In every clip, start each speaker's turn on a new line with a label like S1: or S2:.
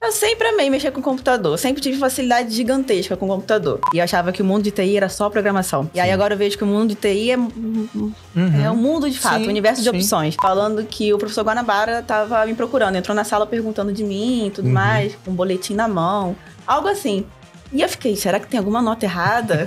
S1: Eu sempre amei mexer com computador, sempre tive facilidade gigantesca com computador. E eu achava que o mundo de TI era só programação. E aí agora eu vejo que o mundo de TI é um mundo de fato, um universo de opções. Falando que o professor Guanabara tava me procurando, entrou na sala perguntando de mim e tudo mais, com um boletim na mão, algo assim. E eu fiquei, será que tem alguma nota errada?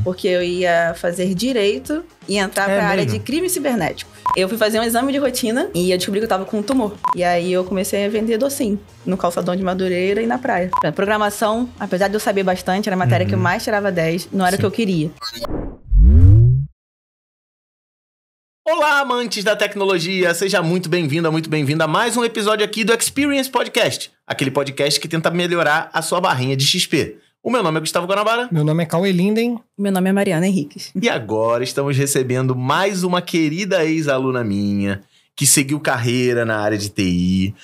S1: Porque eu ia fazer direito e entrar pra área de crime cibernético. Eu fui fazer um exame de rotina e eu descobri que eu tava com um tumor. E aí eu comecei a vender docinho no calçadão de Madureira e na praia. Programação, apesar de eu saber bastante, era a matéria que eu mais tirava 10, não era o que eu queria.
S2: Olá, amantes da tecnologia! Seja muito bem-vindo, muito bem-vinda a mais um episódio aqui do Experience Podcast. Aquele podcast que tenta melhorar a sua barrinha de XP. O meu nome é Gustavo Guanabara.
S3: Meu nome é Cauê Linden.
S1: Meu nome é Mariana Henriques.
S2: E agora estamos recebendo mais uma querida ex-aluna minha que seguiu carreira na área de TI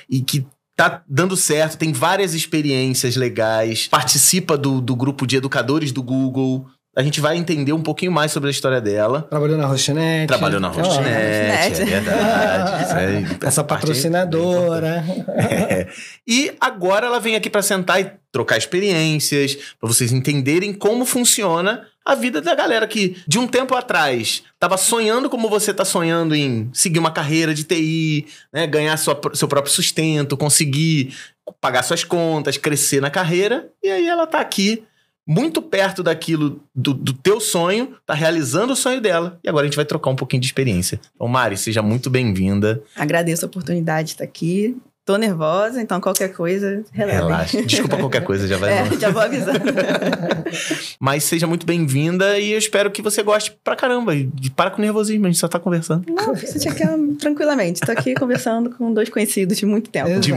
S2: e que tá dando certo, tem várias experiências legais, participa do grupo de educadores do Google. A gente vai entender um pouquinho mais sobre a história dela.
S3: Trabalhou na Rochenet.
S2: Trabalhou na Rochenet, é verdade.
S3: Essa patrocinadora.
S2: E agora ela vem aqui para sentar e trocar experiências, para vocês entenderem como funciona a vida da galera que, de um tempo atrás, estava sonhando como você está sonhando em seguir uma carreira de TI, né, ganhar seu próprio sustento, conseguir pagar suas contas, crescer na carreira. E aí ela tá aqui, muito perto daquilo do teu sonho, tá realizando o sonho dela. E agora a gente vai trocar um pouquinho de experiência. Então, Mari, seja muito bem-vinda.
S1: Agradeço a oportunidade de estar aqui. Tô nervosa, então qualquer coisa,
S2: relaxa. Desculpa qualquer coisa, já vai.
S1: Já vou avisando.
S2: Mas seja muito bem-vinda e eu espero que você goste pra caramba. E para com o nervosismo, a gente só tá conversando.
S1: Não, você tinha que tranquilamente. Tô aqui conversando com 2 conhecidos de muito tempo.
S2: De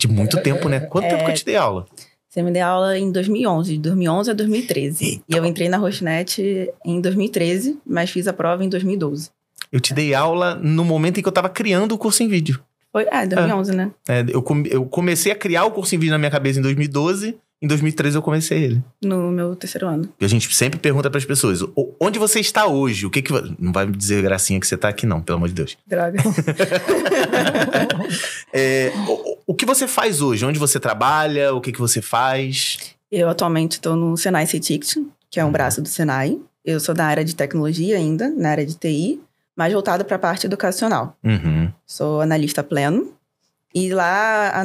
S2: muito tempo, né? Quanto tempo que eu te dei aula?
S1: Você me deu aula em 2011, de 2011 a 2013.
S2: Eita.
S1: E eu entrei na Rochenet em 2013, mas fiz a prova em 2012.
S2: Eu te dei aula no momento em que eu tava criando o curso em vídeo.
S1: Foi, 2011, né?
S2: Eu comecei a criar o curso em vídeo na minha cabeça em 2012, em 2013 eu comecei ele.
S1: No meu 3º ano.
S2: E a gente sempre pergunta pras pessoas, onde você está hoje? O que que... Não vai me dizer, gracinha, que você tá aqui não, pelo amor de Deus.
S1: Droga.
S2: O que você faz hoje? Onde você trabalha? O que que você faz?
S1: Eu atualmente estou no Senai C-Ticket, que é um braço do Senai. Eu sou da área de tecnologia ainda, na área de TI, mais voltada para a parte educacional. Sou analista pleno. E lá,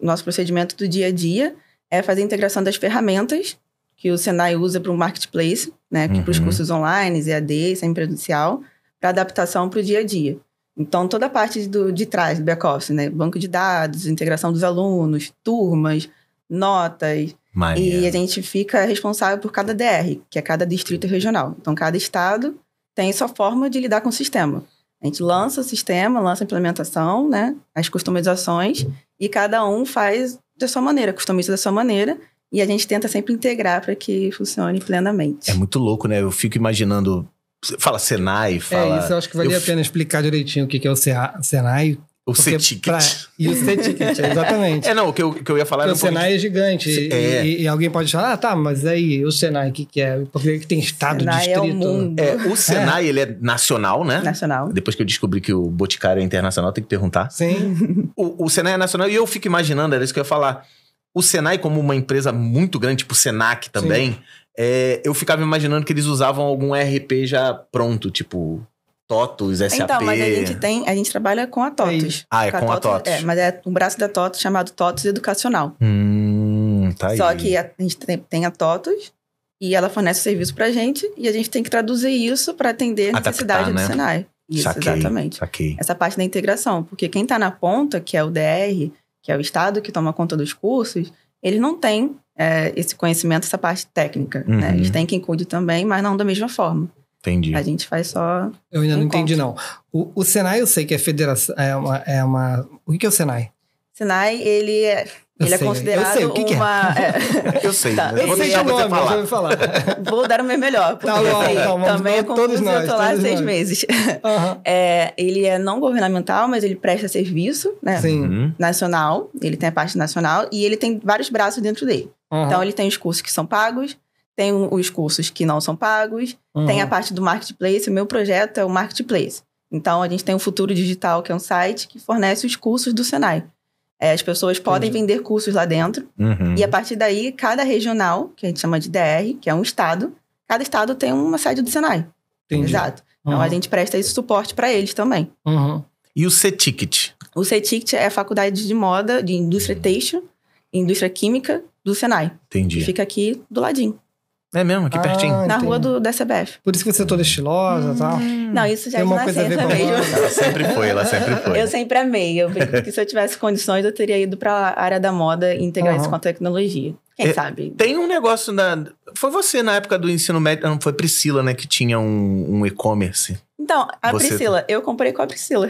S1: nosso procedimento do dia a dia é fazer a integração das ferramentas que o Senai usa para o marketplace, né, para os cursos online, EAD, semipresencial, para adaptação para o dia a dia. Então, toda a parte de trás, do back-office, né, banco de dados, integração dos alunos, turmas, notas.
S2: Maria.
S1: E a gente fica responsável por cada DR, que é cada distrito regional. Então, cada estado tem sua forma de lidar com o sistema. A gente lança o sistema, lança a implementação, né, as customizações, e cada um faz da sua maneira, customiza da sua maneira, e a gente tenta sempre integrar para que funcione plenamente.
S2: É muito louco, né? Eu fico imaginando... Fala Senai, fala...
S3: Isso, eu acho que valia a pena explicar direitinho o que é o Senai.
S2: O C-Ticket.
S3: E o C-Ticket, exatamente.
S2: Não, o que eu ia falar...
S3: Porque o Senai é gigante. E alguém pode falar, mas aí, o Senai, o que é? Porque tem estado,
S1: Senai
S3: distrito...
S1: é o mundo.
S2: O Senai, ele é nacional, né?
S1: Nacional.
S2: Depois que eu descobri que o Boticário é internacional, tem que perguntar.
S3: Sim.
S2: O Senai é nacional, e eu fico imaginando, era isso que eu ia falar. O Senai, como uma empresa muito grande, tipo o Senac também, eu ficava imaginando que eles usavam algum ERP já pronto, tipo... TOTUS, SAP...
S1: Então, mas a gente trabalha com a TOTUS.
S2: É com a TOTUS.
S1: Mas é um braço da TOTUS chamado TOTUS Educacional.
S2: Tá aí.
S1: Só que a gente tem a TOTUS e ela fornece o serviço pra gente e a gente tem que traduzir isso para atender a necessidade do Senai. Isso,
S2: saquei,
S1: exatamente.
S2: Saquei.
S1: Essa parte da integração, porque quem tá na ponta, que é o DR, que é o estado que toma conta dos cursos, ele não tem esse conhecimento, essa parte técnica, né? Eles têm quem cuide também, mas não da mesma forma.
S2: Entendi.
S1: A gente faz só...
S3: Eu ainda não entendi, não. O Senai, eu sei que é federação... O que é o Senai?
S1: Senai, ele é considerado
S3: eu sei, o que
S1: uma...
S2: Eu sei,
S1: tá,
S2: mas vou deixar você falar.
S1: Vou dar o meu melhor, porque também é confuso, eu tô lá há 6 meses. Ele é não governamental, mas ele presta serviço, né?
S3: Sim.
S1: Nacional, ele tem a parte nacional e ele tem vários braços dentro dele. Então, ele tem os cursos que são pagos, tem os cursos que não são pagos, tem a parte do marketplace. O meu projeto é o marketplace. Então, a gente tem o Futuro Digital, que é um site que fornece os cursos do Senai. As pessoas podem vender cursos lá dentro. E a partir daí, cada regional, que a gente chama de DR, que é um estado, cada estado tem uma sede do Senai.
S3: Entendi.
S1: Exato. Então, a gente presta esse suporte para eles também.
S2: E o C-Ticket?
S1: O C-Ticket é a faculdade de moda, de indústria têxtil, indústria química do Senai.
S2: Entendi.
S1: Que fica aqui do ladinho.
S2: É mesmo? Aqui pertinho?
S1: Na rua da CBF.
S3: Por isso que você é toda estilosa e tal.
S1: Não, isso já
S3: Tem
S1: é de
S3: uma coisa a ver
S1: nascença
S3: com
S1: mesmo.
S2: Ela sempre foi.
S1: Eu sempre amei. Eu brinco que se eu tivesse condições, eu teria ido para a área da moda e integrar isso com a tecnologia. Quem sabe?
S2: Tem um negócio Foi você na época do ensino médio, não foi Priscila, né? Que tinha um e-commerce.
S1: Então, Priscila, eu comprei com a Priscila.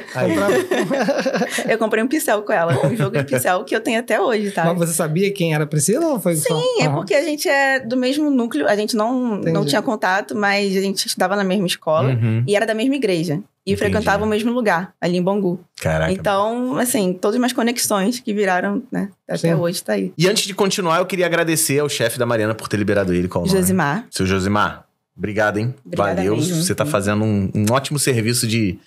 S1: Eu comprei um pincel com ela, um jogo de pincel que eu tenho até hoje, tá?
S3: Mas você sabia quem era a Priscila ou foi só?
S1: Sim, é porque a gente é do mesmo núcleo, a gente não tinha contato, mas a gente estudava na mesma escola e era da mesma igreja. E frequentava o mesmo lugar, ali em Bangu.
S2: Caraca.
S1: Então, assim, todas as minhas conexões que viraram, né? Até hoje tá aí.
S2: E antes de continuar, eu queria agradecer ao chefe da Mariana por ter liberado ele. Qual o nome?
S1: Josimar.
S2: Seu Josimar, obrigado, hein?
S1: Obrigada
S2: Valeu.
S1: mesmo.
S2: Você tá fazendo um ótimo serviço de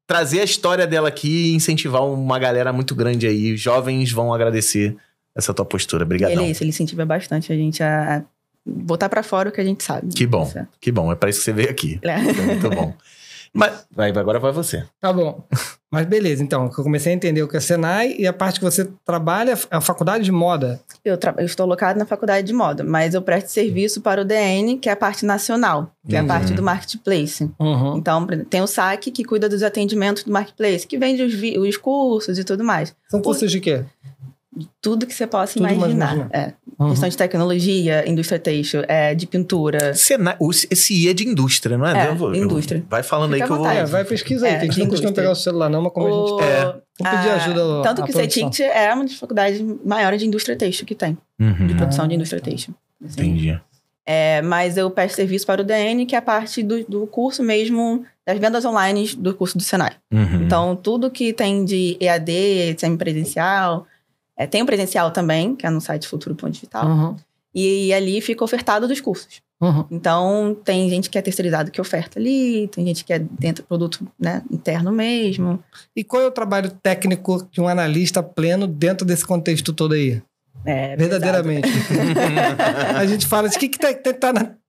S2: trazer a história dela aqui e incentivar uma galera muito grande aí. Os jovens vão agradecer essa tua postura. Obrigadão.
S1: Ele incentiva bastante a gente a botar pra fora o que a gente sabe.
S2: Que bom, que bom. É pra isso que você veio aqui. É muito bom. Mas agora vai você.
S3: Tá bom. Mas beleza, então, eu comecei a entender o que é Senai e a parte que você trabalha é a faculdade de moda.
S1: Eu estou alocado na faculdade de moda, mas eu presto serviço para o DN, que é a parte nacional, que é a parte do marketplace. Então, tem o SAC, que cuida dos atendimentos do marketplace, que vende os cursos e tudo mais.
S3: São cursos de quê?
S1: Tudo que você possa imaginar. Questão de tecnologia, indústria têxtil, de pintura.
S2: Senai, esse I é de indústria, não é?
S1: Indústria.
S2: Vai falando aí que eu vou...
S3: vai pesquisa aí, que a gente não costuma pegar o celular não, mas como a gente... Vou pedir ajuda
S1: tanto que o C-Ticket é uma das faculdades maiores de indústria têxtil que tem. De produção de indústria têxtil. Assim.
S2: Entendi.
S1: Mas eu presto serviço para o DN, que é a parte do curso mesmo, das vendas online do curso do Senai. Então, tudo que tem de EAD, semipresencial... tem o presencial também, que é no site Futuro.digital. E ali fica ofertado dos cursos. Então, tem gente que é terceirizado que oferta ali, tem gente que é dentro do produto, né, interno mesmo.
S3: E qual é o trabalho técnico de um analista pleno dentro desse contexto todo aí? Verdadeiramente. A gente fala de que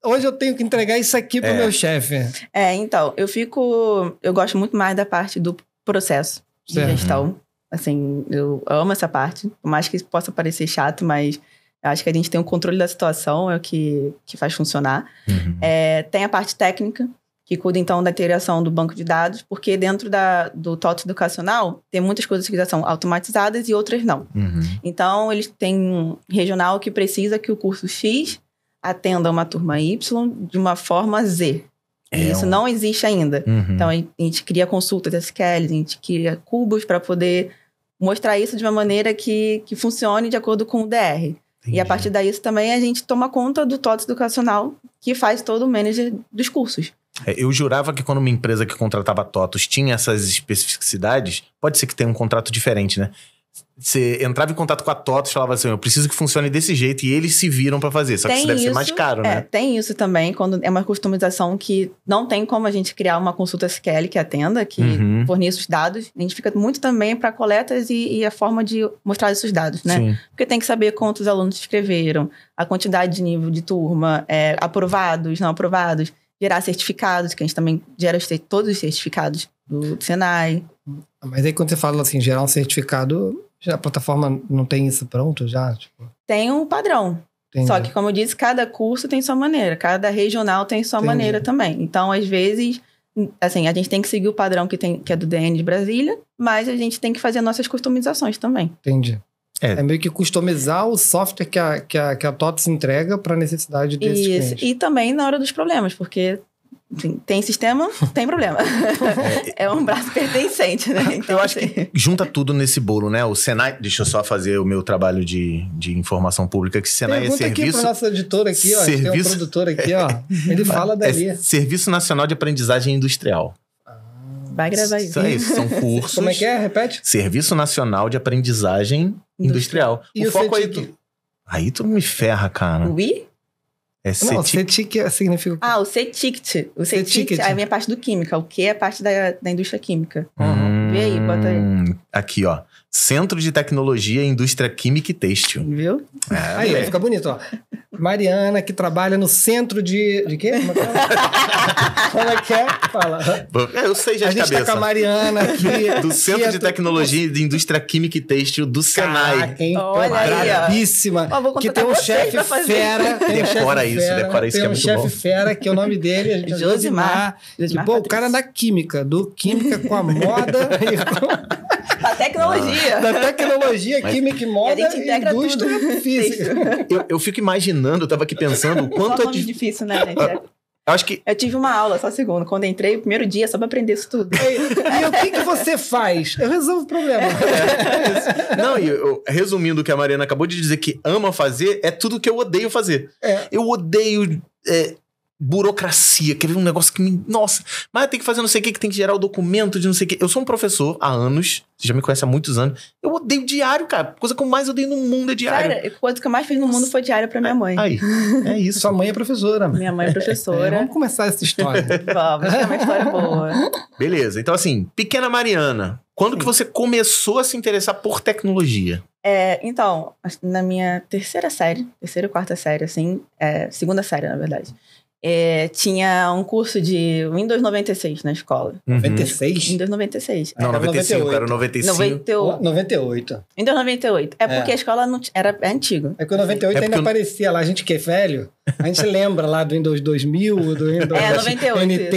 S3: hoje eu tenho que entregar isso aqui pro meu chefe.
S1: Então, eu gosto muito mais da parte do processo de gestão. Assim, eu amo essa parte. Por mais que isso possa parecer chato, mas eu acho que a gente tem o controle da situação, é o que faz funcionar. Tem a parte técnica, que cuida, então, da integração do banco de dados, porque dentro do TOTS educacional, tem muitas coisas que já são automatizadas e outras não. Então, eles têm um regional que precisa que o curso X atenda uma turma Y de uma forma Z. Isso não existe ainda. Então, a gente cria consultas SQL, a gente cria cubos para poder mostrar isso de uma maneira que funcione de acordo com o DR. Entendi. E a partir daí também a gente toma conta do TOTS educacional, que faz todo o manager dos cursos.
S2: Eu jurava que quando uma empresa que contratava TOTOS tinha essas especificidades, pode ser que tenha um contrato diferente, né? Você entrava em contato com a TOTOS e falava assim, eu preciso que funcione desse jeito, e eles se viram pra fazer. Só que isso deve ser mais caro, né?
S1: Tem isso também, quando é uma customização que não tem como a gente criar uma consulta SQL que atenda, que forneça os dados. A gente fica muito também para coletas e a forma de mostrar esses dados, né? Sim. Porque tem que saber quantos alunos escreveram, a quantidade de nível de turma, aprovados, não aprovados, gerar certificados, que a gente também gera todos os certificados do Senai.
S3: Mas aí quando você fala assim, gerar um certificado, já a plataforma não tem isso pronto já? Tipo...
S1: Tem um padrão. Entendi. Só que, como eu disse, cada curso tem sua maneira, cada regional tem sua maneira também. Então, às vezes, assim, a gente tem que seguir o padrão que é do DN de Brasília, mas a gente tem que fazer nossas customizações também.
S3: Entendi. É meio que customizar o software que a TOTOS entrega para a necessidade desses clientes.
S1: E também na hora dos problemas, porque enfim, tem sistema, tem problema. É um braço pertencente, né? Então,
S2: eu acho que junta tudo nesse bolo, né? O Senai... Deixa eu só fazer o meu trabalho de informação pública, que Senai
S3: pergunta
S2: é serviço...
S3: Pergunta aqui pro nosso editor aqui, ó. Tem um produtor aqui, ó. Ele fala dali.
S2: Serviço Nacional de Aprendizagem Industrial.
S1: Vai gravar isso.
S2: Isso, são cursos...
S3: Como é que é? Repete.
S2: Serviço Nacional de Aprendizagem Industrial.
S3: E o
S2: foco aí tu me ferra, cara.
S1: O I?
S3: Não, o C-Ticket significa...
S1: o C-Ticket. O C-Ticket é a minha parte do química. O Q é a parte da indústria química. Vê aí, bota aí.
S2: Aqui, ó. Centro de Tecnologia, Indústria Química e Têxtil.
S1: Viu?
S3: Aí, fica bonito, ó. Mariana, que trabalha no centro de quê? Como é que é? Fala.
S2: Eu sei já de cabeça.
S3: A gente tá com a Mariana aqui.
S2: Do Centro de Tecnologia e de Indústria Química e Têxtil do Senai.
S3: Caraca, hein? Olha aí, bravíssima. Que tem um chefe fera.
S2: Decora isso, que é muito bom.
S3: Tem um chefe fera, que é o nome dele.
S1: Josimar.
S3: Pô, o cara da Química. Do Química com a moda e
S1: da tecnologia.
S3: Da tecnologia, química e moda e indústria física.
S2: Eu fico imaginando, eu tava aqui pensando o quanto
S1: é difícil, né, gente?
S2: Eu acho que...
S1: Eu tive uma aula, só um segundo. Quando eu entrei, o primeiro dia, só pra aprender isso tudo.
S3: E o que você faz? Eu resolvo o problema.
S2: Não, resumindo o que a Mariana acabou de dizer que ama fazer, é tudo que eu odeio fazer. Eu odeio... burocracia, quer ver um negócio que me... Nossa, mas tem que fazer não sei o que tem que gerar o documento de não sei o que. Eu sou um professor há anos, você já me conhece há muitos anos. Eu odeio diário, cara. Coisa que eu mais odeio no mundo é diário.
S1: Cara, a coisa que eu mais fiz no mundo foi diário pra minha mãe.
S2: Aí, é isso.
S3: Sua mãe é professora.
S1: Minha mãe é professora.
S3: Vamos começar essa história.
S1: Vamos, é uma história boa.
S2: Beleza, então assim, pequena Mariana, quando que você começou a se interessar por tecnologia?
S1: Então, na minha terceira ou quarta série, assim, segunda série, na verdade. Tinha um curso de Windows 96 na escola.
S3: 96?
S1: Windows 96.
S2: Não, 95, era 95.
S3: 98.
S1: Windows 98. Porque a escola não era antiga.
S3: É que o 98 ainda aparecia lá. A gente que é velho, a gente lembra lá do Windows 2000, do Windows
S1: 98,
S3: NT.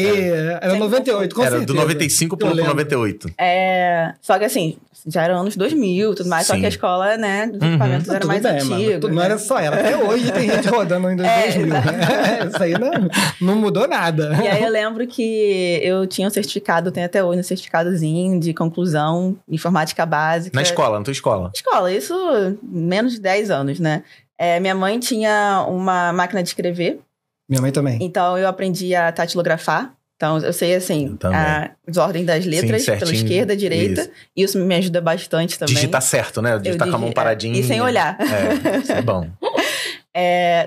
S3: Era 98, com certeza.
S2: Era do 95 pro 98.
S1: Só que assim, já era anos 2000 e tudo mais. Sim. Só que a escola, né, dos equipamentos era mais antiga.
S3: Não era só ela. Até hoje tem gente rodando o Windows 2000. Isso aí não mudou nada.
S1: E aí eu lembro que eu tinha um certificado, tenho até hoje um certificadozinho de conclusão, informática básica.
S2: Na tua escola?
S1: Escola, isso menos de 10 anos, né? Minha mãe tinha uma máquina de escrever.
S3: Minha mãe também.
S1: Então eu aprendi a tatilografar. Então eu sei, assim, as ordens das letras, sim, pela esquerda, direita. Isso me ajuda bastante também.
S2: Digitar certo, né? Digitar com a mão paradinha.
S1: E sem olhar.
S2: Isso é bom.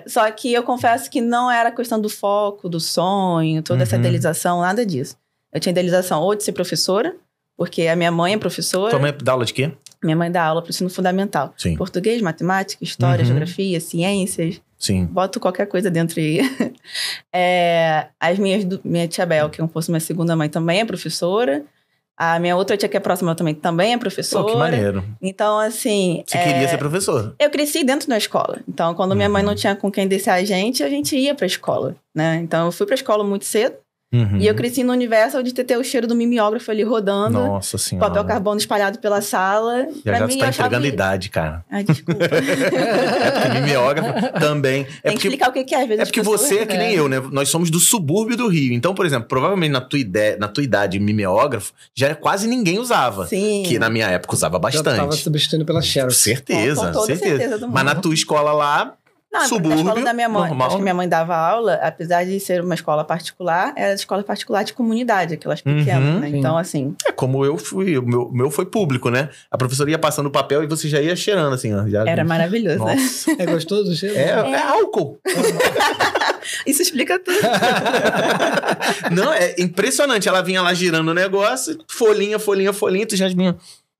S1: Só que eu confesso que não era questão do foco, do sonho, toda essa idealização, nada disso. Eu tinha idealização ou de ser professora, porque a minha mãe é professora.
S2: Tua mãe dá aula de quê?
S1: Minha mãe dá aula para o ensino fundamental.
S2: Sim.
S1: Português, matemática, história, geografia, ciências.
S2: Sim.
S1: Boto qualquer coisa dentro aí. Minha tia Bel, que fosse minha segunda mãe, também é professora. A minha outra tia que é próxima também é professora.
S2: Pô, que maneiro.
S1: Então, assim...
S2: Você queria ser professora?
S1: Eu cresci dentro da escola. Então, quando minha mãe não tinha com quem descer a gente ia pra escola, né? Então, eu fui pra escola muito cedo. E eu cresci no universo de ter o cheiro do mimeógrafo ali rodando.
S2: Nossa senhora.
S1: Papel carbono espalhado pela sala.
S2: Já você tá entregando idade, cara.
S1: Ai, desculpa.
S2: Porque mimeógrafo também...
S1: Tem que explicar o que é, às vezes.
S2: É porque você é que nem eu, né? Nós somos do subúrbio do Rio. Então, por exemplo, provavelmente na tua idade, mimeógrafo, já quase ninguém usava.
S1: Sim.
S2: Que na minha época usava bastante.
S3: Eu tava substituindo pela Xerox.
S2: Certeza,
S1: com toda certeza do mundo.
S2: Mas na tua escola lá...
S1: Não,
S2: subúrbio,
S1: na escola da minha mãe.
S2: normal.
S1: Acho que minha mãe dava aula, apesar de ser uma escola particular, era escola particular de comunidade, aquelas pequenas, né?
S3: Sim.
S1: Então, assim...
S2: Como eu fui, o meu foi público, né? A professora ia passando o papel e você já ia cheirando, assim, ó.
S1: Era maravilhoso,
S2: Nossa.
S1: né?
S3: É gostoso o cheiro?
S2: É álcool.
S1: Isso explica tudo.
S2: Não, é impressionante. Ela vinha lá girando o negócio, folhinha, tu já vinha...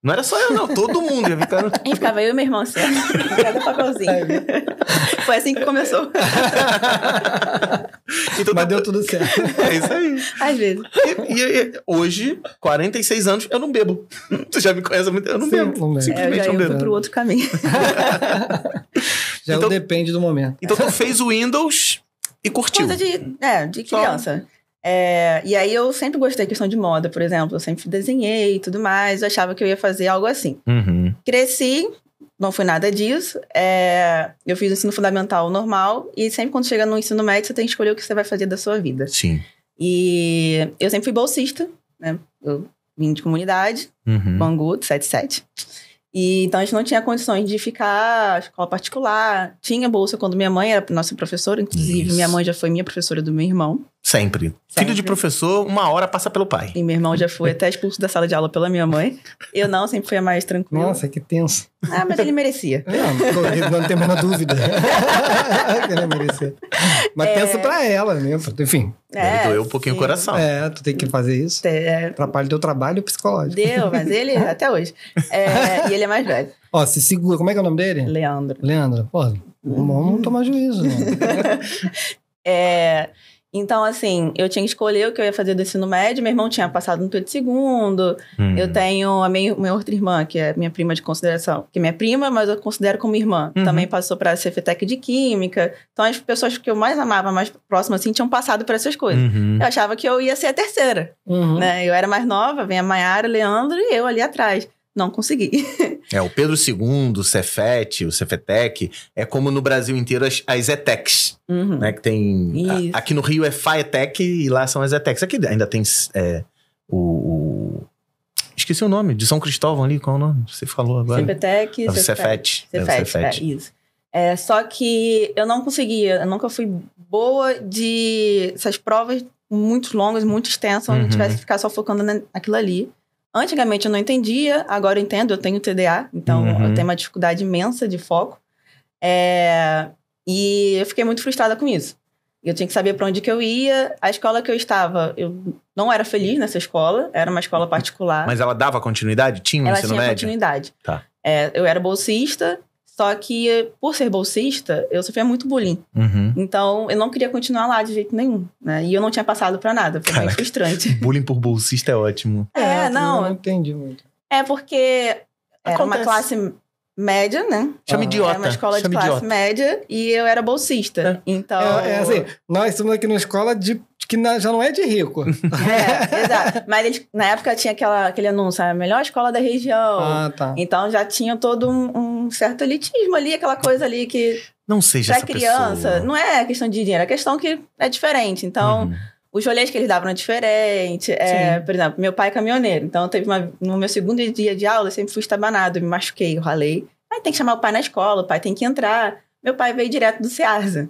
S2: Não era só eu, não. Todo mundo ia ficando...
S1: E ficava eu e meu irmão, assim, cada papelzinho. Foi assim que começou.
S2: Então,
S3: mas deu tudo certo.
S2: É isso aí.
S1: Às vezes.
S2: E hoje, 46 anos, eu não bebo. Tu já me conhece há muito tempo, eu não bebo. Simplesmente
S1: eu já
S2: não bebo.
S1: fui pro outro caminho.
S3: Já então, depende do momento.
S2: Então tu fez o Windows e curtiu.
S1: Coisa de criança. E aí eu sempre gostei da questão de moda, por exemplo. Eu sempre desenhei e tudo mais. Eu achava que eu ia fazer algo assim. Cresci, não foi nada disso. Eu fiz o ensino fundamental normal. E sempre quando chega no ensino médio, você tem que escolher o que você vai fazer da sua vida.
S2: Sim.
S1: E eu sempre fui bolsista, né? Eu vim de comunidade, Bangu, 77. E então a gente não tinha condições de ficar escola particular. Tinha bolsa quando minha mãe era nossa professora. Inclusive, minha mãe já foi minha professora do meu irmão.
S2: Sempre. Filho de professor, 1 hora passa pelo pai.
S1: E meu irmão já foi até expulso da sala de aula pela minha mãe. Eu não, sempre fui a mais tranquila.
S3: Nossa, que tenso.
S1: Mas ele merecia.
S3: Não tenho a menor dúvida. Que ele merecia. Mas tenso pra ela, né? Enfim.
S2: Deve doer um pouquinho o coração.
S3: Tu tem que fazer isso. Atrapalha o teu trabalho psicológico.
S1: Deu, mas ele, até hoje. E ele é mais velho.
S3: Ó, se segura. Como é que é o nome dele?
S1: Leandro.
S3: Pô, vamos tomar juízo, né?
S1: Então, assim, eu tinha que escolher o que eu ia fazer do ensino médio. Meu irmão tinha passado no Pedro II. Eu tenho a minha outra irmã, que é minha prima de consideração. Que é minha prima, mas eu considero como irmã. Também passou para a Cefetec de Química. Então, as pessoas que eu mais amava, mais próximas, assim, tinham passado por essas coisas. Eu achava que eu ia ser a terceira. Né? Eu era mais nova, vem a Maiara, Leandro e eu ali atrás. Não consegui.
S2: O Pedro II, o Cefet, o Cefetec, é como no Brasil inteiro as ETECs, né? Que tem... aqui no Rio é FAETEC e lá são as ETECs. Aqui ainda tem esqueci o nome, de São Cristóvão ali, qual é o nome? Você falou agora.
S1: Cefetec,
S2: Cefet.
S1: Isso. Só que eu não conseguia, eu nunca fui boa de... Essas provas muito longas, muito extensas, onde eu tivesse que ficar só focando naquilo ali. Antigamente eu não entendia, agora eu entendo, eu tenho TDA, então eu tenho uma dificuldade imensa de foco. E eu fiquei muito frustrada com isso. Eu tinha que saber para onde que eu ia. A escola que eu estava, eu não era feliz nessa escola, era uma escola particular.
S2: Mas ela dava continuidade? Tinha um ensino médio?
S1: Ela tinha continuidade.
S2: Tá.
S1: Eu era bolsista, só que por ser bolsista, eu sofria muito bullying. Então, eu não queria continuar lá de jeito nenhum, né? E eu não tinha passado pra nada, foi bem frustrante.
S2: Bullying por bolsista é ótimo.
S3: Não entendi muito.
S1: Porque era uma classe média, né?
S2: Chama idiota.
S1: Era uma escola de classe média e eu era bolsista. Então...
S3: assim, nós estamos aqui numa escola que já não é de rico.
S1: Exato. Mas na época tinha aquele anúncio, a melhor escola da região.
S3: Tá.
S1: Então já tinha todo um certo elitismo ali, aquela coisa ali que...
S2: Não seja essa
S1: criança,
S2: pessoa.
S1: não é questão de dinheiro, é questão que é diferente. Então, os rolês que eles davam eram diferentes. Por exemplo, meu pai é caminhoneiro. Então, no meu segundo dia de aula, eu sempre fui estabanado, me machuquei, eu ralei. Aí tem que chamar o pai na escola, o pai tem que entrar. Meu pai veio direto do Ceasa.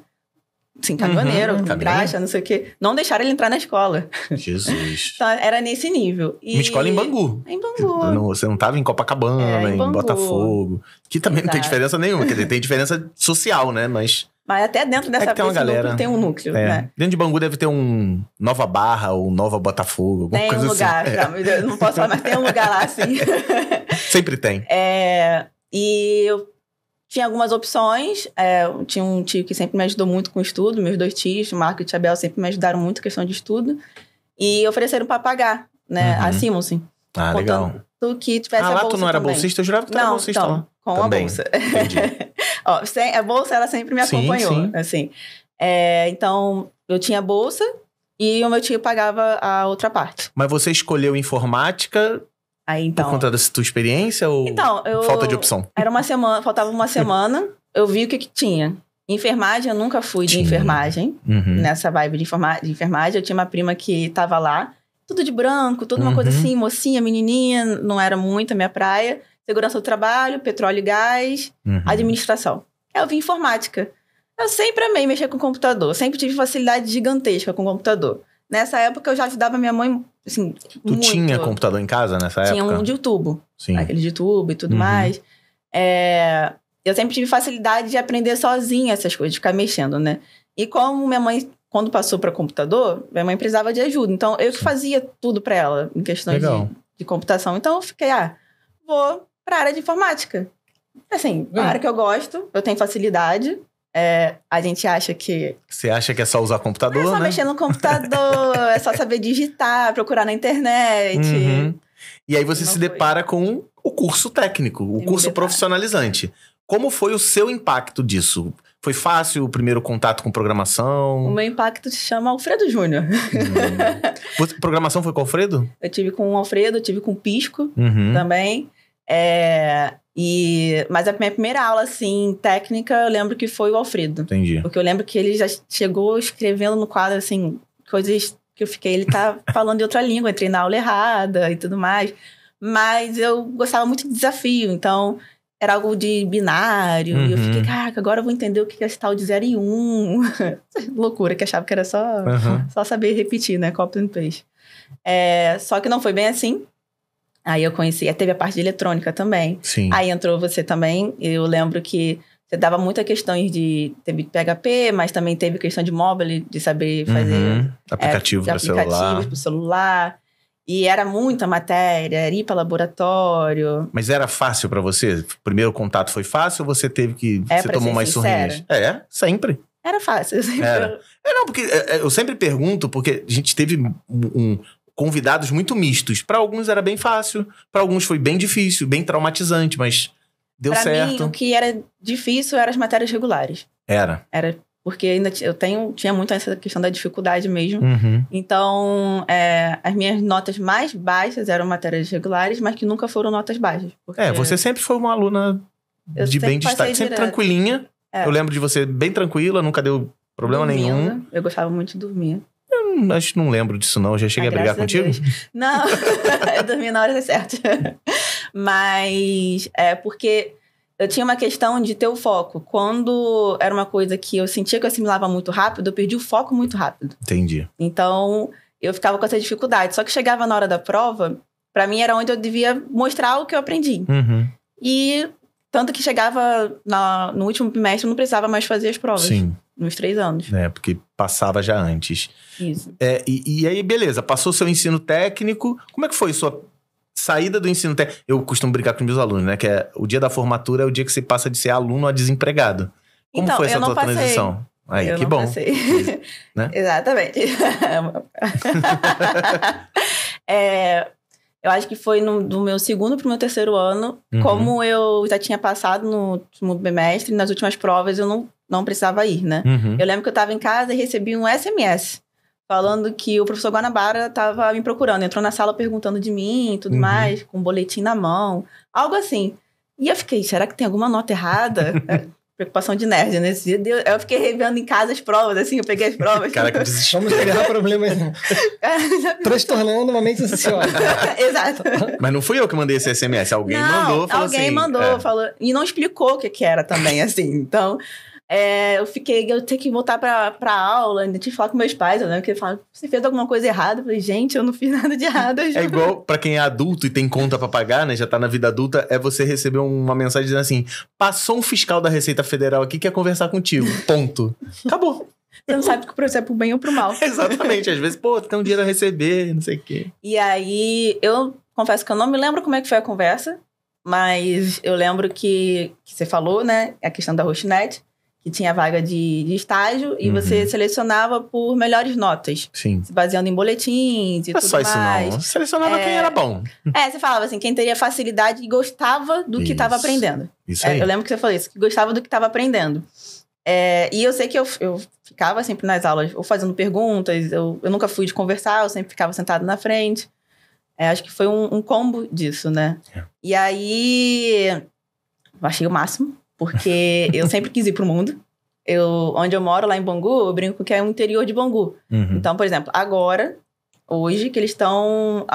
S1: Assim, caminhoneiro, graxa, não sei o quê. Não deixaram ele entrar na escola.
S2: Jesus.
S1: Então, era nesse nível.
S2: Uma escola em Bangu.
S1: Em Bangu.
S2: Você não estava em Copacabana, em Botafogo. Que também não tem diferença nenhuma. Quer dizer, tem diferença social, né? Mas
S1: até dentro dessa
S2: núcleo
S1: tem um núcleo, né?
S2: Dentro de Bangu deve ter um Nova Barra ou Nova Botafogo, alguma
S1: tem
S2: coisa
S1: lugar,
S2: assim.
S1: Eu não posso falar, mas tem um lugar lá, assim.
S2: Sempre tem.
S1: E eu tinha algumas opções. Eu tinha um tio que sempre me ajudou muito com o estudo. Meus 2 tios, o Marco e o Tiabel, sempre me ajudaram muito com questão de estudo. E ofereceram para pagar, né? A Simonsen.
S2: Legal.
S1: Que tivesse a bolsa
S2: tu não era
S1: também.
S2: bolsista? Eu jurava que tu era bolsista
S1: então,
S2: lá.
S1: Com
S2: também.
S1: a bolsa.
S2: Entendi.
S1: A bolsa, ela sempre me acompanhou.
S2: Sim.
S1: Assim. Então, eu tinha bolsa e o meu tio pagava a outra parte.
S2: Mas você escolheu informática por conta da tua experiência ou falta de opção?
S1: Faltava uma semana, eu vi o que tinha. Enfermagem, eu nunca fui de enfermagem. Nessa vibe de enfermagem. Eu tinha uma prima que tava lá, tudo de branco, toda uma coisa assim, mocinha, menininha, não era muito a minha praia. Segurança do trabalho, petróleo e gás, administração. Eu vi informática. Eu sempre amei mexer com computador, sempre tive facilidade gigantesca com computador. Nessa época, eu já ajudava minha mãe, assim,
S2: Tu tinha computador em casa nessa época?
S1: Tinha um de tubo.
S2: Sim.
S1: Aquele de tubo e tudo mais. Eu sempre tive facilidade de aprender sozinha essas coisas, de ficar mexendo, né? E como minha mãe, quando passou para computador, minha mãe precisava de ajuda. Então, eu que fazia tudo para ela, em questões de computação. Então, eu fiquei, vou para a área de informática. Assim, a área que eu gosto, eu tenho facilidade. A gente acha que...
S2: Você acha que é só usar computador,
S1: né? É só
S2: né?
S1: mexer no computador, é só saber digitar, procurar na internet.
S2: E aí você se depara com o curso técnico, o curso profissionalizante. Como foi o seu impacto disso? Foi fácil o primeiro contato com programação?
S1: O meu impacto se chama Alfredo Júnior.
S2: Programação foi com o Alfredo?
S1: Eu tive com o Alfredo, eu tive com o Pisco também. Mas a minha primeira aula, assim, técnica, eu lembro que foi o Alfredo.
S2: Entendi.
S1: Porque eu lembro que ele já chegou escrevendo no quadro, assim, coisas que eu fiquei... Ele tá falando de outra língua, entrei na aula errada e tudo mais. Mas eu gostava muito de desafio, então... era algo de binário. E eu fiquei, caraca, agora eu vou entender o que é esse tal de 0 e 1. Loucura, que achava que era só saber repetir, né? Copy and paste. Só que não foi bem assim. Aí eu conheci, teve a parte de eletrônica também.
S2: Sim.
S1: Aí entrou você também. Eu lembro que você dava muita questões teve PHP, mas também teve questão de mobile, de saber fazer...
S2: Aplicativos para celular.
S1: Aplicativos para celular. E era muita matéria, era ir para laboratório.
S2: Mas era fácil para você? O primeiro contato foi fácil ou você teve que... Você tomou mais surrinhas? Sempre.
S1: Era fácil.
S2: Era. Não, porque eu sempre pergunto, porque a gente teve convidados muito mistos. Para alguns era bem fácil, para alguns foi bem difícil, bem traumatizante, mas deu certo.
S1: Para mim, o que era difícil eram as matérias regulares.
S2: Era
S1: porque ainda tinha muito essa questão da dificuldade mesmo. Então, as minhas notas mais baixas eram matérias regulares, mas que nunca foram notas baixas.
S2: Você sempre foi uma aluna de bem destaque, sempre tranquilinha. Eu lembro de você bem tranquila, nunca deu problema nenhum.
S1: Eu gostava muito de dormir.
S2: Eu acho que não lembro disso não, eu já cheguei a brigar contigo?
S1: Não, eu dormi na hora certa. Mas porque eu tinha uma questão de ter o foco. Quando era uma coisa que eu sentia que eu assimilava muito rápido, eu perdi o foco muito rápido.
S2: Entendi.
S1: Então, eu ficava com essa dificuldade. Só que chegava na hora da prova, pra mim era onde eu devia mostrar o que eu aprendi. E tanto que chegava no último bimestre, eu não precisava mais fazer as provas.
S2: Sim.
S1: Nos 3 anos.
S2: Porque passava já antes.
S1: Isso.
S2: E aí, beleza, passou seu ensino técnico. Como é que foi sua saída do ensino técnico? Eu costumo brincar com meus alunos, né? Que o dia da formatura é o dia que você passa de ser aluno a desempregado. Como foi essa tua transição? Aí,
S1: eu
S2: que
S1: não
S2: bom.
S1: Passei.
S2: Né?
S1: Exatamente. Eu acho que foi do meu segundo pro meu terceiro ano. Como eu já tinha passado no último bimestre, nas últimas provas eu não precisava ir, né? Eu lembro que eu estava em casa e recebi um SMS falando que o professor Guanabara estava me procurando. Entrou na sala perguntando de mim e tudo mais, com um boletim na mão. Algo assim. E eu fiquei, será que tem alguma nota errada? Preocupação de nerd, né? Esse dia eu fiquei revendo em casa as provas, assim, eu peguei as provas.
S3: Caraca, vamos criar problemas. Transtornando uma mente ansiosa.
S1: Exato.
S2: Mas não fui eu que mandei esse SMS, alguém mandou, falou assim.
S1: Alguém mandou, falou. E não explicou o que era também, assim. Então, eu tenho que voltar pra aula, ainda tive que falar com meus pais, eu lembro que eles falaram, você fez alguma coisa errada? Eu falei, gente, eu não fiz nada de errado.
S2: É igual pra quem é adulto e tem conta pra pagar, né? Já tá na vida adulta, você receber uma mensagem dizendo assim, passou um fiscal da Receita Federal aqui que quer conversar contigo. Ponto. Acabou.
S1: Você não sabe se é pro bem ou pro mal.
S2: Exatamente. Às vezes, tem um dinheiro a receber, não sei o quê.
S1: E aí, eu confesso que eu não me lembro como é que foi a conversa, mas eu lembro que você falou, né? A questão da Rochinet, que tinha vaga de estágio, e você selecionava por melhores notas.
S2: Sim.
S1: Se baseando em boletins e tudo mais.
S2: Não é só isso, não. Selecionava quem era bom.
S1: Você falava assim, quem teria facilidade e gostava do que estava aprendendo.
S2: Isso aí.
S1: Eu lembro que você falou isso, que gostava do que estava aprendendo. E eu sei que eu ficava sempre nas aulas, ou fazendo perguntas, eu nunca fui de conversar, eu sempre ficava sentado na frente. Acho que foi um combo disso, né? E aí, eu achei o máximo. Porque eu sempre quis ir pro mundo. Onde eu moro, lá em Bangu, eu brinco que é o interior de Bangu. Então, por exemplo, hoje, que eles estão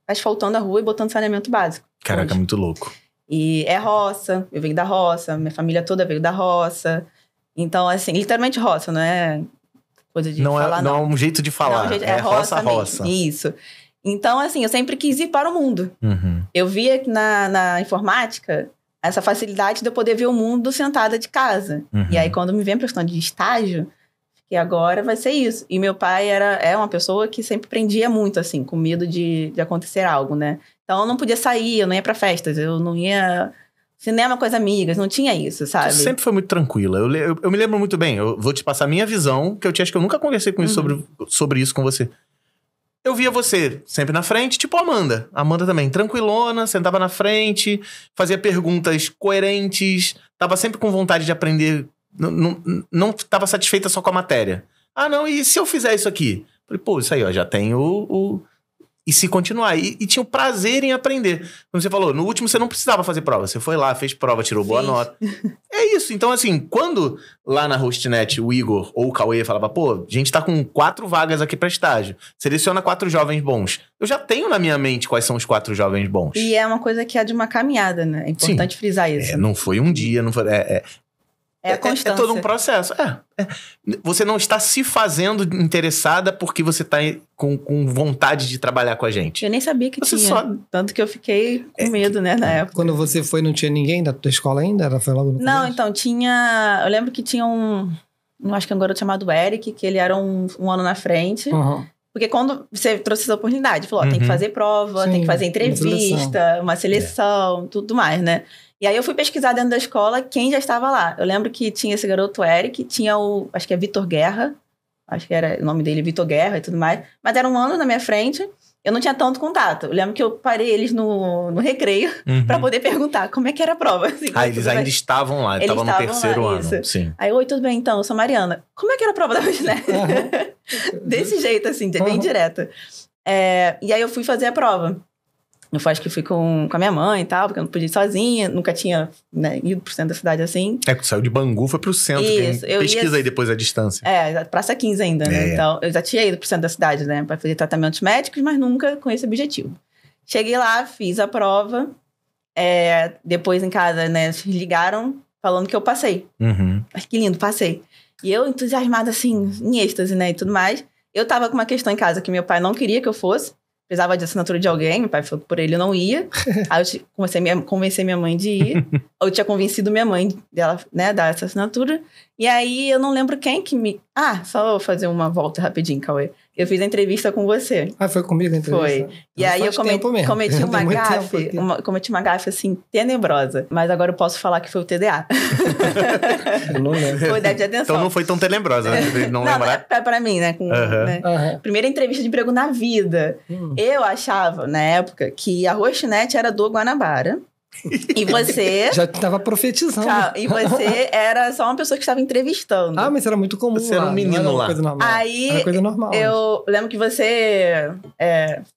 S1: asfaltando a rua e botando saneamento básico.
S2: Caraca, hoje. Muito louco.
S1: E é roça, eu venho da roça, minha família toda veio da roça. Então, assim, literalmente roça, não é coisa de falar, não.
S2: Não é um jeito de falar, é roça.
S1: Isso. Então, assim, eu sempre quis ir para o mundo. Eu via que na informática essa facilidade de eu poder ver o mundo sentada de casa. E aí, quando me vem a questão de estágio, que agora vai ser isso. E meu pai é uma pessoa que sempre prendia muito, assim, com medo de acontecer algo, né? Então, eu não podia sair, eu não ia pra festas, eu não ia cinema com as amigas, não tinha isso, sabe?
S2: Você sempre foi muito tranquila. Eu me lembro muito bem, eu vou te passar a minha visão, que acho que eu nunca conversei com isso sobre isso com você. Eu via você sempre na frente, tipo a Amanda. A Amanda também, tranquilona, sentava na frente, fazia perguntas coerentes, tava sempre com vontade de aprender, não tava satisfeita só com a matéria. Ah, não, e se eu fizer isso aqui? Falei, isso aí, ó, já tem E se continuar. E tinha o prazer em aprender. Como você falou, no último você não precisava fazer prova. Você foi lá, fez prova, tirou boa nota. É isso. Então, assim, quando lá na HostNet o Igor ou o Cauê falava, pô, a gente tá com 4 vagas aqui pra estágio, seleciona 4 jovens bons. Eu já tenho na minha mente quais são os 4 jovens bons.
S1: E é uma coisa que é de uma caminhada, né? É importante frisar isso.
S2: Não foi um dia, não foi...
S1: É a constância.
S2: É todo um processo. Você não está se fazendo interessada porque você tá com vontade de trabalhar com a gente.
S1: Eu nem sabia que tinha. Tanto que eu fiquei com medo, né, na época.
S3: Quando você foi, não tinha ninguém da tua escola ainda? Ela foi logo no
S1: Não,
S3: começo?
S1: então, tinha... Eu lembro que tinha acho que um garoto chamado Eric, que ele era um ano na frente. Porque quando você trouxe essa oportunidade, falou, tem que fazer prova, tem que fazer entrevista, uma seleção, tudo mais, né? E aí eu fui pesquisar dentro da escola quem já estava lá. Eu lembro que tinha esse garoto Eric, tinha acho que é Vitor Guerra, acho que era o nome dele, Vitor Guerra e tudo mais. Mas era um ano na minha frente, eu não tinha tanto contato. Eu lembro que eu parei eles no recreio pra poder perguntar como é que era a prova. Assim,
S2: eles ainda estavam lá, estavam no terceiro ano. Sim.
S1: Aí, oi, tudo bem então, eu sou Mariana. Como é que era a prova da HostNet? Desse jeito, assim, bem direta. E aí eu fui fazer a prova. Eu acho que fui com a minha mãe e tal, porque eu não podia ir sozinha, nunca tinha ido pro centro da cidade assim.
S2: Tu saiu de Bangu, foi pro centro.
S1: Isso,
S2: pesquisa aí depois a distância.
S1: Praça 15 ainda, né? Então, eu já tinha ido pro centro da cidade, né? Pra fazer tratamentos médicos, mas nunca com esse objetivo. Cheguei lá, fiz a prova. Depois em casa, né? Eles ligaram falando que eu passei. Mas que lindo, passei. E eu entusiasmada, assim, em êxtase, né? E tudo mais. Eu tava com uma questão em casa que meu pai não queria que eu fosse. Precisava de assinatura de alguém, meu pai falou que por ele eu não ia. Aí eu comecei a convencer minha mãe de ir. Eu tinha convencido minha mãe dela, né, dar essa assinatura. E aí eu não lembro quem que me... só vou fazer uma volta rapidinho, Cauê. Eu fiz a entrevista com você.
S3: Foi comigo a entrevista?
S1: Foi. E aí eu cometi uma gafe, assim, tenebrosa. Mas agora eu posso falar que foi o TDA.
S3: Eu não lembro.
S1: Foi déficit de atenção.
S2: Então não foi tão tenebrosa, né? Não lembrar.
S1: Pra mim, né? Primeira entrevista de emprego na vida. Eu achava, na época, que a HostNet era do Guanabara. E você...
S3: Já estava profetizando.
S1: E você era só uma pessoa que estava entrevistando.
S3: Mas era muito comum.
S2: Você era um menino lá.
S3: Coisa normal.
S1: Aí,
S3: era coisa normal.
S1: Eu lembro que você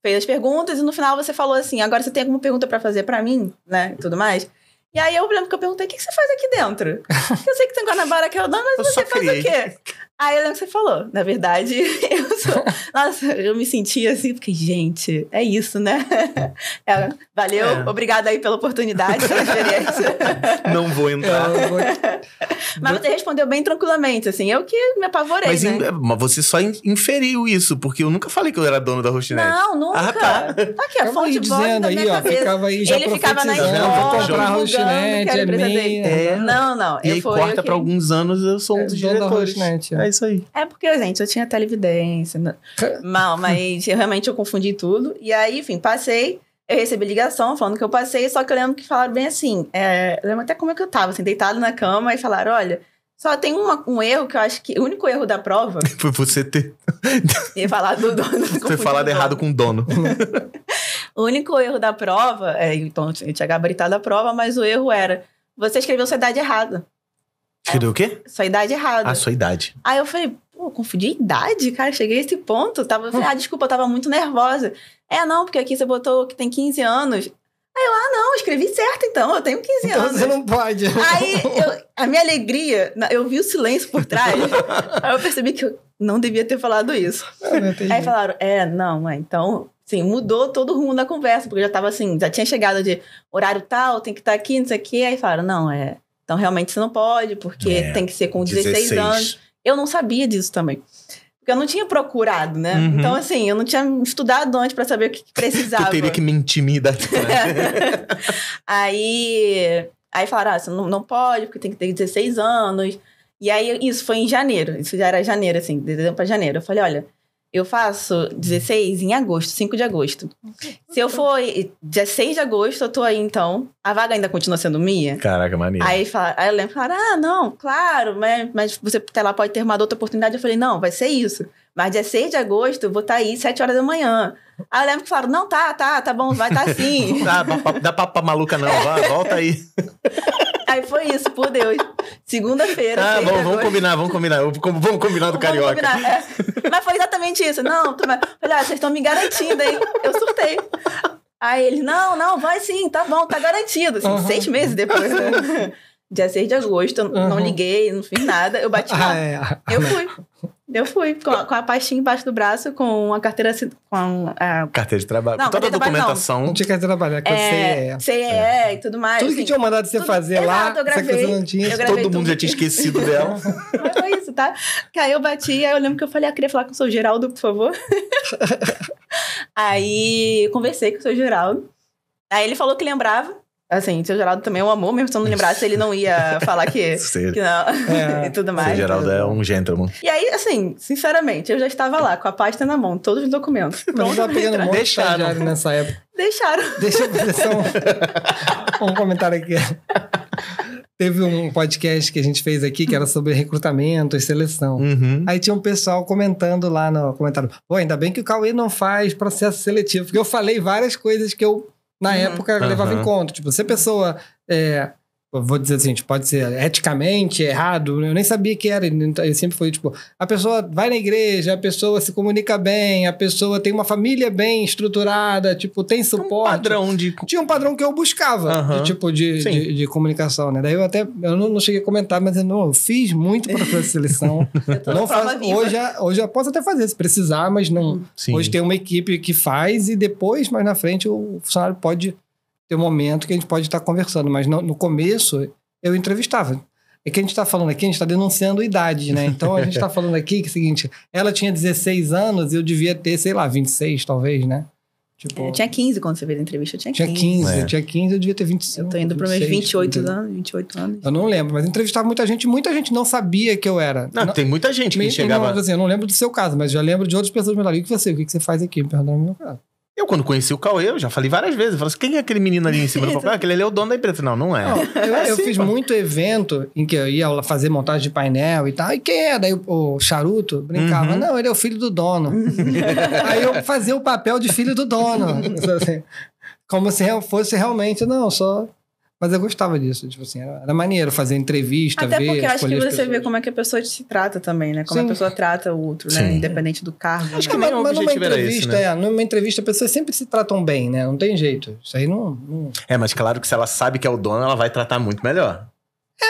S1: fez as perguntas e no final você falou assim, agora você tem alguma pergunta pra fazer pra mim, né? E tudo mais. E aí eu lembro que eu perguntei, o que você faz aqui dentro? Eu sei que tem Guanabara que é o dono, mas você faz o quê? Aí eu lembro que você falou, na verdade, Nossa, eu me sentia assim, porque, gente, é isso, né? Valeu, obrigada aí pela oportunidade, pela experiência.
S2: Não vou entrar.
S1: Mas você respondeu bem tranquilamente, assim, eu que me apavorei,
S2: Mas você só inferiu isso, porque eu nunca falei que eu era dono da HostNet.
S1: Não, nunca. Tá aqui, a fonte de voz da minha cabeça.
S3: Ficava aí já
S1: ele ficava na escola,
S3: comprar a HostNet, é minha.
S1: Não.
S2: E aí corta pra alguns anos, eu sou um dos diretores.
S3: É
S2: isso aí.
S1: É porque, gente, eu tinha televidência. Mas eu confundi tudo. E aí, enfim, passei. Eu recebi ligação falando que eu passei, só que eu lembro que falaram bem assim. Eu lembro até como é que eu tava, assim, deitado na cama, e falaram, olha, só tem um erro que eu acho que... O único erro da prova...
S2: Foi você ter...
S1: Ia falar do dono.
S2: Foi falado errado com o dono.
S1: O único erro da prova... Então, eu tinha gabaritado a prova, mas o erro era... Você escreveu sua idade errada.
S2: Escreveu o quê?
S1: Sua idade errada.
S2: Sua idade.
S1: Aí eu falei, confundi a idade, cara. Cheguei a esse ponto. Eu falei, desculpa, eu tava muito nervosa. Não, porque aqui você botou que tem 15 anos. Aí eu, não, escrevi certo então, eu tenho 15 anos.
S3: Você não pode.
S1: Aí, a minha alegria, eu vi o silêncio por trás. Aí eu percebi que eu não devia ter falado isso. Aí falaram, então... Sim, mudou todo o rumo da conversa, porque eu já tava assim, já tinha chegado de horário tal, tem que estar aqui, não sei o quê. Aí falaram, não, então realmente você não pode, porque tem que ser com 16 anos. Eu não sabia disso também. Porque eu não tinha procurado, né? Então, assim, eu não tinha estudado antes pra saber o que precisava.
S2: Eu teria que mentir minha idade.
S1: Aí falaram, você não pode, porque tem que ter 16 anos. E aí, isso foi em janeiro. Isso já era janeiro, assim, de dezembro pra janeiro. Eu falei, olha... Eu faço 16 em agosto, 5 de agosto. Se eu for dia 6 de agosto, eu tô aí, então. A vaga ainda continua sendo minha?
S2: Caraca, maneiro.
S1: Aí eu lembro, falaram, não, claro, mas você até lá pode ter uma outra oportunidade. Eu falei, não, vai ser isso. Mas dia 6 de agosto, eu vou estar aí 7 horas da manhã. Aí eu lembro que falaram, não, tá bom, vai estar sim.
S2: Dá papo pra maluca não, volta aí.
S1: Aí foi isso, por Deus. Segunda-feira.
S2: Vamos combinar. Vamos combinar do carioca.
S1: Combinar, Mas foi exatamente isso. Não, olha, vocês estão me garantindo, hein? Eu surtei. Aí ele, não, vai sim, tá bom, tá garantido. Assim, 6 meses depois, né? dia 6 de agosto, eu não liguei, não fiz nada, eu bati lá. Eu fui com a pastinha embaixo do braço, com a carteira...
S2: Carteira de trabalho. Não, toda a documentação.
S3: Não tinha carteira de trabalho, com
S1: CEE e tudo mais.
S3: Tudo que tinham mandado você fazer lá,
S1: eu gravei,
S3: você não tinha.
S2: Todo mundo já tinha esquecido dela.
S1: Foi isso, tá? Que aí eu bati, aí eu lembro que eu falei, queria falar com o seu Geraldo, por favor. Aí conversei com o seu Geraldo. Aí ele falou que lembrava. Assim, o seu Geraldo também é um amor, mesmo se eu não lembrasse, ele não ia falar que não, e tudo mais.
S2: O Geraldo é um gentleman.
S1: E aí, assim, sinceramente, eu já estava lá, com a pasta na mão, todos os documentos.
S3: Pronto, tava pegando um monte de estagiário nessa época.
S1: Deixaram.
S3: Deixa eu fazer só um comentário aqui. Teve um podcast que a gente fez aqui que era sobre recrutamento e seleção. Aí tinha um pessoal comentando lá no comentário, pô, ainda bem que o Cauê não faz processo seletivo, porque eu falei várias coisas que eu na época levava em conta. Tipo, se a pessoa vou dizer assim, pode ser eticamente errado, eu nem sabia que era, eu sempre fui, tipo, a pessoa vai na igreja, a pessoa se comunica bem, a pessoa tem uma família bem estruturada, tipo, tem suporte. Tinha um padrão que eu buscava, de comunicação, né? Daí eu não cheguei a comentar, mas eu fiz muito processo de seleção. Hoje eu posso até fazer, se precisar, mas não. Hoje tem uma equipe que faz e depois, mais na frente, o funcionário pode ter um momento que a gente pode estar conversando, mas no começo eu entrevistava. É que a gente está falando aqui, a gente está denunciando idade, né? Então a gente está falando aqui que é o seguinte, ela tinha 16 anos e eu devia ter, sei lá, 26 talvez, né? Tipo,
S1: eu tinha 15 quando você fez a entrevista, eu tinha 15.
S3: Eu tinha 15, eu devia ter 25.
S1: Eu tô indo para meus 28 anos.
S3: Eu não lembro, mas entrevistava muita gente não sabia que eu era.
S2: Não, tem muita gente que chegava...
S3: Não, assim, eu não lembro do seu caso, mas já lembro de outras pessoas me falaram, o que você faz aqui? Me perguntaram no meu caso.
S2: Eu, quando conheci o Cauê, eu já falei várias vezes. Eu falei assim, quem é aquele menino ali em cima? Eu falei, aquele ali é o dono da empresa. Não é.
S3: Eu fiz muito evento em que eu ia fazer montagem de painel e tal. E quem é? Daí o Charuto brincava. Não, ele é o filho do dono. Aí eu fazia o papel de filho do dono. Assim, como se eu fosse realmente... Não, só... Mas eu gostava disso, tipo assim, era maneiro fazer entrevista,
S1: até porque acho que você vê como é que a pessoa se trata também, né? Como a pessoa trata o outro, né? Independente do cargo.
S3: Acho que mas numa entrevista, numa entrevista, as pessoas sempre se tratam bem, né? Não tem jeito. Isso aí não...
S2: mas claro que se ela sabe que é o dono, ela vai tratar muito melhor.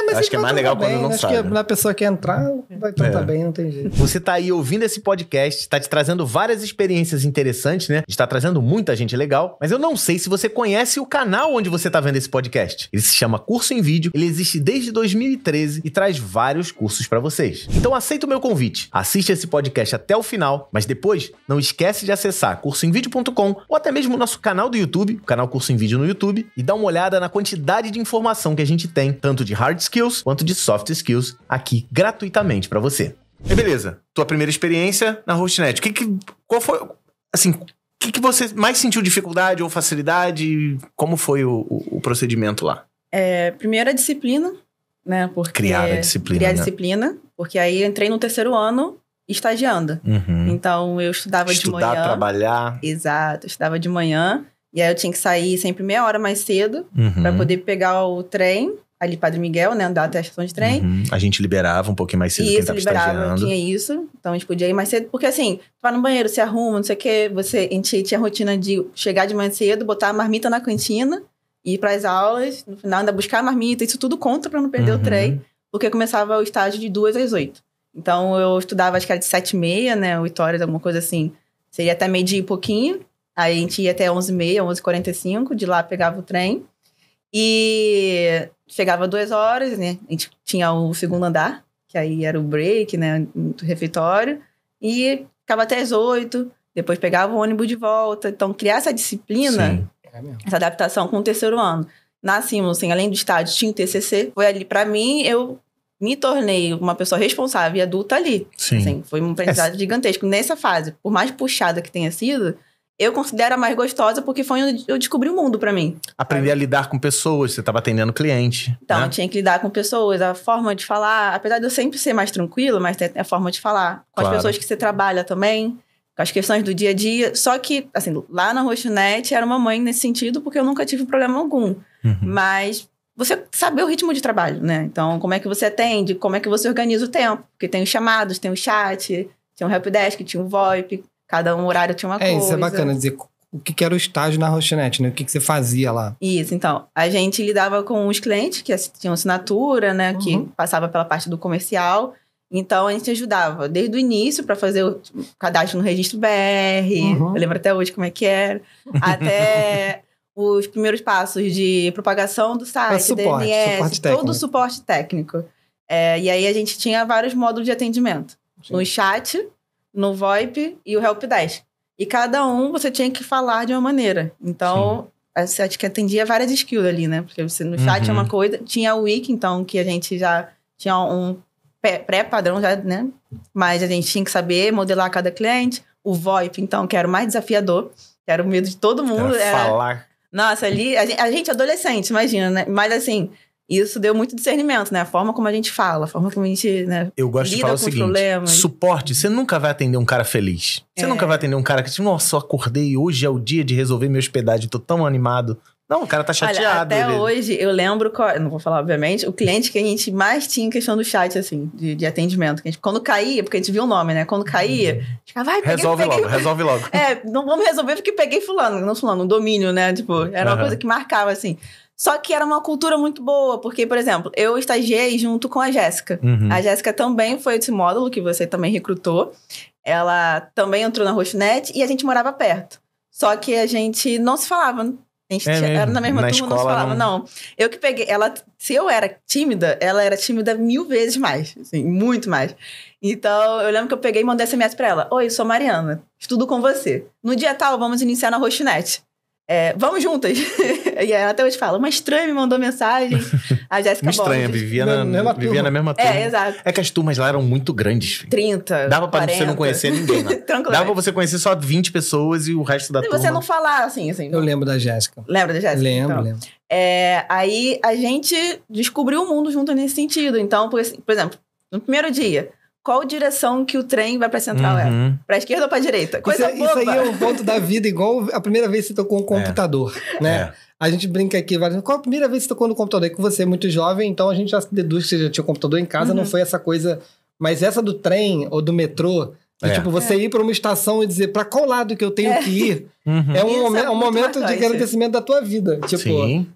S3: Mas
S2: acho que é mais legal quando não sabe.
S3: Acho que a pessoa que entrar vai tratar bem, não tem jeito.
S2: Você tá aí ouvindo esse podcast, tá te trazendo várias experiências interessantes, né? A gente tá trazendo muita gente legal, mas eu não sei se você conhece o canal onde você tá vendo esse podcast. Ele se chama Curso em Vídeo, ele existe desde 2013 e traz vários cursos pra vocês. Então aceita o meu convite, assiste esse podcast até o final, mas depois não esquece de acessar cursoemvideo.com ou até mesmo o nosso canal do YouTube, o canal Curso em Vídeo no YouTube, e dar uma olhada na quantidade de informação que a gente tem, tanto de hard skills quanto de soft skills aqui gratuitamente pra você. E beleza, tua primeira experiência na Hostnet. Qual foi, assim, o que você mais sentiu dificuldade ou facilidade? Como foi o procedimento lá?
S1: Primeiro a disciplina, né?
S2: Criar a disciplina.
S1: Disciplina, porque aí eu entrei no 3º ano estagiando. Então eu estudava de manhã.
S2: Estudar, trabalhar.
S1: Exato, eu estudava de manhã. E aí eu tinha que sair sempre meia hora mais cedo pra poder pegar o trem. Ali, Padre Miguel, né? Andar até a estação de trem.
S2: A gente liberava um pouquinho mais cedo quem tava estagiando.
S1: Tinha isso. Então, a gente podia ir mais cedo. Porque, assim, tu vai no banheiro, se arruma, não sei o quê. A gente tinha a rotina de chegar de manhã cedo, botar a marmita na cantina, ir pras aulas, no final ainda buscar a marmita. Isso tudo conta pra não perder o trem. Porque começava o estágio de 2 às 8. Então, eu estudava, acho que era de 7h30, né? 8 horas, alguma coisa assim. Seria até meio-dia e pouquinho. Aí, a gente ia até 11h30, 11h45. De lá, pegava o trem. E chegava 2 horas, né? A gente tinha o 2º andar, que aí era o break, né? Do refeitório. E ficava até as 8, depois pegava o ônibus de volta. Então, criar essa disciplina, essa adaptação com o 3º ano. Na Simons, assim, além do estágio, tinha o TCC. Foi ali, pra mim, eu me tornei uma pessoa responsável e adulta ali. Assim, foi um aprendizado gigantesco. Nessa fase, por mais puxada que tenha sido, eu considero a mais gostosa porque foi onde eu descobri o mundo pra mim.
S2: Aprender a lidar com pessoas, você estava atendendo cliente.
S1: Então,
S2: né?
S1: Eu tinha que lidar com pessoas, a forma de falar. Apesar de eu sempre ser mais tranquila, mas tem a forma de falar. Com as pessoas que você trabalha também, com as questões do dia a dia. Só que, assim, lá na Hostnet era uma mãe nesse sentido porque eu nunca tive problema algum. Mas você saber o ritmo de trabalho, né? Então, como é que você atende, como é que você organiza o tempo. Porque tem os chamados, tem o chat, tinha um helpdesk, tinha um VoIP. Cada um horário tinha uma coisa.
S3: Isso é bacana dizer o que era o estágio na Rochinet, né? O que você fazia lá?
S1: Isso, então. A gente lidava com os clientes que tinham assinatura, né? Que passava pela parte do comercial. Então, a gente ajudava desde o início para fazer o cadastro no registro BR. Eu lembro até hoje como é que era. Até os primeiros passos de propagação do site, DNS, todo o suporte técnico. E aí, a gente tinha vários módulos de atendimento. Sim. No chat, no VoIP e o Helpdesk. E cada um você tinha que falar de uma maneira. Então, você acho que atendia várias skills ali, né? Porque você, no chat é uma coisa... Tinha o Wiki, então, que a gente já tinha um pré-padrão já, né? Mas a gente tinha que saber modelar cada cliente. O VoIP, então, que era o mais desafiador. Que era o medo de todo mundo.
S2: Era falar.
S1: Nossa, ali... A gente adolescente, imagina, né? Mas, assim... Isso deu muito discernimento, né? A forma como a gente fala, a forma como a gente, né,
S2: eu gosto de falar o seguinte, problemas. Suporte, você nunca vai atender um cara feliz. Você nunca vai atender um cara que diz, nossa, eu acordei, hoje é o dia de resolver minha hospedagem, tô tão animado. Não, o cara tá chateado.
S1: Olha, até hoje, eu lembro, não vou falar, obviamente, o cliente que a gente mais tinha em questão do chat, assim, de atendimento. Que a gente, quando caía, porque a gente viu o nome, né? Quando caía, a gente ficava, vai,
S2: resolve logo.
S1: Não vamos resolver porque peguei fulano, um domínio, né? Tipo, era uma coisa que marcava, assim. Só que era uma cultura muito boa, porque, por exemplo, eu estagiei junto com a Jéssica. A Jéssica também foi desse módulo que você também recrutou. Ela também entrou na Rochinet e a gente morava perto. Só que a gente não se falava. A gente era na mesma turma, não se falava. Não. Eu que peguei... se eu era tímida, ela era tímida 1000 vezes mais. Assim, muito mais. Então, eu lembro que eu peguei e mandei SMS pra ela. Oi, sou Mariana. Estudo com você. No dia tal, vamos iniciar na Rochinet. Vamos juntas. E ela até hoje fala, uma estranha me mandou mensagem. A Jéssica
S2: Uma estranha, vivia na mesma turma.
S1: Exato.
S2: É que as turmas lá eram muito grandes. Filho.
S1: 30,
S2: dava pra
S1: 40.
S2: você não conhecer ninguém lá. Dava pra você conhecer só 20 pessoas e o resto da turma.
S1: Se você não falar, assim.
S3: Eu lembro da Jéssica.
S1: Lembra da Jéssica?
S3: Lembro.
S1: Aí a gente descobriu o mundo junto nesse sentido. Então, por exemplo, no primeiro dia... Qual direção que o trem vai pra central é? Pra esquerda ou pra direita? Coisa boba.
S3: Isso aí é um ponto da vida, igual a primeira vez que você tocou um computador, né? A gente brinca aqui, qual a primeira vez que você tocou no computador? É que você é muito jovem, então a gente já deduz que você já tinha um computador em casa, não foi essa coisa... Mas essa do trem ou do metrô, tipo, você ir pra uma estação e dizer pra qual lado que eu tenho que ir, é um momento de agradecimento da tua vida. Tipo,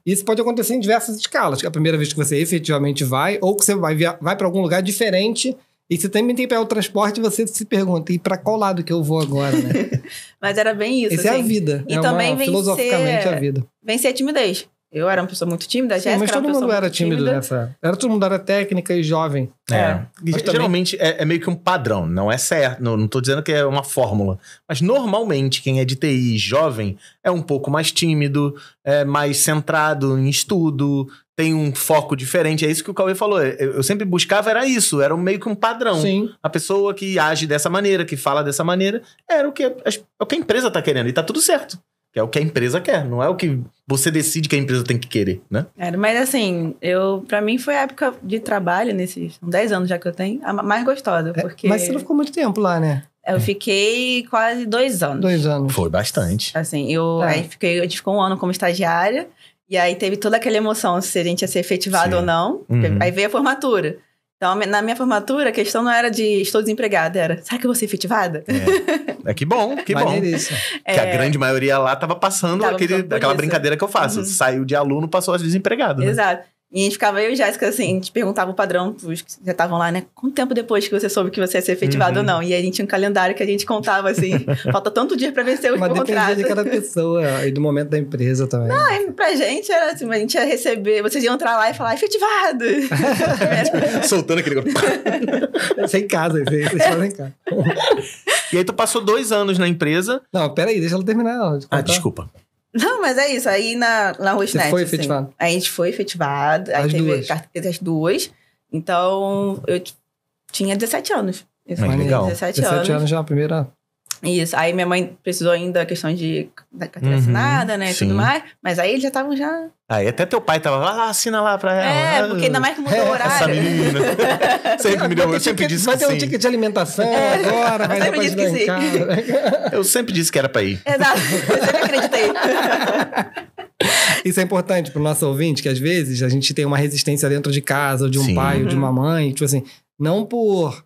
S3: isso pode acontecer em diversas escalas. A primeira vez que você efetivamente vai, ou que você vai pra algum lugar diferente... E você também tem para o transporte, você se pergunta, e para qual lado que eu vou agora, né?
S1: Mas era bem isso,
S3: Isso assim. É a vida.
S1: E também
S3: filosoficamente a vida.
S1: Vencer a timidez. Eu era uma pessoa muito tímida, a Jéssica
S3: mas todo mundo era tímido nessa... Todo mundo era técnica e jovem.
S2: Geralmente é meio que um padrão, não é certo. Não tô dizendo que é uma fórmula. Mas normalmente quem é de TI jovem é um pouco mais tímido, é mais centrado em estudo, tem um foco diferente. É isso que o Cauê falou. Eu sempre buscava, era isso. Era meio que um padrão.
S3: Sim.
S2: A pessoa que age dessa maneira, que fala dessa maneira, era o que a empresa tá querendo. E tá tudo certo. Que é o que a empresa quer. Não é o que você decide que a empresa tem que querer, né?
S1: Mas assim, pra mim foi a época de trabalho, nesses 10 anos já que eu tenho, a mais gostosa. Porque...
S3: Mas você não ficou muito tempo lá, né?
S1: Eu fiquei quase 2 anos.
S3: 2 anos.
S2: Foi bastante.
S1: Assim, a gente ficou 1 ano como estagiária. E aí teve toda aquela emoção se a gente ia ser efetivado ou não. Aí veio a formatura. Então, na minha formatura, a questão não era de estou desempregada, era, será que eu vou ser efetivada?
S2: Que bom, que bom. Que a grande maioria lá tava passando aquela brincadeira que eu faço. Saiu de aluno, passou a desempregado, né?
S1: Exato. E a gente ficava, eu e Jéssica, assim, a gente perguntava o padrão, os que já estavam lá, né? Quanto tempo depois que você soube que você ia ser efetivado ou não? E aí a gente tinha um calendário que a gente contava, assim, falta tanto dia pra vencer o contrato.
S3: Mas dependia de cada pessoa e do momento da empresa também.
S1: Não, pra gente era assim, a gente ia receber, vocês iam entrar lá e falar, efetivado!
S2: Soltando aquele...
S3: Isso é em casa, isso fazem em casa.
S2: E aí tu passou 2 anos na empresa...
S3: Não, peraí, deixa ela terminar.
S2: Desculpa.
S1: Não, mas é isso. Aí na Rochinet,
S3: você foi efetivado?
S1: Assim, a gente foi efetivado. Aí teve as 2. Então, eu tinha 17 anos.
S2: Isso, legal.
S3: 17 anos já, a primeira...
S1: Isso. Aí minha mãe precisou ainda da questão da carteira assinada, né? E tudo mais. Mas aí eles já estavam já...
S2: Aí até teu pai tava lá, assina lá pra ela.
S1: Porque ainda mais que mudou o horário.
S2: Essa menina. Eu sempre disse que
S3: vai ter um ticket de alimentação agora, vai dar pra ajudar em casa.
S2: Eu sempre disse que era pra ir.
S1: Exato. Eu sempre acreditei.
S3: Isso é importante pro nosso ouvinte, que às vezes a gente tem uma resistência dentro de casa, ou de um pai, ou de uma mãe, tipo assim, não por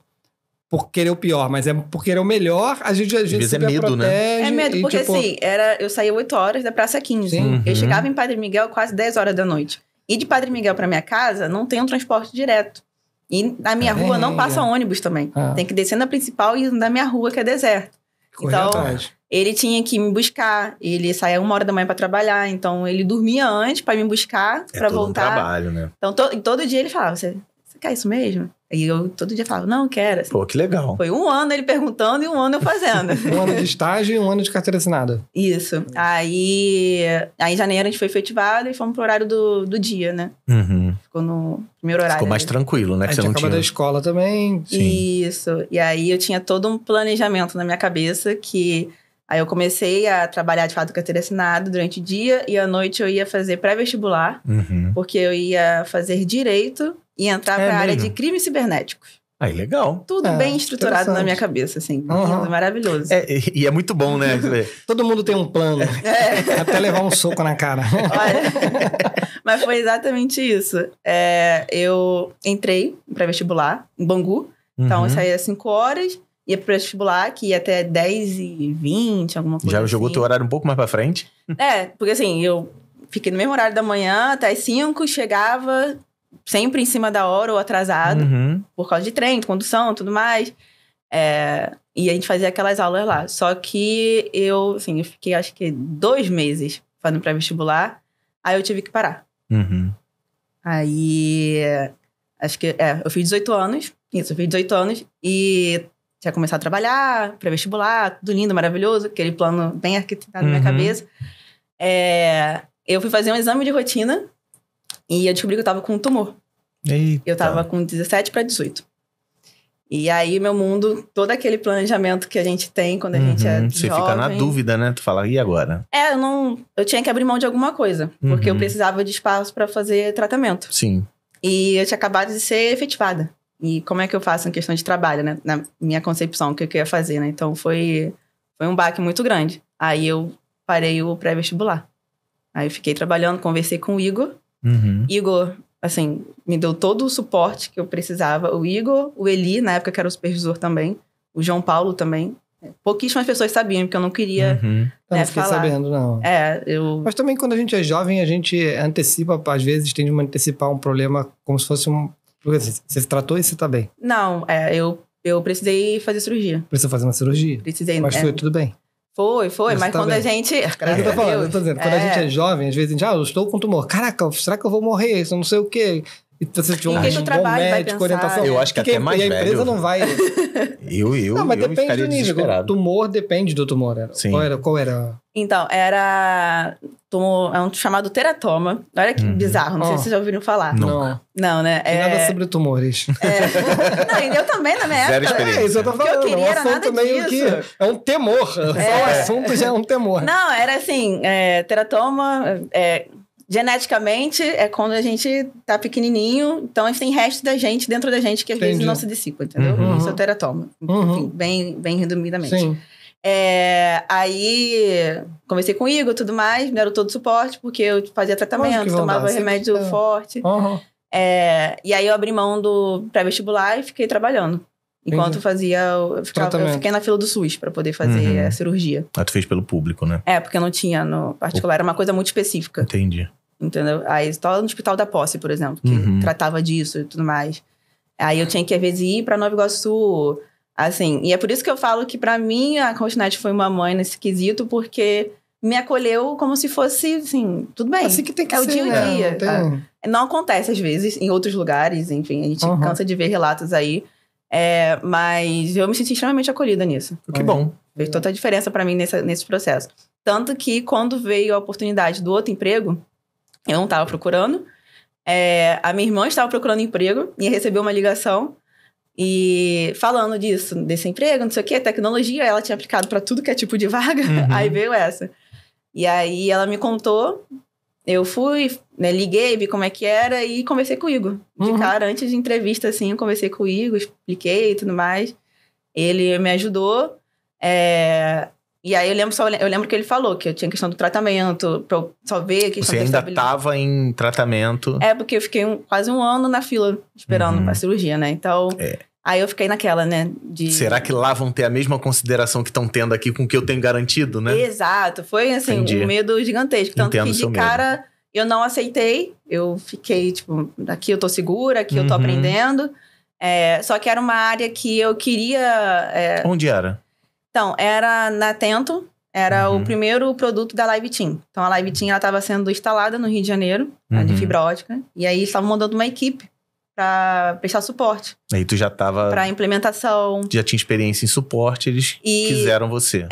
S3: por querer o pior, mas é por querer o melhor, a gente às vezes
S2: é medo,
S3: protege,
S2: né?
S1: É medo, porque assim, eu saía 8 horas da Praça 15.
S3: Sim.
S1: Eu chegava em Padre Miguel quase 10 horas da noite. E de Padre Miguel pra minha casa, não tem um transporte direto. E na minha rua não passa ônibus também. Tem que descer na principal e na minha rua, que é deserto. Então, ele tinha que me buscar. Ele saía 1 hora da manhã pra trabalhar. Então, ele dormia antes pra me buscar, pra voltar.
S2: Um trabalho, né?
S1: Então, todo dia ele falava, você quer isso mesmo? E eu todo dia falava, não, quero. Assim.
S2: Pô, que legal.
S1: Foi 1 ano ele perguntando e 1 ano eu fazendo.
S3: 1 ano de estágio e 1 ano de carteira assinada.
S1: Isso. Aí em janeiro a gente foi efetivado e fomos pro horário do dia, né? Ficou no primeiro horário.
S2: Ficou mais tranquilo, né?
S3: A
S2: Que
S3: gente
S2: você não
S3: acaba
S2: tinha...
S3: da escola também.
S2: Sim.
S1: Isso. E aí eu tinha todo um planejamento na minha cabeça que... Aí eu comecei a trabalhar, de fato, carteira assinada durante o dia e à noite eu ia fazer pré-vestibular, porque eu ia fazer direito e entrar para a área de crimes cibernéticos.
S2: Aí, legal.
S1: Tudo bem estruturado na minha cabeça, assim. Lindo, maravilhoso.
S2: E é muito bom, né?
S3: Todo mundo tem um plano. Até levar um soco na cara.
S1: Olha, mas foi exatamente isso. Eu entrei para vestibular em Bangu. Então, eu saía às 5 horas, ia para vestibular, que ia até 10h20, alguma coisa
S2: Já jogou teu horário um pouco mais para frente?
S1: Porque assim, eu fiquei no mesmo horário da manhã, até as 5, chegava... Sempre em cima da hora ou atrasado, por causa de trem, de condução e tudo mais. E a gente fazia aquelas aulas lá. Só que eu fiquei acho que 2 meses fazendo pré-vestibular. Aí eu tive que parar. Aí, acho que, eu fiz 18 anos. Isso, eu fiz 18 anos. E tinha começado a trabalhar, pré-vestibular, tudo lindo, maravilhoso. Aquele plano bem arquitetado na minha cabeça. Eu fui fazer um exame de rotina. E eu descobri que eu tava com um tumor.
S2: Eita.
S1: Eu tava com 17 para 18. E aí, meu mundo, todo aquele planejamento que a gente tem quando a gente é
S2: Você
S1: jovem...
S2: fica na dúvida, né? Tu fala, e agora?
S1: Eu tinha que abrir mão de alguma coisa. Porque eu precisava de espaço para fazer tratamento.
S2: Sim.
S1: E eu tinha acabado de ser efetivada. E como é que eu faço em questão de trabalho, né? Na minha concepção, o que eu ia fazer, né? Então, foi um baque muito grande. Aí, eu parei o pré-vestibular. Aí, eu fiquei trabalhando, conversei com o Igor. Igor, assim, me deu todo o suporte que eu precisava. O Igor, o Eli, na época que era o supervisor também. O João Paulo também. Pouquíssimas pessoas sabiam, porque eu não queria
S3: eu não fiquei
S1: falar.
S3: sabendo, não. Mas também quando a gente é jovem, a gente antecipa, às vezes, tende a antecipar um problema como se fosse um... Porque você se tratou e você tá bem.
S1: Não, eu precisei fazer cirurgia.
S3: Precisa fazer uma cirurgia?
S1: Precisei.
S3: Mas foi tudo bem?
S1: Foi, mas quando a gente...
S3: Eu tô dizendo, quando a gente é jovem, às vezes a gente, eu estou com tumor. Caraca, será que eu vou morrer? Isso, eu não sei o quê. E você tiver um bom médico, orientação.
S2: Eu acho que até mais velho.
S3: E a empresa não vai... Não, mas depende do nível. O tumor depende do tumor.
S2: Sim.
S3: Qual era?
S1: Então, era um chamado teratoma. Olha que bizarro, não sei se vocês já ouviram falar. Não, né?
S3: Nada sobre tumores.
S1: Não, eu também na minha época.
S3: Zero experiência. Isso eu tô falando.
S1: O que eu queria era nada disso.
S3: Que é um temor. Só o assunto já é um temor.
S1: Não, era assim, teratoma... Geneticamente, é quando a gente tá pequenininho, então a gente tem restos da gente dentro da gente que às vezes não se dissipa, entendeu? Isso é o teratoma. Enfim, bem resumidamente.
S3: Sim.
S1: Aí, conversei com o Igor e tudo mais, me deram todo o suporte, porque eu fazia tratamento, tomava remédio forte. E aí eu abri mão do pré-vestibular e fiquei trabalhando. Enquanto eu fiquei na fila do SUS para poder fazer a cirurgia.
S2: Tu fez pelo público, né?
S1: Porque não tinha no particular, era uma coisa muito específica.
S2: Entendi.
S1: Entendeu? Aí, só no Hospital da Posse, por exemplo, que tratava disso e tudo mais. Aí eu tinha que, às vezes, ir pra Nova Iguaçu, assim. E é por isso que eu falo que, pra mim, a Continente foi uma mãe nesse quesito, porque me acolheu como se fosse, assim, tudo bem.
S3: Assim que tem que ser,
S1: o dia a dia.
S3: Né?
S1: Não acontece, às vezes, em outros lugares, enfim. A gente cansa de ver relatos aí. Mas eu me senti extremamente acolhida nisso.
S2: Que bom.
S1: Fez toda a diferença pra mim nesse processo. Tanto que, quando veio a oportunidade do outro emprego, eu não estava procurando. A minha irmã estava procurando emprego e recebeu uma ligação e falando desse emprego, não sei o quê, tecnologia. Ela tinha aplicado para tudo que é tipo de vaga. Aí veio essa. E aí ela me contou. Eu fui, né, liguei, vi como é que era e conversei com o Igor. De cara, antes de entrevista, assim, eu conversei com o Igor, expliquei e tudo mais. Ele me ajudou. E aí eu lembro que ele falou que eu tinha questão do tratamento, pra eu só ver a questão
S2: Você ainda estava em tratamento.
S1: Porque eu fiquei quase 1 ano na fila, esperando pra cirurgia, né? Então, Aí eu fiquei naquela, né?
S2: Será que lá vão ter a mesma consideração que estão tendo aqui com o que eu tenho garantido, né?
S1: Exato. Foi, assim, um medo gigantesco. Tanto que de cara eu não aceitei. Eu fiquei, tipo, aqui eu tô segura, aqui eu tô aprendendo. Só que era uma área que eu queria...
S2: Onde era?
S1: Então, era na Tento. Era o primeiro produto da Live Team. Então, a Live Team, ela estava sendo instalada no Rio de Janeiro, de fibra ótica. E aí, eles estavam mandando uma equipe para prestar suporte.
S2: Aí tu já tava...
S1: Para implementação.
S2: Já tinha experiência em suporte, eles quiseram você.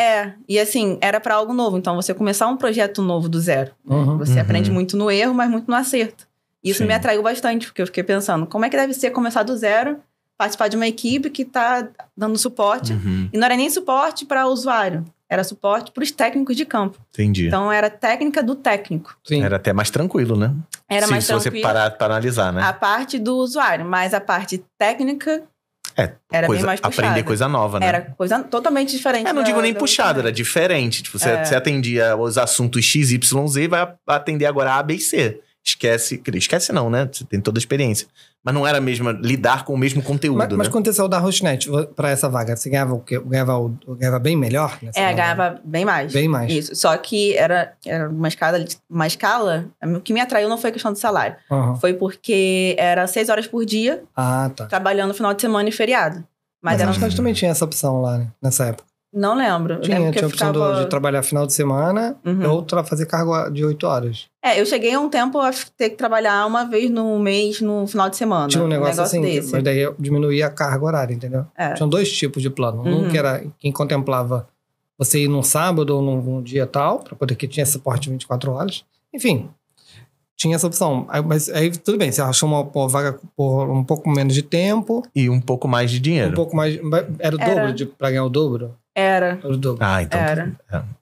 S1: E assim, era para algo novo. Então, você começar um projeto novo do zero. Você aprende muito no erro, mas muito no acerto. Isso me atraiu bastante, porque eu fiquei pensando, como é que deve ser começar do zero, participar de uma equipe que tá dando suporte. E não era nem suporte para o usuário. Era suporte para os técnicos de campo.
S2: Entendi.
S1: Então, era técnica do técnico.
S2: Sim. Era até mais tranquilo, né?
S1: Era mais tranquilo.
S2: Se você parar para analisar, né?
S1: A parte do usuário, mas a parte técnica era bem mais puxada.
S2: Aprender coisa nova, né?
S1: Era coisa totalmente diferente.
S2: Não digo nem puxada, era diferente. Tipo, você atendia os assuntos X, Y, Z e vai atender agora A, B e C. Esquece não, né? Você tem toda a experiência. Mas não era mesmo lidar com o mesmo conteúdo,
S3: mas
S2: né?
S3: Mas quando você saiu da Hostnet para essa vaga, você ganhava o quê? Ganhava bem melhor?
S1: Ganhava bem mais.
S3: Bem mais.
S1: Isso. Só que era uma escala. O que me atraiu não foi questão de salário. Foi porque era 6 horas por dia. Trabalhando no final de semana e feriado. Mas
S3: a Hostnet também tinha essa opção lá, né? Nessa época.
S1: Não lembro.
S3: Tinha a opção de trabalhar final de semana ou fazer cargo de 8 horas.
S1: Eu cheguei a um tempo a ter que trabalhar uma vez no mês, no final de semana.
S3: Tinha um negócio assim,
S1: desse.
S3: Mas daí diminuía a carga horária, entendeu? Tinham 2 tipos de plano. Um que era quem contemplava você ir num sábado ou num dia tal, para poder que tinha suporte 24 horas. Enfim, tinha essa opção. Mas aí tudo bem, você achou uma vaga por um pouco menos de tempo.
S2: E um pouco mais de dinheiro.
S3: Um pouco mais. Era o dobro para ganhar o dobro?
S1: Era.
S3: O dobro.
S2: Então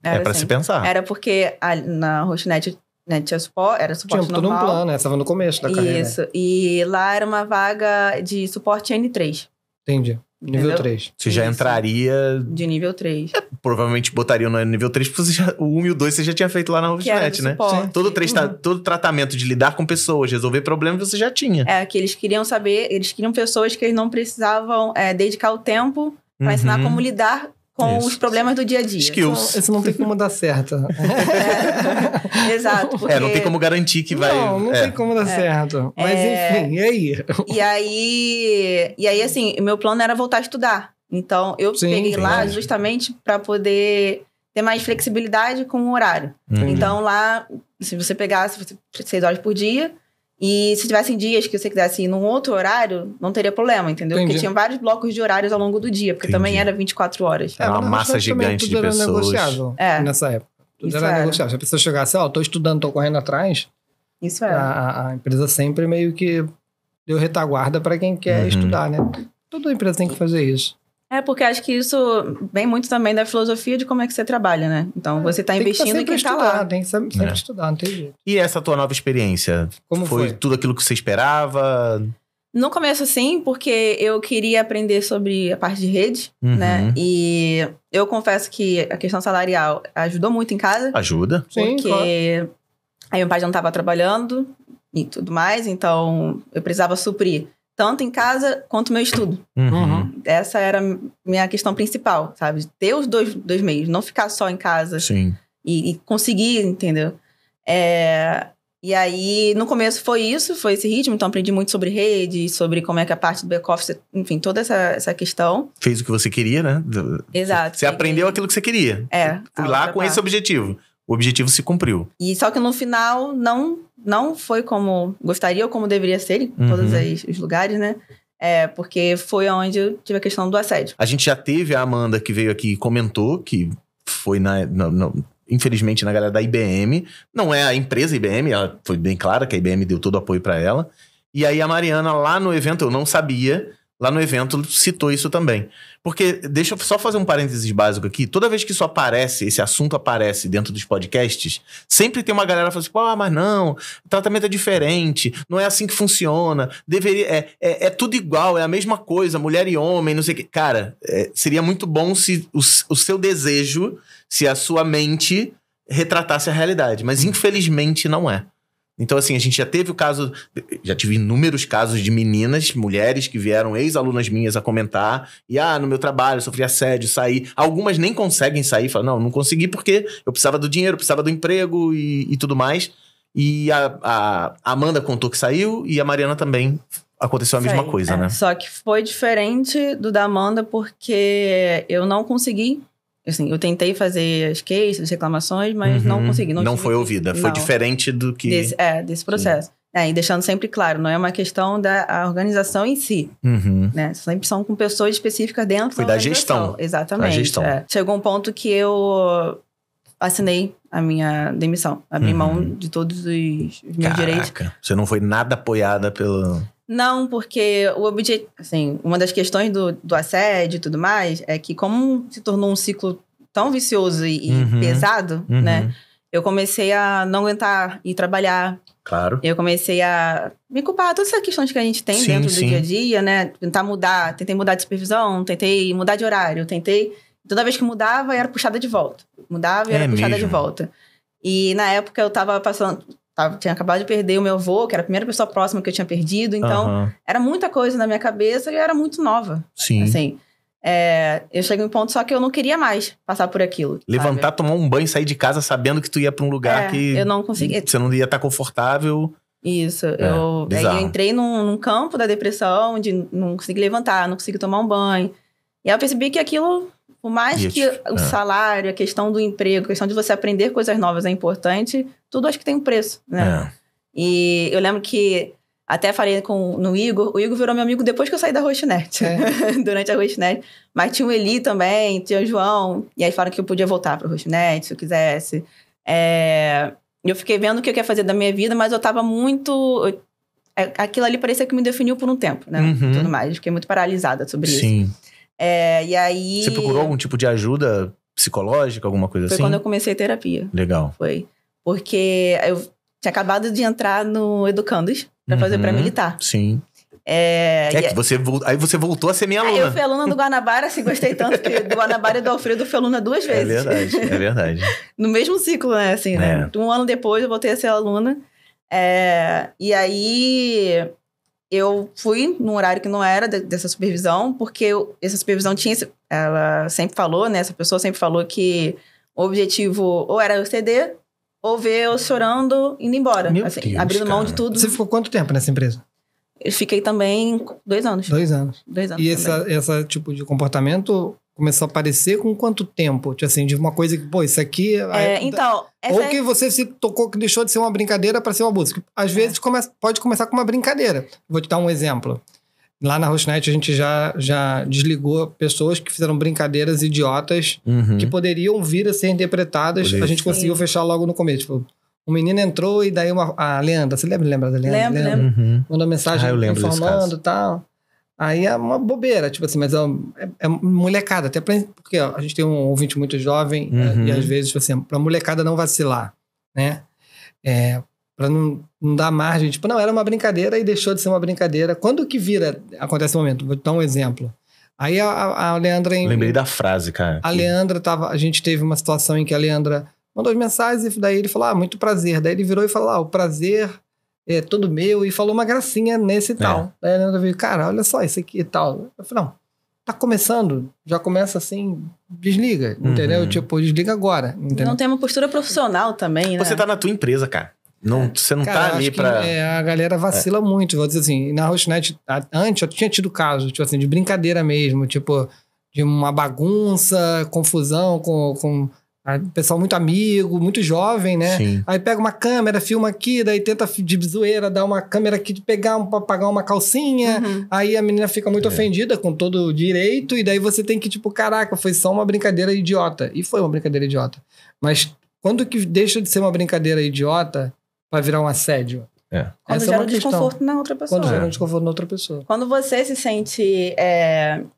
S2: é para se pensar.
S1: Era porque na Hostnet tinha suporte, era suporte
S3: tinha
S1: normal.
S3: Tinha todo um plano, estava no começo da carreira.
S1: Isso, e lá era uma vaga de suporte N3.
S3: Entendi. Nível 3.
S2: Você já entraria...
S1: De nível 3.
S2: Provavelmente botariam no nível 3, porque o 1 e o 2 você já tinha feito lá na Hostnet, né? Todo tratamento de lidar com pessoas, resolver problemas, você já tinha.
S1: Que eles queriam saber, eles queriam pessoas que eles não precisavam dedicar o tempo para ensinar como lidar com os problemas do dia a dia.
S2: Skills.
S3: Isso não tem como dar certo.
S1: Exato. Porque...
S2: não tem como garantir que vai...
S3: Não tem como dar certo. Mas enfim, e aí?
S1: E aí, assim, meu plano era voltar a estudar. Então, eu peguei lá justamente para poder ter mais flexibilidade com o horário. Então, lá, se você pegasse 6 horas por dia... E se tivessem dias que você quisesse ir num outro horário, não teria problema, entendeu? Porque tinha vários blocos de horários ao longo do dia, porque também era 24 horas.
S2: Era uma massa gigante de pessoas.
S3: Era negociável nessa época. Tudo era negociável. Se a pessoa chegasse, tô estudando, tô correndo atrás,
S1: isso era.
S3: A empresa sempre meio que deu retaguarda para quem quer estudar, né? Toda empresa tem que fazer isso.
S1: Porque acho que isso vem muito também da filosofia de como é que você trabalha, né? Então, você está investindo em quem está lá.
S3: Tem que sempre estudar, não tem jeito.
S2: E essa tua nova experiência?
S3: Como foi?
S2: Tudo aquilo que você esperava?
S1: No começo, sim, porque eu queria aprender sobre a parte de rede, né? E eu confesso que a questão salarial ajudou muito em casa.
S2: Ajuda?
S1: Sim, porque aí meu pai já não estava trabalhando e tudo mais, então eu precisava suprir tanto em casa quanto meu estudo. Essa era a minha questão principal, sabe? Ter os dois meios, não ficar só em casa.
S2: Sim.
S1: E conseguir, entendeu? E aí, no começo foi esse ritmo, então aprendi muito sobre rede, sobre como é que a parte do back-office, enfim, toda essa questão.
S2: Fez o que você queria, né?
S1: Exato.
S2: Você aprendeu aquilo que você queria.
S1: Fui
S2: lá com esse objetivo. O objetivo se cumpriu.
S1: E só que no final, não foi como gostaria ou como deveria ser em todos os lugares, né? Porque foi onde eu tive a questão do assédio.
S2: A gente já teve a Amanda que veio aqui e comentou que foi infelizmente na galera da IBM. Não é a empresa IBM, ela foi bem clara que a IBM deu todo o apoio para ela. E aí a Mariana lá no evento, eu não sabia, lá no evento citou isso também. Porque, deixa eu só fazer um parênteses básico aqui, toda vez que isso aparece, esse assunto aparece dentro dos podcasts, sempre tem uma galera falando assim, mas não, o tratamento é diferente, não é assim que funciona, deveria, é tudo igual, é a mesma coisa, mulher e homem, não sei o que. Cara, seria muito bom se o seu desejo, se a sua mente retratasse a realidade, mas infelizmente não é. Então, assim, a gente já teve o caso... Já tive inúmeros casos de meninas, mulheres que vieram, ex-alunas minhas, a comentar. E, no meu trabalho, eu sofri assédio, saí. Algumas nem conseguem sair. Falam, não consegui porque eu precisava do dinheiro, precisava do emprego e tudo mais. E a Amanda contou que saiu e a Mariana também aconteceu a mesma coisa, né?
S1: Só que foi diferente do da Amanda porque eu não consegui... Assim, eu tentei fazer as queixas, as reclamações, mas não consegui.
S2: Não foi ouvida. Foi diferente do que...
S1: Desse processo. E deixando sempre claro, não é uma questão da organização em si. Né? Sempre são com pessoas específicas dentro
S2: da organização.
S1: Exatamente.
S2: Da gestão.
S1: Chegou um ponto que eu assinei a minha demissão. Abri mão de todos os meus direitos.
S2: Você não foi nada apoiada pelo...
S1: Não, porque o objetivo... Assim, uma das questões do assédio e tudo mais é que como se tornou um ciclo tão vicioso e pesado, né? Eu comecei a não aguentar ir trabalhar.
S2: Claro.
S1: Eu comecei a me culpar. Todas essas questões que a gente tem dentro do dia a dia, né? Tentar mudar. Tentei mudar de supervisão, tentei mudar de horário, tentei... Toda vez que mudava, era puxada de volta. Mudava e era puxada de volta. E na época eu tava passando... Tinha acabado de perder o meu avô, que era a primeira pessoa próxima que eu tinha perdido. Então, era muita coisa na minha cabeça e eu era muito nova.
S2: Sim.
S1: Assim, eu cheguei em um ponto só que eu não queria mais passar por aquilo.
S2: Levantar,
S1: sabe?
S2: tomar um banho, sair de casa sabendo que tu ia pra um lugar que...
S1: eu não conseguia.
S2: Você não ia estar confortável.
S1: Isso. Aí eu entrei num campo da depressão, onde não consegui levantar, não consegui tomar um banho. E aí eu percebi que aquilo... Por mais que o salário, a questão do emprego, a questão de você aprender coisas novas é importante, tudo acho que tem um preço, né? E eu lembro que até falei no Igor, o Igor virou meu amigo depois que eu saí da Roxinete, durante a Roxinete. Mas tinha o Eli também, tinha o João, e aí falaram que eu podia voltar pra Roxinete se eu quisesse. Eu fiquei vendo o que eu queria fazer da minha vida, mas eu tava muito... Aquilo ali parecia que me definiu por um tempo, né? Tudo mais, eu fiquei muito paralisada sobre isso. E aí...
S2: Você procurou algum tipo de ajuda psicológica, alguma coisa assim?
S1: Foi quando eu comecei terapia.
S2: Legal.
S1: Foi. Porque eu tinha acabado de entrar no Educandos pra fazer pré-militar.
S2: Sim. Que aí você voltou a ser minha aluna.
S1: Eu fui aluna do Guanabara, assim, gostei tanto que do Guanabara e do Alfredo eu fui aluna 2 vezes.
S2: É verdade.
S1: No mesmo ciclo, né? Assim, né? Um ano depois eu voltei a ser aluna. E aí... Eu fui num horário que não era dessa supervisão, porque essa supervisão tinha... Ela sempre falou, né? Essa pessoa sempre falou que o objetivo ou era eu ceder, ou ver eu chorando, indo embora.
S2: Meu
S1: assim,
S2: Deus,
S1: abrindo mão de tudo.
S3: Você ficou quanto tempo nessa empresa?
S1: Eu fiquei também 2 anos.
S3: 2 anos.
S1: 2 anos
S3: E esse tipo de comportamento começou a aparecer com quanto tempo? Tipo assim, de uma coisa que, pô, isso aqui...
S1: Então...
S3: Ou que você se tocou que deixou de ser uma brincadeira para ser um abuso. Às vezes pode começar com uma brincadeira. Vou te dar um exemplo. Lá na Roxinete a gente já desligou pessoas que fizeram brincadeiras idiotas que poderiam vir a ser interpretadas. A gente conseguiu fechar logo no começo. Tipo, um menino entrou e daí a Leandra... Você lembra da Leandra?
S1: Lembro.
S3: Mandou mensagem informando e tal... Aí é uma bobeira, tipo assim, mas é molecada. Até porque a gente tem um ouvinte muito jovem e às vezes, tipo assim, pra molecada não vacilar, né? Pra não dar margem. Tipo, não, era uma brincadeira e deixou de ser uma brincadeira. Quando que acontece um momento? Vou te dar um exemplo. Aí a Leandra...
S2: Lembrei da frase, cara.
S3: A Leandra a gente teve uma situação em que a Leandra mandou as mensagens e daí ele falou, muito prazer. Daí ele virou e falou, o prazer... é todo meu, e falou uma gracinha nesse e tal. Daí a Leandra veio, cara, olha só isso aqui e tal. Eu falei, não, tá começando, já começa assim, desliga, entendeu? Tipo, desliga agora, entendeu?
S1: Não tem uma postura profissional também, né?
S2: Você tá na tua empresa, cara. Você não tá ali pra...
S3: a galera vacila muito, vou dizer assim, na Roxinete, antes eu tinha tido casos, tipo assim, de brincadeira mesmo, tipo, de uma bagunça, confusão com pessoal muito amigo, muito jovem, né?
S2: Sim.
S3: Aí pega uma câmera, filma aqui, daí tenta de zoeira dar uma câmera aqui de pra pagar uma calcinha. Aí a menina fica muito ofendida com todo o direito, e daí você tem que, tipo, caraca, foi só uma brincadeira idiota. E foi uma brincadeira idiota. Mas quando que deixa de ser uma brincadeira idiota pra virar um assédio?
S1: Quando gera um desconforto na outra pessoa.
S3: Quando gera um desconforto na outra pessoa.
S1: Quando você se sente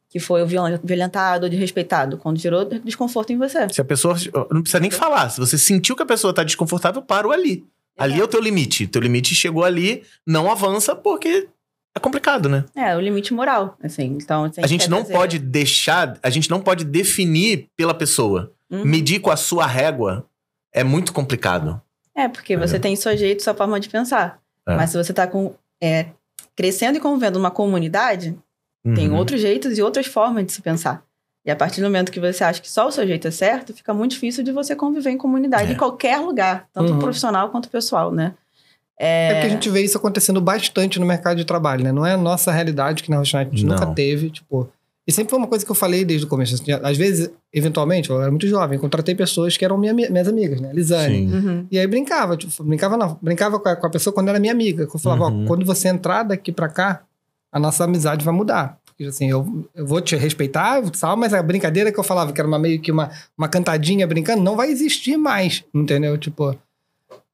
S1: que foi violentado ou desrespeitado, quando gerou desconforto em você.
S2: Se a pessoa... Não precisa nem falar. Se você sentiu que a pessoa tá desconfortável, parou ali. Ali é o teu limite. Teu limite chegou ali, não avança porque é complicado, né?
S1: O limite moral, assim. Então,
S2: a gente não pode deixar... A gente não pode definir pela pessoa. Medir com a sua régua é muito complicado.
S1: Porque você tem seu jeito, sua forma de pensar. Mas se você tá crescendo e convivendo numa comunidade, tem outros jeitos e outras formas de se pensar. E a partir do momento que você acha que só o seu jeito é certo, fica muito difícil de você conviver em comunidade em qualquer lugar, tanto profissional quanto pessoal, né?
S3: Porque a gente vê isso acontecendo bastante no mercado de trabalho, né? Não é a nossa realidade, que na Rochonete a gente nunca teve, tipo... E sempre foi uma coisa que eu falei desde o começo. Assim, às vezes, eventualmente, eu era muito jovem, contratei pessoas que eram minhas amigas, né? Lisane. E aí brincava com a pessoa quando era minha amiga. Eu falava, quando você entrar daqui pra cá, a nossa amizade vai mudar. Porque assim, eu vou te respeitar, mas a brincadeira que eu falava, que era meio que uma cantadinha brincando, não vai existir mais, entendeu? Tipo...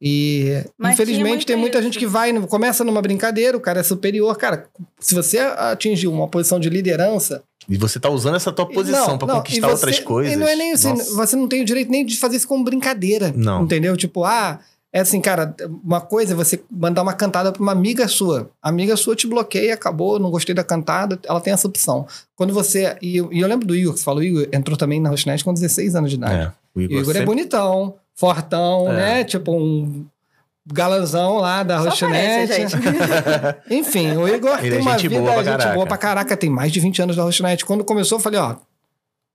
S3: E mas infelizmente tem muita gente que começa numa brincadeira, o cara é superior. Cara, se você atingiu uma posição de liderança...
S2: E você tá usando essa tua posição pra conquistar outras coisas.
S3: E não é nem assim, você não tem o direito nem de fazer isso como brincadeira.
S2: Não.
S3: Entendeu? Tipo, é assim, cara, uma coisa é você mandar uma cantada pra uma amiga sua. A amiga sua te bloqueia, acabou, não gostei da cantada, ela tem essa opção. Quando você... E eu lembro do Igor, que você falou, o Igor entrou também na Rochonete com 16 anos de idade. O Igor sempre... é bonitão, fortão, né? Tipo um galanzão lá da Rochonete. Enfim, o Igor tem uma vida gente boa pra caraca. Tem mais de 20 anos da Rochonete. Quando começou, eu falei,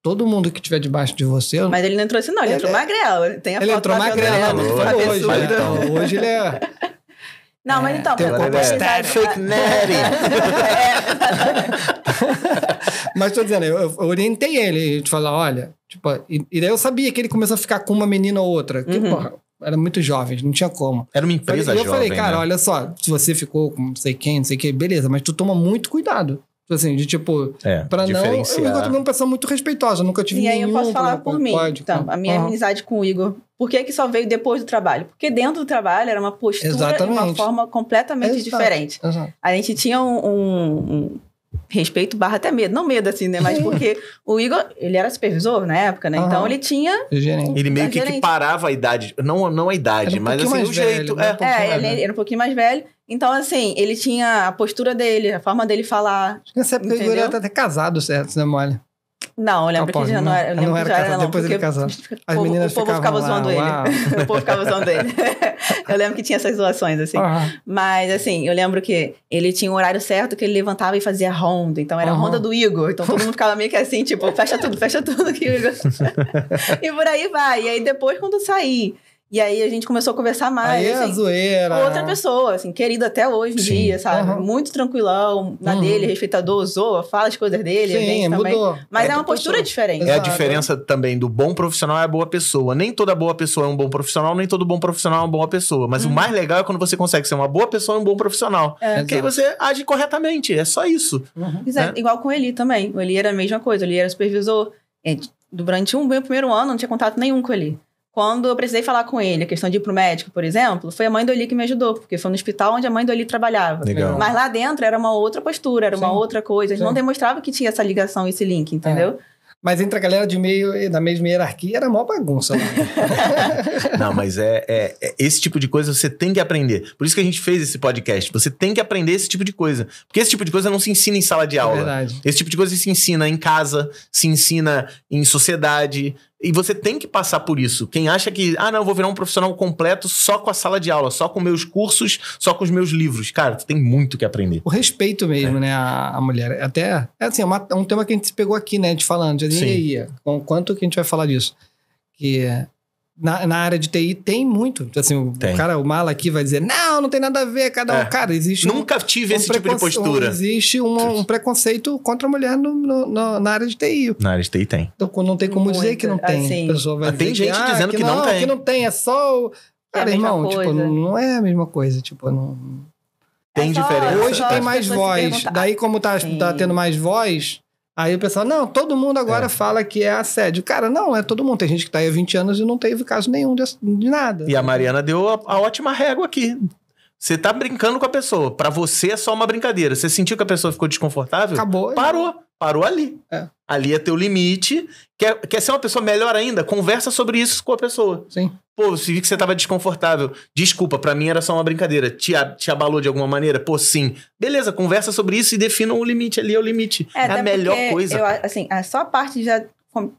S3: todo mundo que estiver debaixo de você...
S1: Mas ele não entrou assim, não. Ele entrou magrelo. Tem a
S3: ele
S1: foto
S3: entrou magrelo. Hoje, então, hoje ele é...
S1: Não, mas então...
S3: Tem
S2: fake Nery.
S3: Mas tô dizendo, eu orientei ele. Te falar, olha... Tipo, e daí eu sabia que ele começou a ficar com uma menina ou outra. Que, porra, era muito jovem, não tinha como.
S2: Era uma empresa jovem,
S3: eu falei, cara, olha só, se você ficou com não sei quem, beleza, mas tu toma muito cuidado. Assim, de tipo, pra não... O Igor também é uma pessoa muito respeitosa, nunca tive nenhum...
S1: E aí eu posso falar por mim. Então, a minha amizade com o Igor, por que só veio depois do trabalho? Porque dentro do trabalho era uma postura e uma forma completamente diferente. A gente tinha um respeito / até medo. Não medo, assim, né? Mas porque o Igor, ele era supervisor na época, né? Então ele tinha...
S2: Ele meio que equiparava a idade. Não a idade, mas assim, o jeito.
S1: Ele era um pouquinho mais velho. Então, assim, ele tinha a postura dele, a forma dele falar.
S3: Nessa época o Igor era até casado, certo? Se não é mole.
S1: Não, eu lembro que já não era. Eu
S3: não era casado, depois ele casou.
S1: As meninas o povo ficava zoando ele. O povo ficava zoando ele. Eu lembro que tinha essas zoações, assim. Mas, assim, eu lembro que ele tinha um horário certo que ele levantava e fazia ronda. Então, era a ronda do Igor. Então, todo mundo ficava meio que assim, tipo, fecha tudo que o Igor... E por aí vai. E aí, depois, quando saí... E aí a gente começou a conversar mais.
S3: Aí
S1: assim,
S3: a zoeira.
S1: Outra pessoa, assim, querido até hoje em dia, sabe? Muito tranquilão, na dele, respeitador, zoa, fala as coisas dele.
S3: Sim, mudou.
S1: Mas é uma postura diferente.
S2: É a diferença também do bom profissional é a boa pessoa. Nem toda boa pessoa é um bom profissional, nem todo bom profissional é uma boa pessoa. Mas o mais legal é quando você consegue ser uma boa pessoa e um bom profissional. Porque aí você age corretamente, é só isso.
S1: Igual com o Eli também. O Eli era a mesma coisa, o Eli era supervisor. Durante o meu primeiro ano, não tinha contato nenhum com o Eli. Quando eu precisei falar com ele, a questão de ir pro médico, por exemplo, foi a mãe do Eli que me ajudou, porque foi no hospital onde a mãe do Eli trabalhava.
S2: Legal.
S1: Mas lá dentro era uma outra postura, era uma outra coisa. A gente não demonstrava que tinha essa ligação, esse link, entendeu?
S3: Mas entre a galera da mesma hierarquia era mó bagunça.
S2: Não, mas esse tipo de coisa você tem que aprender. Por isso que a gente fez esse podcast. Você tem que aprender esse tipo de coisa. Porque esse tipo de coisa não se ensina em sala de aula.
S3: Verdade.
S2: Esse tipo de coisa se ensina em casa, se ensina em sociedade. E você tem que passar por isso. Quem acha que, não, eu vou virar um profissional completo só com a sala de aula, só com meus cursos, só com os meus livros. Cara, tu tem muito que aprender.
S3: O respeito mesmo, né? A mulher. Até, assim, é um tema que a gente pegou aqui, né? De falando, de engenharia. Com quanto que a gente vai falar disso? Que na área de TI tem muito. Assim, o Mala aqui vai dizer, não tem nada a ver, cada um. Cara, existe
S2: Nunca tive esse tipo de postura.
S3: Existe um preconceito contra a mulher na área de TI.
S2: Na área de TI tem.
S3: Então, não tem como dizer que não tem.
S1: Assim,
S3: a pessoa vai
S2: tem
S3: dizer
S2: gente dizendo que não tem.
S3: Que não tem, é só... Cara, irmão, tipo, não é a mesma coisa. Tipo, não...
S2: Tem diferença.
S3: Hoje tem mais voz. Daí, como tá tendo mais voz... Aí o pessoal, não, todo mundo agora fala que é assédio. Cara, não, é todo mundo. Tem gente que tá aí há 20 anos e não teve caso nenhum de nada.
S2: E a Mariana deu a ótima régua aqui. Você tá brincando com a pessoa. Pra você é só uma brincadeira. Você sentiu que a pessoa ficou desconfortável?
S3: Acabou.
S2: Parou ali. Ali é teu limite. Quer ser uma pessoa melhor ainda? Conversa sobre isso com a pessoa.
S3: Sim.
S2: Pô, se vi que você tava desconfortável. Desculpa, pra mim era só uma brincadeira. Te abalou de alguma maneira? Pô, sim. Beleza, conversa sobre isso e defina o limite. Ali é o limite. É a melhor coisa.
S1: Assim, só a parte de já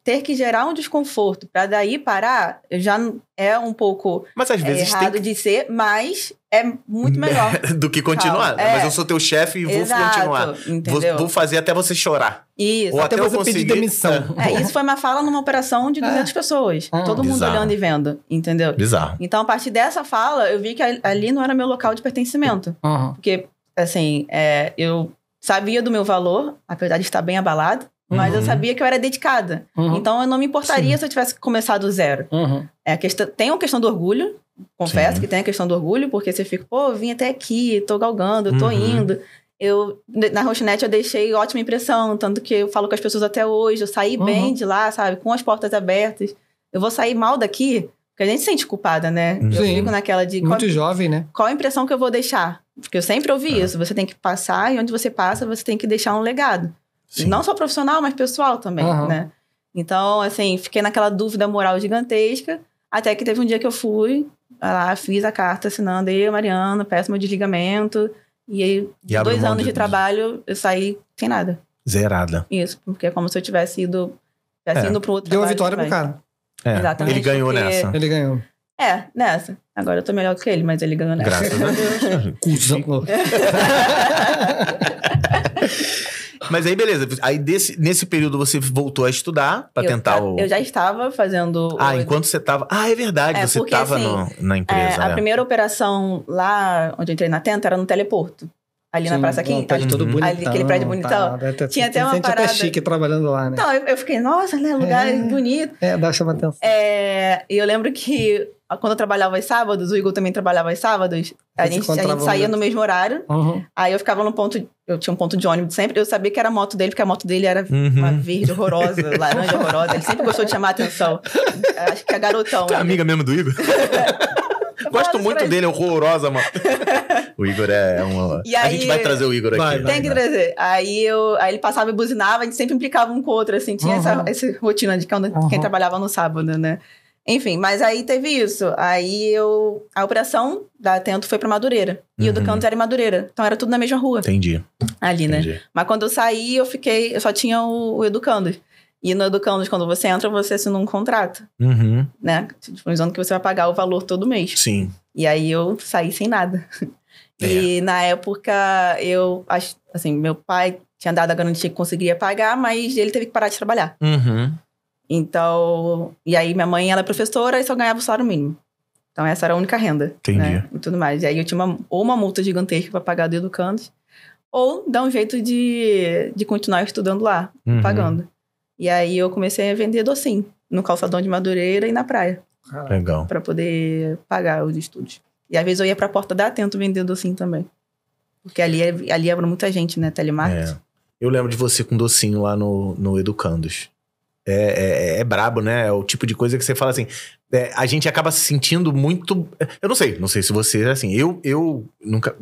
S1: ter que gerar um desconforto para daí parar, já é um pouco
S2: mas às vezes
S1: errado de ser, mas é muito melhor.
S2: Do que continuar. Mas eu sou teu chefe e vou continuar. Vou fazer até você chorar.
S1: Isso.
S2: Ou até eu
S3: você pedir demissão.
S1: Isso foi uma fala numa operação de 200 pessoas. Todo mundo olhando e vendo, entendeu?
S2: Bizarro.
S1: Então, a partir dessa fala, eu vi que ali não era meu local de pertencimento. Porque, assim, eu sabia do meu valor, apesar de estar bem abalado, mas eu sabia que eu era dedicada. Então, eu não me importaria se eu tivesse começado do zero. Tem uma questão do orgulho, confesso que tem a questão do orgulho, porque você fica, pô, eu vim até aqui, tô galgando, tô indo. Na Rochinet eu deixei ótima impressão, tanto que eu falo com as pessoas até hoje, eu saí bem de lá, sabe, com as portas abertas. Eu vou sair mal daqui, porque a gente se sente culpada, né? Eu fico naquela de...
S3: Muito jovem, né?
S1: Qual a impressão que eu vou deixar? Porque eu sempre ouvi isso, você tem que passar, e onde você passa, você tem que deixar um legado. Sim. Não só profissional, mas pessoal também, né? Então, assim, fiquei naquela dúvida moral gigantesca, até que teve um dia que eu fui lá, fiz a carta assinando, eu, Mariana, peço meu desligamento, e aí, 2 anos de trabalho, eu saí sem nada.
S2: Zerada.
S1: Isso, porque é como se eu tivesse ido pro outro
S3: Deu a vitória pro cara.
S1: Exatamente.
S2: Ele ganhou nessa.
S3: Ele ganhou.
S1: Nessa. Agora eu tô melhor que ele, mas ele ganhou nessa.
S2: Graças a Deus. Cusão. Mas aí, beleza. Aí, nesse período, você voltou a estudar pra tentar
S1: Eu já estava fazendo...
S2: enquanto você tava... é verdade. Você porque, tava assim, na empresa.
S1: A primeira operação lá, onde eu entrei na Tenta, era no teleporto. Ali na Praça Quinta.
S3: Todo bonitão.
S1: Ali, aquele prédio bonitão. Tinha até uma parada...
S3: até chique trabalhando lá, né?
S1: Não, eu fiquei, nossa, né? Lugar bonito.
S3: Dá chama atenção.
S1: E eu lembro que quando eu trabalhava aos sábados, o Igor também trabalhava aos sábados, a gente saía no mesmo horário. Aí eu ficava no ponto... Eu tinha um ponto de ônibus sempre. Eu sabia que era a moto dele, porque a moto dele era uma verde horrorosa, laranja horrorosa. Ele sempre gostou de chamar a atenção. Acho que é garotão.
S2: Tu é amiga mesmo do Igor? Gosto muito dele, é horrorosa, mano. O Igor é uma... A gente vai trazer o Igor aqui.
S1: Tem que trazer. Aí ele passava e buzinava, a gente sempre implicava um com o outro, assim. Tinha essa rotina de quem trabalhava no sábado, né? Enfim, mas aí teve isso. Aí a operação da Atento foi pra Madureira. E o do Cantos era em Madureira. Então era tudo na mesma rua.
S2: Entendi.
S1: Ali, né? Mas quando eu saí, eu só tinha o Educandos. E no Educandos, quando você entra, você assina um contrato. Né? Disponibilizando que você vai pagar o valor todo mês.
S2: Sim.
S1: E aí eu saí sem nada. E na época, meu pai tinha dado a garantia que conseguiria pagar, mas ele teve que parar de trabalhar. Então, e aí minha mãe, ela é professora e só ganhava o salário mínimo. Então essa era a única renda.
S2: Entendi.
S1: Né? E tudo mais. E aí eu tinha uma multa gigantesca pra pagar do Educandos, ou dar um jeito de continuar estudando lá, pagando. E aí eu comecei a vender docinho, no calçadão de Madureira e na praia.
S2: Legal.
S1: Pra poder pagar os estudos. E às vezes eu ia pra porta da Atento vender docinho também. Porque ali era muita gente, né? Telemarketing.
S2: Eu lembro de você com docinho lá no Educandos. É brabo, né? É o tipo de coisa que você fala assim... a gente acaba se sentindo muito... Eu não sei se você é assim. Eu nunca,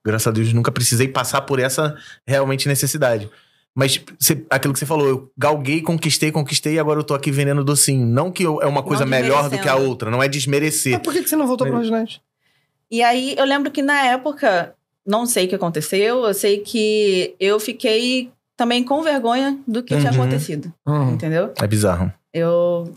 S2: graças a Deus, nunca precisei passar por essa realmente necessidade. Mas aquilo que você falou, eu galguei, conquistei e agora eu tô aqui vendendo docinho. Não que é uma coisa melhor do que a outra, não é desmerecer.
S3: Mas por que você não voltou pro Rochinet?
S1: E aí, eu lembro que na época, não sei o que aconteceu, eu sei que eu fiquei também com vergonha do que tinha acontecido, entendeu?
S2: É bizarro.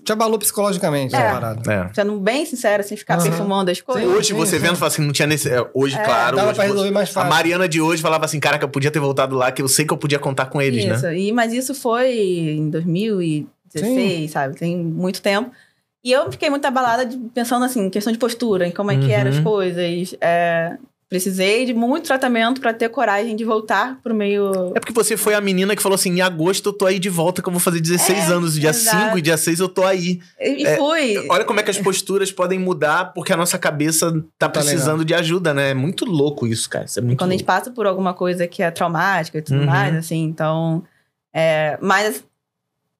S3: Te abalou psicologicamente essa parada.
S1: Sendo bem sincera, sem ficar perfumando as coisas.
S2: Hoje você vendo, fala assim, não tinha hoje, claro.
S3: Dava pra resolver mais fácil.
S2: A Mariana de hoje falava assim, caraca, eu podia ter voltado lá, que eu sei que eu podia contar com eles, né?
S1: Mas isso foi em 2016, sabe? Tem muito tempo. E eu fiquei muito abalada pensando assim, em questão de postura, em como é que eram as coisas. Precisei de muito tratamento pra ter coragem de voltar pro meio...
S2: É porque você foi a menina que falou assim, em agosto eu tô aí de volta, que eu vou fazer 16 anos. Dia 5 e dia 6 eu tô aí.
S1: E fui.
S2: Olha como é que as posturas podem mudar, porque a nossa cabeça tá precisando de ajuda, né? É muito louco isso, cara. Isso é muito
S1: Quando
S2: louco.
S1: a gente passa por alguma coisa que é traumática e tudo mais, assim, então... Mas...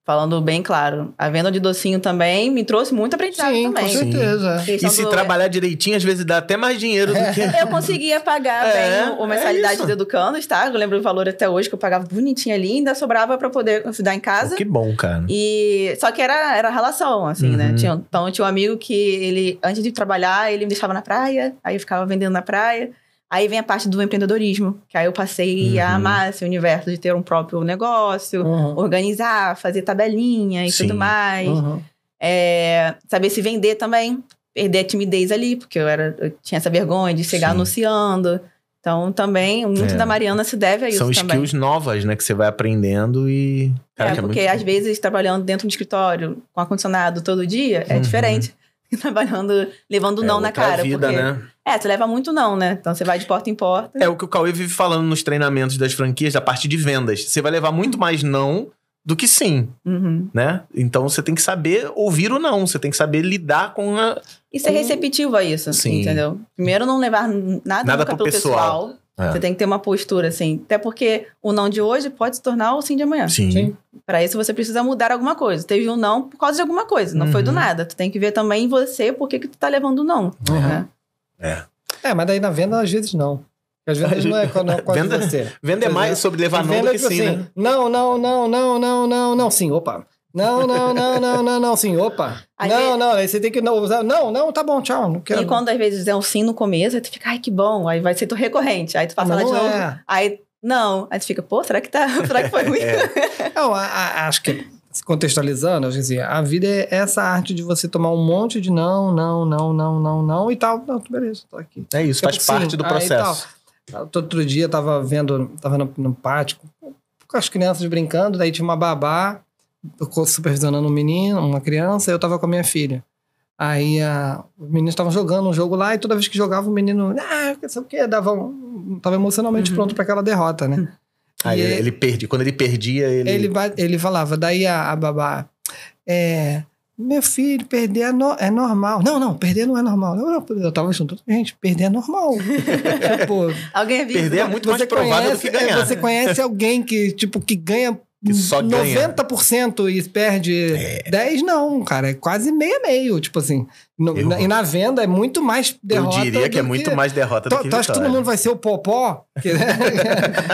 S1: Falando bem claro, a venda de docinho também me trouxe muito aprendizado também.
S3: Com certeza.
S2: E se trabalhar direitinho, às vezes dá até mais dinheiro do que...
S1: Eu conseguia pagar bem a mensalidade dos educandos, tá? Eu lembro o valor até hoje, que eu pagava bonitinho ali, ainda sobrava pra poder estudar em casa.
S2: Que bom, cara.
S1: Só que era relação, assim, né? Então, tinha um amigo que ele, antes de trabalhar, ele me deixava na praia, aí eu ficava vendendo na praia. Aí vem a parte do empreendedorismo, que aí eu passei a amar esse universo de ter um próprio negócio, organizar, fazer tabelinha e tudo mais. Saber se vender também, perder a timidez ali, porque eu tinha essa vergonha de chegar anunciando. Então, também, muito da Mariana se deve a isso também.
S2: São skills novas, né? Que você vai aprendendo e... Caraca,
S1: porque às vezes trabalhando dentro do escritório, com ar-condicionado todo dia, é diferente. Trabalhando, levando não na cara.
S2: Vida,
S1: porque,
S2: né?
S1: você leva muito não, né? Então, você vai de porta em porta.
S2: É o que o Cauê vive falando nos treinamentos das franquias, da parte de vendas. Você vai levar muito mais não do que sim, né? Então, você tem que saber ouvir o não. Você tem que saber lidar com a...
S1: E ser receptivo a isso, entendeu? Primeiro, não levar nada pro pessoal. Você tem que ter uma postura, assim. Até porque o não de hoje pode se tornar o sim de amanhã.
S2: Sim.
S1: Para isso, você precisa mudar alguma coisa. Teve um não por causa de alguma coisa. Não foi do nada. Tu tem que ver também em você por que tu tá levando o não. Né?
S3: Mas daí na venda, às vezes não. Às vezes não é quase você.
S2: Venda é mais sobre levar não do que sim,
S3: assim,
S2: né?
S3: Não, sim, opa. Não, sim, opa. Não, aí você tem que usar. Não, tá bom, tchau. Não quero.
S1: E quando às vezes é um sim no começo, aí tu fica, ai, que bom. Aí vai ser tu recorrente. Aí tu passa lá de novo. Aí, não. Aí tu fica, pô, será que foi ruim?
S3: Não, acho que, contextualizando, assim, a vida é essa arte de você tomar um monte de não e tal. Não, beleza, tô aqui.
S2: É isso, faz parte do processo.
S3: Outro dia eu tava no pátio com as crianças brincando, daí tinha uma babá supervisionando um menino, uma criança, e eu tava com a minha filha. Aí os meninos estavam jogando um jogo lá, e toda vez que jogava o menino, não sei o que, tava emocionalmente pronto para aquela derrota, né?
S2: Aí ele perdia. Quando ele perdia,
S3: ele falava, daí a babá, meu filho, perder é normal. Não, perder não é normal. Eu tava junto, gente, perder é normal.
S1: Alguém viu?
S2: Perder é muito mais provável do que ganhar.
S3: Você conhece alguém que ganha
S2: que só
S3: 90% e perde 10%, não, cara. É quase meio. Tipo assim. E na venda é muito mais derrota.
S2: Eu diria que é muito mais derrota do que vitória.
S3: Tu acha que todo mundo vai ser o Popó?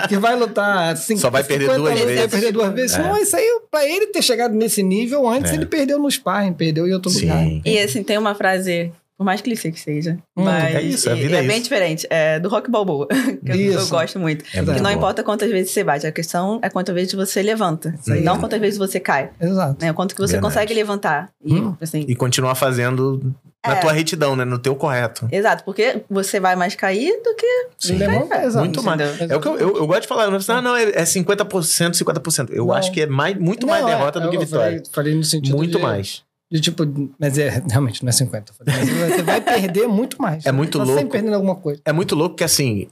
S3: Que vai lutar.
S2: Só vai perder 2 vezes.
S3: Vai perder 2 vezes. Não, isso aí, pra ele ter chegado nesse nível, antes ele perdeu no sparring, perdeu em outro lugar.
S1: E assim, tem uma frase... Por mais clichê que seja. Mas
S2: é isso, a vida é
S1: bem diferente. É do Rock Balboa, que eu gosto muito. Que não importa quantas vezes você bate, a questão é quantas vezes você levanta. Não quantas vezes você cai.
S3: Exato.
S1: Né? Quanto que você consegue levantar.
S2: E continuar fazendo na tua retidão, né? No teu correto.
S1: Exato, porque você vai mais cair do que...
S2: Muito mais. É o que eu gosto de falar. Não, é 50%, 50%. Eu acho que é muito mais derrota do que vitória.
S3: Falei no sentido
S2: muito mais.
S3: Mas realmente não é 50. Mas você vai perder muito mais.
S2: É muito louco.
S3: Sempre perdendo alguma coisa.
S2: É muito louco que, assim,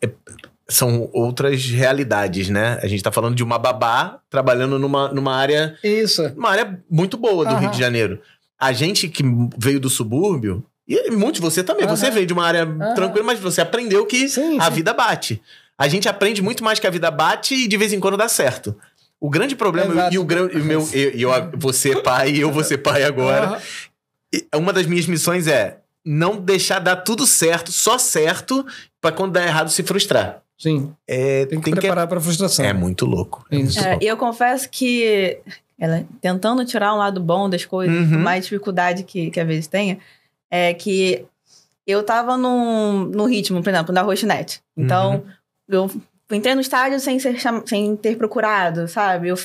S2: são outras realidades, né? A gente tá falando de uma babá trabalhando numa área...
S3: Isso.
S2: Uma área muito boa do Rio de Janeiro. A gente que veio do subúrbio, e muitos, você também, você veio de uma área tranquila, mas você aprendeu que a vida bate. A gente aprende muito mais que a vida bate e de vez em quando dá certo. O grande problema, você pai e eu vou ser pai agora, uma das minhas missões é não deixar dar tudo certo, só certo, pra quando dar errado se frustrar.
S3: Sim. Tem que preparar pra frustração.
S2: É muito louco.
S1: E eu confesso que, tentando tirar um lado bom das coisas, por mais dificuldade que às vezes tenha, é que eu tava num ritmo, por exemplo, da Roxinete. Então, eu entrei no estádio sem ter procurado, sabe? Eu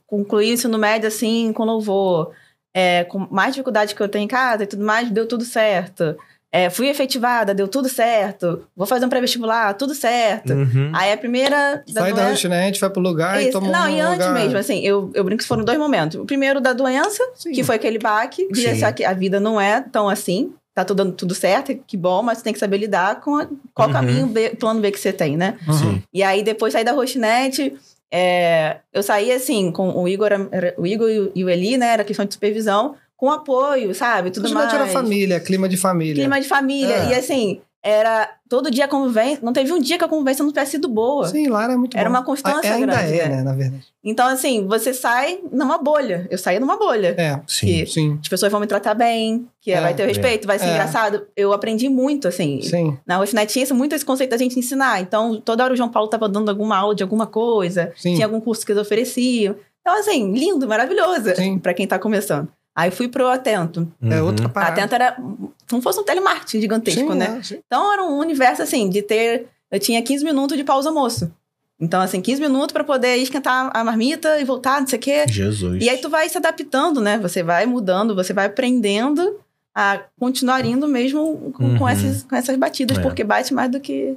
S1: concluí o ensino médio, assim, com louvor. Com mais dificuldade que eu tenho em casa e tudo mais, deu tudo certo. Fui efetivada, deu tudo certo. Vou fazer um pré-vestibular, tudo certo. Aí a primeira...
S3: Sai da lanchonete, vai pro lugar e toma
S1: Não, e antes mesmo, assim, eu brinco que foram 2 momentos. O primeiro da doença, que foi aquele baque, de achar que a vida não é tão assim. Tá tudo certo, que bom, mas você tem que saber lidar com qual caminho, plano B que você tem, né? E aí, depois saí da Roxinete, eu saí, assim, com o Igor e o Eli, né? Era questão de supervisão, com apoio, sabe? Tudo mais.
S3: Era família, clima de família.
S1: E, assim, era todo dia a convivência. Não teve um dia que a convivência não tivesse sido boa.
S3: Sim, lá era muito bom.
S1: Era uma constância
S3: ainda
S1: grande.
S3: Né, na verdade.
S1: Então, assim, você sai numa bolha. Eu saía numa bolha.
S3: Sim.
S1: As pessoas vão me tratar bem, que vai ter respeito, vai ser engraçado. Eu aprendi muito, assim.
S3: Sim.
S1: Na Roxinete tinha muito esse conceito da gente ensinar. Então, toda hora o João Paulo tava dando alguma aula de alguma coisa.
S3: Sim.
S1: Tinha algum curso que eles ofereciam. Então, assim, lindo, maravilhoso. Pra quem tá começando. Aí fui pro Atento.
S3: Outra parada.
S1: Atento era como se fosse um telemarketing gigantesco, né?
S3: Sim.
S1: Então era um universo, assim, de ter eu tinha 15 minutos de pausa almoço. Então, assim, 15 minutos pra poder esquentar a marmita e voltar, não sei o quê.
S2: Jesus.
S1: E aí tu vai se adaptando, né? Você vai mudando, você vai aprendendo a continuar indo mesmo com essas batidas, porque bate mais do que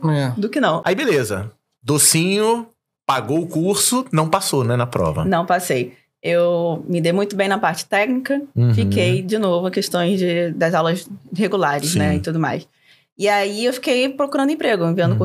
S1: não.
S2: Aí, beleza. Docinho, pagou o curso, não passou, né, na prova.
S1: Não passei. Eu me dei muito bem na parte técnica, fiquei, de novo, questões das aulas regulares, né, e tudo mais. E aí eu fiquei procurando emprego, enviando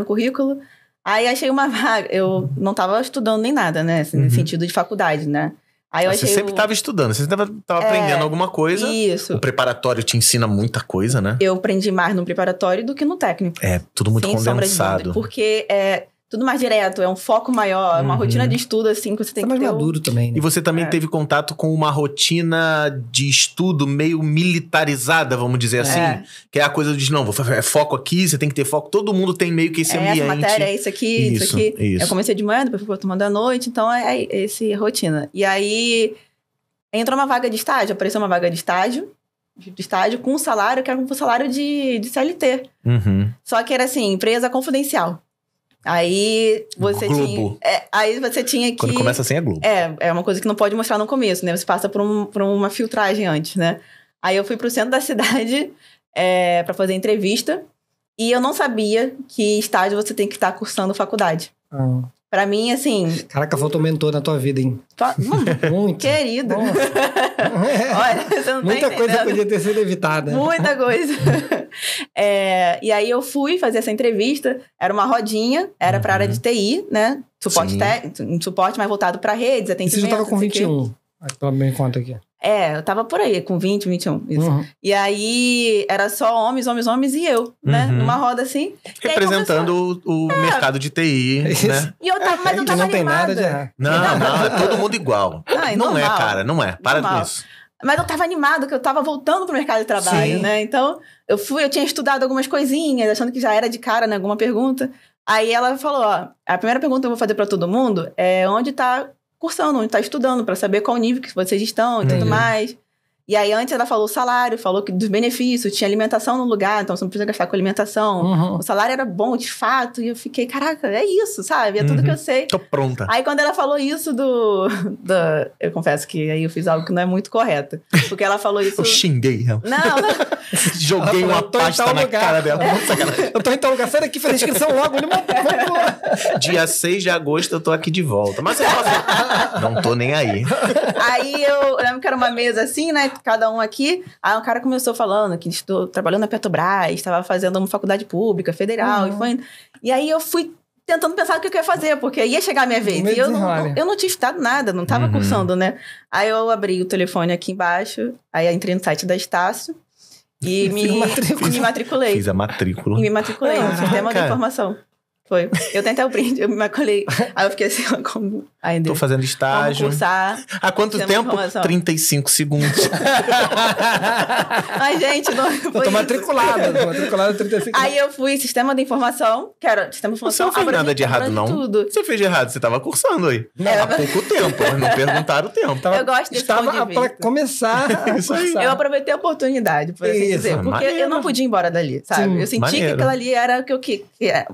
S1: currículo. Aí achei uma vaga, eu não tava estudando nem nada, né, assim, no sentido de faculdade, né. Aí
S2: você sempre estava estudando, você sempre estava aprendendo alguma coisa.
S1: Isso.
S2: O preparatório te ensina muita coisa, né?
S1: Eu aprendi mais no preparatório do que no técnico.
S2: É, tudo muito condensado.
S1: Porque é tudo mais direto, é um foco maior, é uma rotina de estudo, assim, que você tem que ter.
S3: mais maduro também, né?
S2: E você também teve contato com uma rotina de estudo meio militarizada, vamos dizer assim? Que é a coisa de, não, é foco aqui, você tem que ter foco. Todo mundo tem meio que esse ambiente.
S1: Essa matéria, é isso aqui, isso aqui.
S2: Isso.
S1: Eu comecei de manhã, depois fui pra turma da noite, então é essa rotina. E aí, entrou uma vaga de estágio, apareceu uma vaga de estágio com um salário que era um salário de CLT. Só que era assim, empresa confidencial. Aí você
S2: Globo.
S1: aí você tinha que...
S2: Quando começa assim é Globo.
S1: É uma coisa que não pode mostrar no começo, né? Você passa por uma filtragem antes, né? Aí eu fui pro centro da cidade pra fazer entrevista e eu não sabia que estágio você tem que estar cursando faculdade. Pra mim, assim...
S3: Caraca, faltou mentor na tua vida, hein? Muito.
S1: Querido. Olha, você não
S3: Muita
S1: tá
S3: coisa podia ter sido evitada.
S1: Muita coisa. E aí eu fui fazer essa entrevista. Era uma rodinha, era pra área de TI, né? Suporte mais voltado pra redes, atendimento.
S3: E você já tava com 21? Pelo menos conta aqui.
S1: Eu tava por aí, com 20, 21. Isso. E aí, era só homens e eu, né? Numa roda assim.
S2: Representando o mercado de TI, né?
S1: E eu tava, mas eu tava
S3: não tem
S1: animada.
S3: nada de errado.
S2: Não, é todo mundo igual. Não é, cara, não é. Para com isso.
S1: Mas eu tava animada, que eu tava voltando pro mercado de trabalho, né? Então, eu tinha estudado algumas coisinhas, achando que já era de cara, né? Alguma pergunta. Aí ela falou, ó, a primeira pergunta que eu vou fazer pra todo mundo é onde tá cursando, onde tá estudando, pra saber qual nível que vocês estão e tudo mais. E aí, antes ela falou o salário, falou que dos benefícios, tinha alimentação no lugar, então você não precisa gastar com alimentação. O salário era bom, de fato, e eu fiquei, caraca, é isso, sabe? É tudo que eu sei.
S2: Tô pronta.
S1: Aí, quando ela falou isso eu confesso que aí eu fiz algo que não é muito correto. Porque ela falou isso...
S2: Eu xinguei ela.
S1: Não.
S2: Joguei uma pasta na cara dela.
S3: Eu tô em tal lugar, sai daqui, faz a inscrição logo.
S2: Dia 6 de agosto eu tô aqui de volta. Mas você não tô nem aí.
S1: Aí eu lembro que era uma mesa assim, né? Cada um aqui. Aí um cara começou falando que estou trabalhando na Petrobras, estava fazendo uma faculdade pública, federal. E aí eu fui tentando pensar o que eu ia fazer, porque ia chegar a minha vez. E eu não tinha estudado nada, não estava cursando, né? Aí eu abri o telefone aqui embaixo, aí eu entrei no site da Estácio e me matriculei.
S2: Fiz a matrícula.
S1: E me matriculei no sistema de informação. Foi. Eu tentei o print, eu me matriculei. Aí eu fiquei assim, como... Ainda.
S2: Tô fazendo estágio.
S1: Vamos cursar.
S2: Há quanto tempo? 35 segundos.
S1: Ai, gente, não.
S3: Eu tô matriculada 35 segundos.
S1: Aí eu fui sistema de informação, que era sistema de informação.
S2: Você não fez nada de errado, não.
S1: Tudo.
S2: Você fez de errado, você tava cursando aí. Há pouco tempo, mas não perguntaram o tempo.
S1: Eu gosto desse ponto de vista.
S3: Pra começar.
S2: Isso aí.
S1: Eu aproveitei a oportunidade, por assim dizer. Porque eu não podia ir embora dali, sabe?
S3: Sim,
S1: eu senti que aquela ali era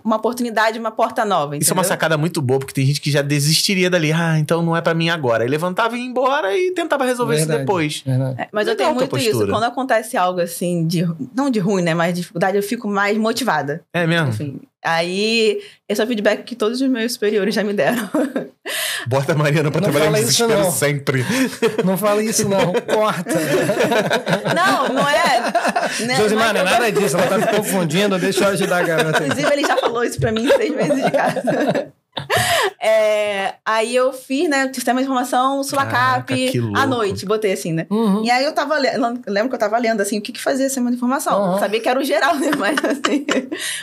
S1: uma oportunidade, uma porta nova, entendeu?
S2: Isso é uma sacada muito boa, porque tem gente que já desistiria dali. Então não é pra mim agora. Aí levantava e ia embora e tentava resolver isso depois.
S1: Mas eu tenho muito isso. Quando acontece algo assim, não de ruim, né? Mas de dificuldade, eu fico mais motivada.
S2: É mesmo?
S1: Enfim. Aí, esse é o feedback que todos os meus superiores já me deram.
S2: Bota a Mariana pra trabalhar em desespero sempre.
S3: Não fala isso, não. Corta.
S1: Não é. Né?
S3: Josimar, não é nada disso. Ela tá se confundindo. Deixa eu ajudar a garota.
S1: Inclusive, ele já falou isso pra mim 6 meses de casa. Aí eu fiz, né, sistema de informação, Sulacap, à noite, botei assim, né? E aí eu tava lendo, lembro que eu tava lendo, assim, o que fazia sistema de informação. Sabia que era o geral, né? Mas assim,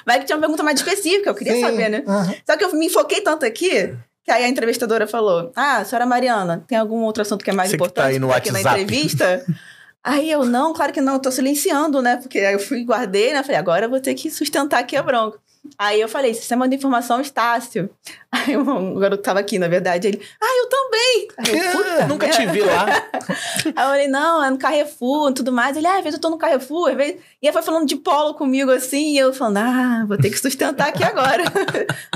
S1: vai que tinha uma pergunta mais específica, eu queria saber, né? Só que eu me foquei tanto aqui, que aí a entrevistadora falou, senhora Mariana, tem algum outro assunto que é mais importante
S2: tá aí no
S1: aqui na entrevista? Aí eu, não, claro que não, eu tô silenciando, né? Porque aí eu fui, guardei, né? Falei, agora eu vou ter que sustentar aqui a bronca. Aí eu falei, sistema de informação Estácio. Aí o garoto tava aqui, na verdade, ele, eu também, também. Aí
S2: Nunca te vi lá.
S1: Aí eu falei, não, é no Carrefour e tudo mais. Ele, às vezes eu tô no Carrefour, às vezes... E aí foi falando de polo comigo, assim, e eu falando, vou ter que sustentar aqui agora.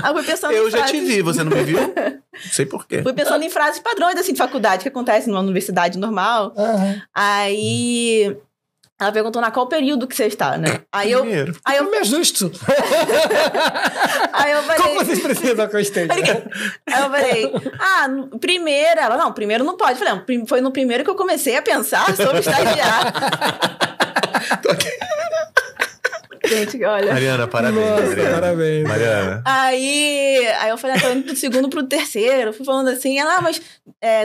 S1: Aí eu fui pensando
S2: Eu já te vi, você não me viu? Não sei por quê.
S1: Fui pensando em frases padrões, assim, de faculdade, que acontece numa universidade normal. Aí... Ela perguntou qual período que você está, né?
S2: Primeiro.
S3: Aí eu me ajusto.
S1: Aí eu falei...
S3: Como vocês precisam que eu esteja?
S1: Aí eu falei, primeiro. Ela, não, primeiro não pode. Eu falei, foi no primeiro que eu comecei a pensar sobre estagiar. Gente, olha.
S2: Mariana, parabéns.
S3: Nossa,
S2: Mariana.
S3: parabéns.
S2: Mariana.
S1: Aí eu falei, tô indo do segundo pro terceiro. Fui falando assim, ela, mas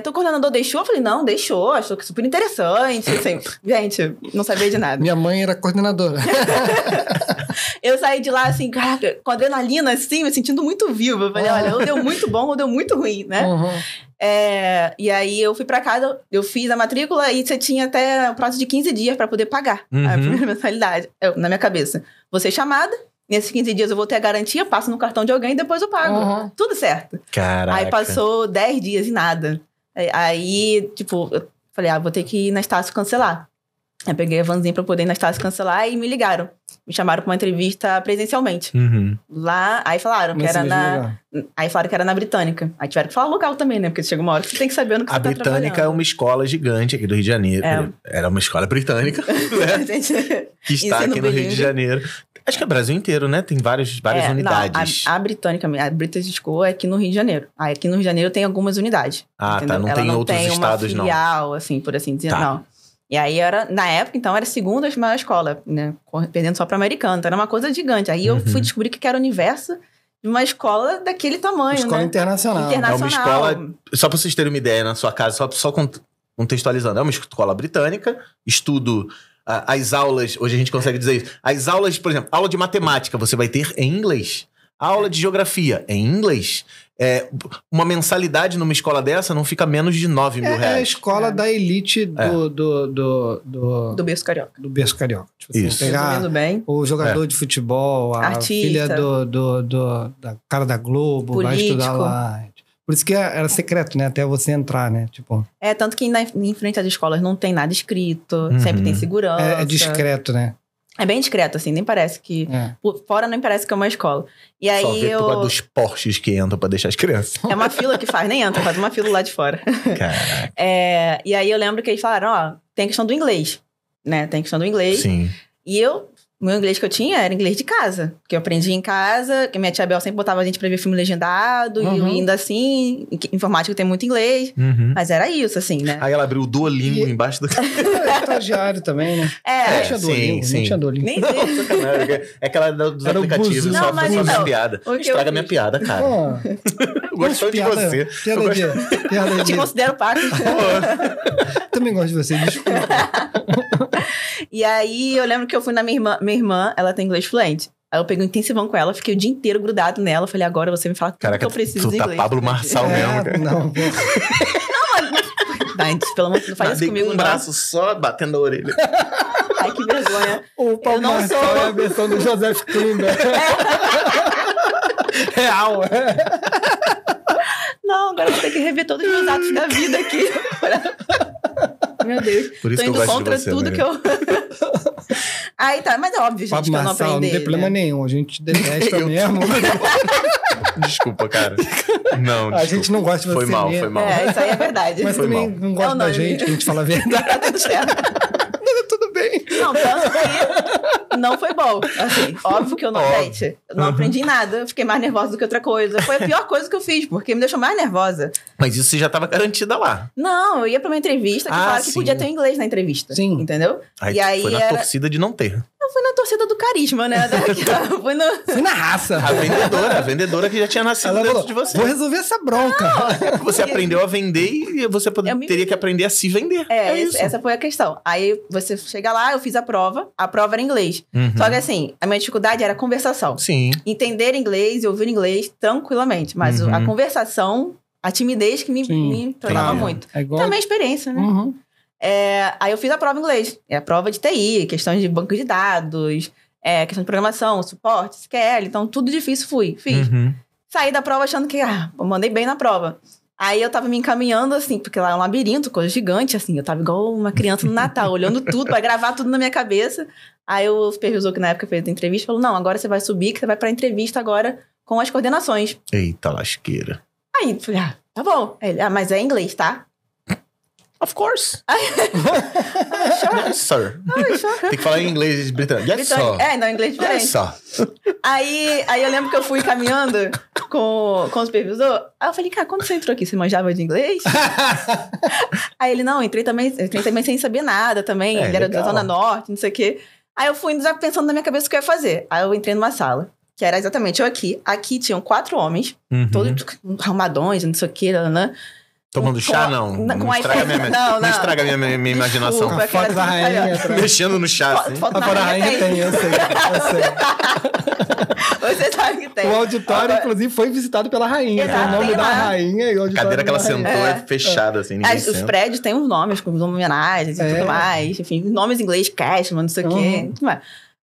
S1: teu coordenador deixou? Eu falei, não, deixou. Achou que super interessante. Assim, gente, não sabia de nada.
S3: Minha mãe era coordenadora.
S1: Eu saí de lá, assim, caraca, com adrenalina, assim, me sentindo muito viva. Eu falei, olha, ou deu muito bom ou deu muito ruim, né? E aí eu fui pra casa, eu fiz a matrícula e você tinha até o prazo de 15 dias pra poder pagar a primeira mensalidade. Na minha cabeça, vou ser chamada, nesses 15 dias eu vou ter a garantia, passo no cartão de alguém e depois eu pago. Tudo certo.
S2: Caraca.
S1: Aí passou 10 dias e nada. Aí, tipo, eu falei, vou ter que ir na Estácio cancelar. Aí peguei a vanzinha pra poder ir na Estácio cancelar e me ligaram. Me chamaram pra uma entrevista presencialmente. Lá, aí falaram que era na... Aí falaram que era na Britânica. Aí tiveram que falar local também, né? Porque chega uma hora que você tem que saber no que você tá trabalhando.
S2: A Britânica é uma escola gigante aqui do Rio de Janeiro. Era uma escola britânica, né? Que está aqui no Rio de Janeiro. Acho que é o Brasil inteiro, né? Tem várias unidades.
S1: Não, a Britânica, a British School é aqui no Rio de Janeiro. Aí aqui no Rio de Janeiro tem algumas unidades.
S2: Entendeu? Tá. Não tem outros estados, não.
S1: Ela não tem uma filial, assim, por assim dizer, não. E aí, na época, então, era a segunda maior escola, né? Perdendo só para americano. Então, era uma coisa gigante. Aí eu fui descobrir que era o universo de uma escola daquele tamanho,
S3: escola internacional.
S2: É uma escola... Só para vocês terem uma ideia, na sua casa, só contextualizando. É uma escola britânica, estudo... As aulas, hoje a gente consegue dizer isso. As aulas, por exemplo, aula de matemática, você vai ter em inglês. Aula de geografia, em inglês. Uma mensalidade numa escola dessa não fica menos de 9 mil reais.
S3: É a escola da elite
S1: do berço carioca.
S3: Do berço carioca. Tipo,
S2: isso.
S3: Pegar o jogador de futebol, a
S1: artista,
S3: filha da cara da Globo, político. Vai estudar lá. Por isso que era secreto, né? Até você entrar, né? Tipo...
S1: tanto que em frente às escolas não tem nada escrito, sempre tem segurança.
S3: É discreto, né?
S1: É bem discreto, assim, nem parece que... Por fora nem parece que é uma escola. E aí
S2: só vê por causa dos Porsches que entram pra deixar as crianças.
S1: É uma fila que faz, nem entra, faz uma fila lá de fora.
S2: Caraca.
S1: E aí eu lembro que eles falaram, tem a questão do inglês, né? Tem a questão do inglês.
S2: Sim.
S1: E o meu inglês que eu tinha era inglês de casa. Que eu aprendi em casa, que minha tia Bel sempre botava a gente pra ver filme legendado. E ainda assim, informática tem muito inglês. Mas era isso, assim, né?
S2: Aí ela abriu o Duolingo embaixo do...
S3: estagiário também, né? Não tinha Duolingo,
S2: sim.
S3: Não tinha Duolingo.
S1: Nem sei.
S2: É aquela dos aplicativos.
S3: Não,
S2: só
S1: mas
S2: faz
S1: então,
S2: piada. Estraga minha piada, cara. Eu gosto de você.
S3: Piada
S1: Eu te considero parte.
S3: Também gosto de você, desculpa.
S1: E aí, eu lembro que eu fui na minha irmã, ela tem inglês fluente. Aí eu peguei um intensivão com ela, fiquei o dia inteiro grudado nela. Falei, agora você me fala tudo que eu preciso de inglês.
S2: Pablo Marçal mesmo, cara.
S3: Não,
S1: pelo amor de Deus, não faz isso comigo,
S2: não. Um braço só batendo a orelha.
S1: Ai, que vergonha.
S3: O Pablo Marçal é a versão do Joseph Klimber. Real.
S1: Não, agora eu vou ter que rever todos os meus atos da vida aqui. Meu Deus.
S2: Por isso
S1: tô indo
S2: que eu gosto
S1: contra
S2: de você,
S1: tudo que eu... Aí tá, mas é óbvio, gente,
S3: Pablo
S1: que eu não
S3: Marçal,
S1: aprendi.
S3: Não tem problema nenhum, a gente detesta mesmo.
S2: Desculpa, cara. Não, desculpa.
S3: A gente não gosta de você
S2: Foi mal.
S1: Isso aí é verdade.
S3: Mas também não gosta da gente, que a gente fala a verdade. Tudo bem.
S1: Não, tanto que não foi bom. Assim, óbvio que eu não, gente, eu não aprendi nada. Eu fiquei mais nervosa do que outra coisa. Foi a pior coisa que eu fiz, porque me deixou mais nervosa.
S2: Mas isso você já estava garantida lá.
S1: Não, eu ia pra uma entrevista que falaram que podia ter inglês na entrevista.
S3: Sim.
S1: Entendeu?
S2: E aí foi na torcida de não ter.
S1: Eu fui na torcida do carisma, né?
S3: Fui na raça.
S2: A vendedora que já tinha nascido dentro de você.
S3: Vou resolver essa bronca.
S2: Não, você aprendeu a vender e você teria que aprender a se vender.
S1: Essa foi a questão. Aí você chega lá, eu fiz a prova era em inglês. Só que assim, a minha dificuldade era a conversação.
S2: Sim.
S1: Entender inglês e ouvir inglês tranquilamente. Mas a conversação, a timidez que me tornava muito.
S3: É igual...
S1: Também a experiência, né? Aí eu fiz a prova em inglês. É a prova de TI, questões de banco de dados, questão de programação, suporte, SQL. Então, tudo difícil fiz. Saí da prova achando que eu mandei bem na prova. Aí eu tava me encaminhando, assim, porque lá é um labirinto, coisa gigante, assim. Eu tava igual uma criança no Natal, olhando tudo, pra gravar tudo na minha cabeça. Aí o supervisor, que na época fez a entrevista, falou, não, agora você vai subir, que você vai pra entrevista agora com as coordenações.
S2: Eita lasqueira.
S1: Aí eu falei, tá bom. Aí ele, mas é inglês, tá?
S2: Of course.
S1: Sure.
S2: Yes, sir.
S1: Sure.
S2: Tem que falar em inglês britânico. Yes, sir.
S1: Não, inglês diferente.
S2: Yes, sir.
S1: Aí eu lembro que eu fui caminhando com o supervisor. Aí eu falei, cara, quando você entrou aqui, você manjava de inglês? Aí ele, não, entrei também sem saber nada também. Ele era da Zona Norte, não sei o quê. Aí eu fui já pensando na minha cabeça o que eu ia fazer. Aí eu entrei numa sala, que era exatamente eu aqui. Aqui tinham 4 homens, todos arrumadões, não sei o quê, né?
S2: Tomando chá, não. Não estraga a minha imaginação.
S3: A foto da rainha.
S2: Mexendo no chá, assim.
S3: A foto da rainha tem, eu sei.
S1: Você sabe que tem.
S3: O auditório, inclusive, foi visitado pela rainha. Tem o nome da rainha e o auditório.
S2: A cadeira que ela sentou é fechada, assim, ninguém
S1: Os prédios têm uns nomes, com homenagens e tudo mais. Enfim, nomes em inglês, Cashman, não sei o quê.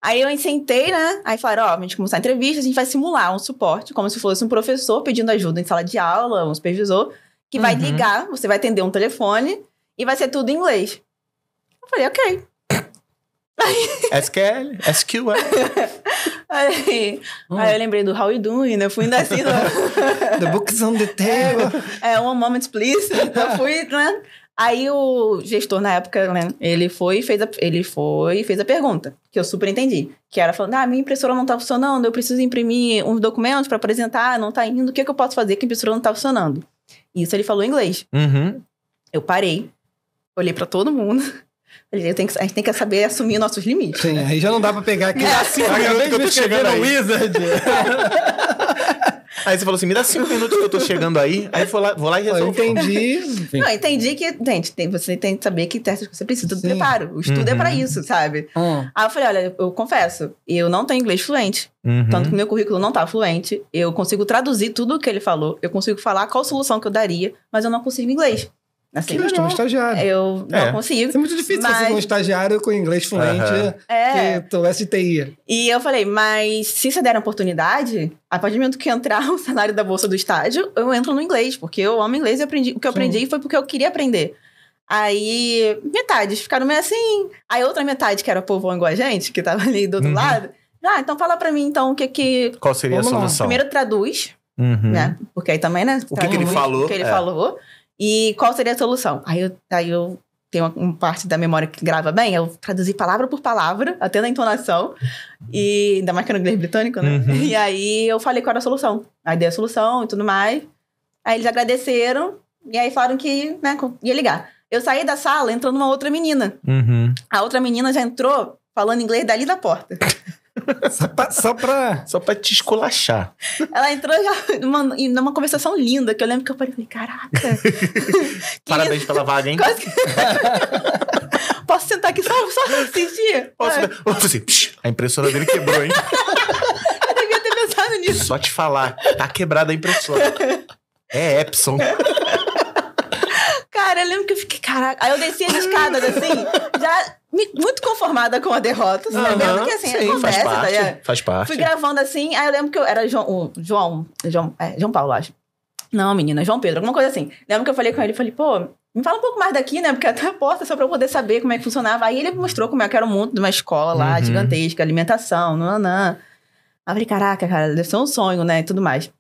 S1: Aí eu sentei, né? Aí falaram, a gente começar a entrevista, a gente vai simular um suporte, como se fosse um professor pedindo ajuda em sala de aula, um supervisor, que vai ligar, você vai atender um telefone e vai ser tudo em inglês. Eu falei, ok.
S2: SQL, SQL.
S1: Aí eu lembrei do How You Doing, né? Eu fui ainda assim.
S3: The book's on the table.
S1: One moment, please. Então eu fui, né? Aí o gestor, na época, né? Ele foi e fez a pergunta, que eu super entendi. Que era falando, minha impressora não tá funcionando, eu preciso imprimir uns documentos pra apresentar, não tá indo, o que eu posso fazer que a impressora não tá funcionando? Isso ele falou em inglês. Eu parei, olhei pra todo mundo. Falei, a gente tem que saber assumir nossos limites.
S3: Sim, aí já não dá pra pegar aqui.
S2: Acabei de escrever no Wizard. Aí você falou assim, me dá 5 minutos que eu tô chegando aí. Aí vou lá e resolvo.
S3: Eu entendi.
S1: Não, entendi que, gente, você tem que saber que testes você precisa do preparo. O estudo é pra isso, sabe? Aí eu falei, olha, eu confesso, eu não tenho inglês fluente. Tanto que meu currículo não tá fluente. Eu consigo traduzir tudo o que ele falou. Eu consigo falar qual solução que eu daria, mas eu não consigo inglês. Assim,
S3: que um estagiário.
S1: Eu não consigo.
S3: Isso é muito difícil você ser um estagiário com inglês fluente que tu STI.
S1: E eu falei, mas se você der a oportunidade, a partir do momento que entrar o salário da bolsa do estágio, eu entro no inglês, porque eu amo inglês e aprendi. O que eu aprendi foi porque eu queria aprender. Aí, metades ficaram meio assim. Aí outra metade, que era povão igual a gente, que tava ali do outro lado. Então fala pra mim, então, o que...
S2: Qual seria a solução?
S1: Primeiro traduz, né? Porque aí também, né?
S2: O que ele falou.
S1: O que ele falou. E qual seria a solução? Aí eu tenho uma parte da memória que grava bem, eu traduzi palavra por palavra, até na entonação, e ainda mais que era inglês britânico, né? E aí eu falei qual era a solução. Aí dei a solução e tudo mais. Aí eles agradeceram, e aí falaram que, né, ia ligar. Eu saí da sala, entrou uma outra menina. A outra menina já entrou falando inglês dali da porta.
S2: Só pra te esculachar.
S1: Ela entrou já numa conversação linda, que eu lembro que eu falei, caraca.
S2: Parabéns pela vaga, hein?
S1: Posso sentar aqui só assistir?
S2: Assim, a impressora dele quebrou, hein?
S1: Eu devia ter pensado nisso.
S2: Só te falar, tá quebrada a impressora. É Epson.
S1: Cara, eu lembro que eu fiquei, caraca. Aí eu desci as escadas, assim, já muito conformada com a derrota, sabendo que, assim, acontece,
S2: faz parte.
S1: Fui gravando, assim, aí eu lembro que eu era João Paulo, acho. Não, menina, João Pedro, alguma coisa assim. Lembro que eu falei com ele, falei, pô, me fala um pouco mais daqui, né, porque até a porta, só pra eu poder saber como é que funcionava. Aí ele mostrou como é que era o mundo de uma escola lá, gigantesca, alimentação, nananã. Aí eu falei, caraca, cara, deve ser um sonho, né, e tudo mais.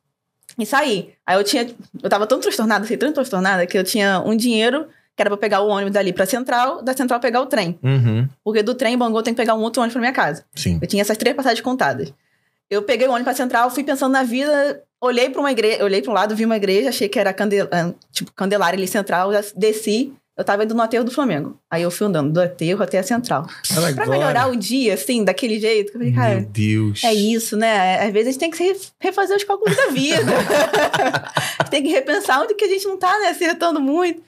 S1: E saí. Aí eu tava tão transtornada, que eu tinha um dinheiro que era pra pegar o ônibus dali pra Central, da Central pegar o trem. Porque do trem em Bangu eu tenho que pegar um outro ônibus pra minha casa.
S2: Sim.
S1: Eu tinha essas 3 passagens contadas. Eu peguei o ônibus pra Central, fui pensando na vida, olhei pra uma igreja, olhei pra um lado, vi uma igreja, achei que era Candelária ali Central, já desci, eu tava indo no aterro do Flamengo. Aí eu fui andando do aterro até a Central. Pra melhorar o dia, assim, daquele jeito, eu falei, cara,
S2: meu Deus.
S1: É isso, né? Às vezes a gente tem que refazer os cálculos da vida. A gente tem que repensar onde que a gente não tá, né, acertando muito.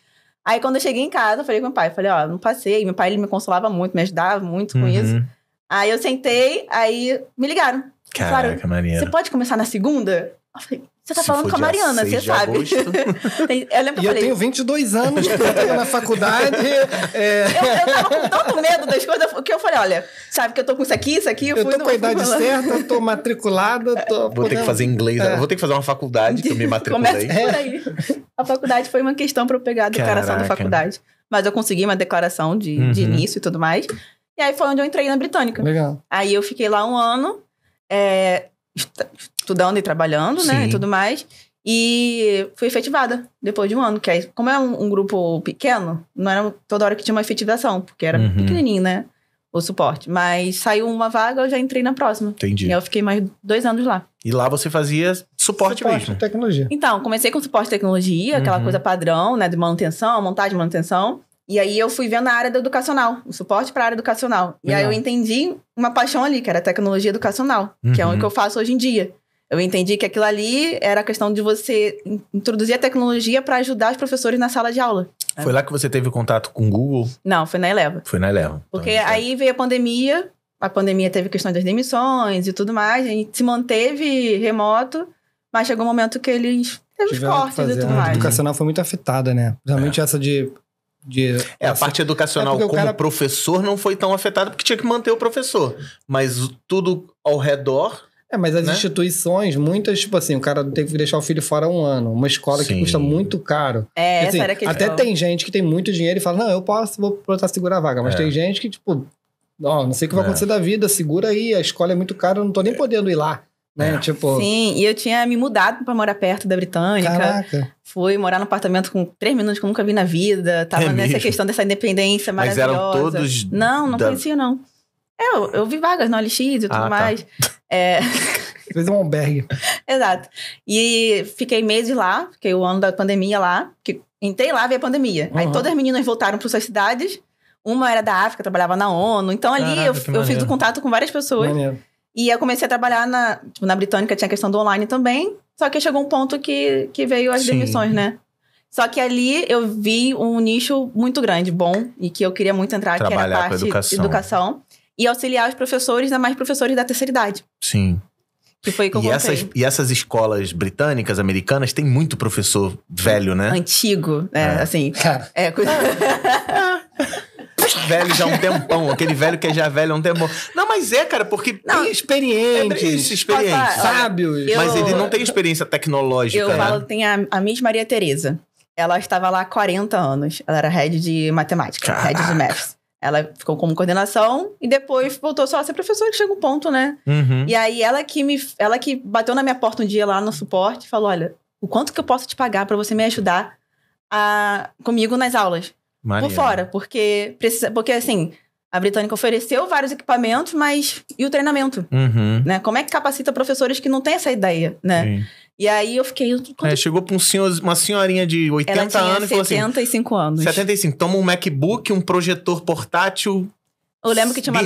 S1: Aí quando eu cheguei em casa, eu falei com meu pai, falei, não passei. Meu pai, ele me consolava muito, me ajudava muito com isso. Aí eu sentei, aí me ligaram.
S2: Caraca, Maria.
S1: Você pode começar na segunda? Eu falei, Você tá falando com a Mariana, você sabe. Eu lembro que eu falei...
S3: eu tenho 22 anos, tô na faculdade.
S1: Eu tava com tanto medo das coisas que eu falei, olha, sabe que eu tô com isso aqui.
S3: Eu tô com a idade certa, tô matriculada,
S2: Vou ter que fazer inglês. Vou ter que fazer uma faculdade que eu me matriculei.
S1: Começa por aí. A faculdade foi uma questão pra eu pegar a declaração da faculdade. Mas eu consegui uma declaração de início e tudo mais. E aí foi onde eu entrei na Britânica.
S3: Legal.
S1: Aí eu fiquei lá 1 ano, estudando e trabalhando, né? E tudo mais. E fui efetivada depois de 1 ano. Que aí, como é um grupo pequeno, não era toda hora que tinha uma efetivação. Porque era pequenininho, né? O suporte. Mas saiu uma vaga, eu já entrei na próxima.
S2: Entendi.
S1: E aí eu fiquei mais 2 anos lá.
S2: E lá você fazia suporte mesmo?
S3: de tecnologia.
S1: Então, comecei com suporte de tecnologia, aquela coisa padrão, né? De manutenção, montagem de manutenção. E aí eu fui vendo a área do educacional, o suporte para a área educacional. E aí eu entendi uma paixão ali, que era a tecnologia educacional, que é o que eu faço hoje em dia. Eu entendi que aquilo ali era a questão de você introduzir a tecnologia para ajudar os professores na sala de aula.
S2: Foi lá que você teve contato com o Google?
S1: Não, foi na Eleva.
S2: Foi na Eleva.
S1: Porque aí veio a pandemia teve questão das demissões e tudo mais, a gente se manteve remoto, mas chegou um momento que eles teve os cortes e tudo mais.
S3: A educacional foi muito afetada, né? Principalmente essa
S2: a parte educacional como professor não foi tão afetada porque tinha que manter o professor. Mas tudo ao redor...
S3: mas as instituições, muitas, tipo assim, o cara teve que deixar o filho fora 1 ano. Uma escola que custa muito caro.
S1: Assim,
S3: essa era a questão. Até tem gente que tem muito dinheiro e fala, não, eu posso, vou tentar segurar a vaga. Mas tem gente que, tipo, não sei o que vai acontecer da vida, segura aí, a escola é muito cara, eu não tô nem podendo ir lá. Né? Tipo...
S1: Sim, e eu tinha me mudado pra morar perto da Britânica.
S3: Caraca.
S1: Fui morar num apartamento com 3 minutos que eu nunca vi na vida. Tava nessa questão dessa independência maravilhosa.
S2: Mas eram todos...
S1: Não conhecia, não. Eu vi vagas no OLX e tudo mais.
S3: Fez um albergue.
S1: Exato. E fiquei meses lá, fiquei o ano da pandemia lá. Entrei lá, veio a pandemia. Aí todas as meninas voltaram para suas cidades. Uma era da África, trabalhava na ONU. Então ali eu fiz o contato com várias pessoas.
S3: Maneiro.
S1: E eu comecei a trabalhar na Britânica, tinha a questão do online também. Só que chegou um ponto que veio as demissões, né? Só que ali eu vi um nicho muito grande, bom, e que eu queria muito entrar, que era a parte de educação. E auxiliar os professores, ainda mais professores da terceira idade.
S2: Sim.
S1: Que foi que eu coloquei.
S2: E essas escolas britânicas, americanas, tem muito professor velho, né?
S1: Antigo, assim.
S3: Cara.
S2: Velho já há um tempão. Aquele velho que é já velho há um tempão. Não, mas cara, porque...
S3: Tem experientes. Sábios.
S2: Mas ele não tem experiência tecnológica,
S1: Eu falo, tem a Miss Maria Tereza. Ela estava lá há 40 anos. Ela era head de matemática, head de maths. Ela ficou como coordenação e depois voltou só a ser professora, que chega um ponto, né? E aí ela que bateu na minha porta um dia lá no suporte e falou, olha, o quanto que eu posso te pagar para você me ajudar comigo nas aulas? Por fora, porque assim, a Britânica ofereceu vários equipamentos, mas e o treinamento? Né? Como é que capacita professores que não têm essa ideia, né?
S2: Sim.
S1: E aí eu fiquei...
S2: chegou pra uma senhorinha de 80 anos e falou assim...
S1: 75 anos.
S2: 75. Toma um MacBook, um projetor portátil...
S1: Eu lembro que tinha uma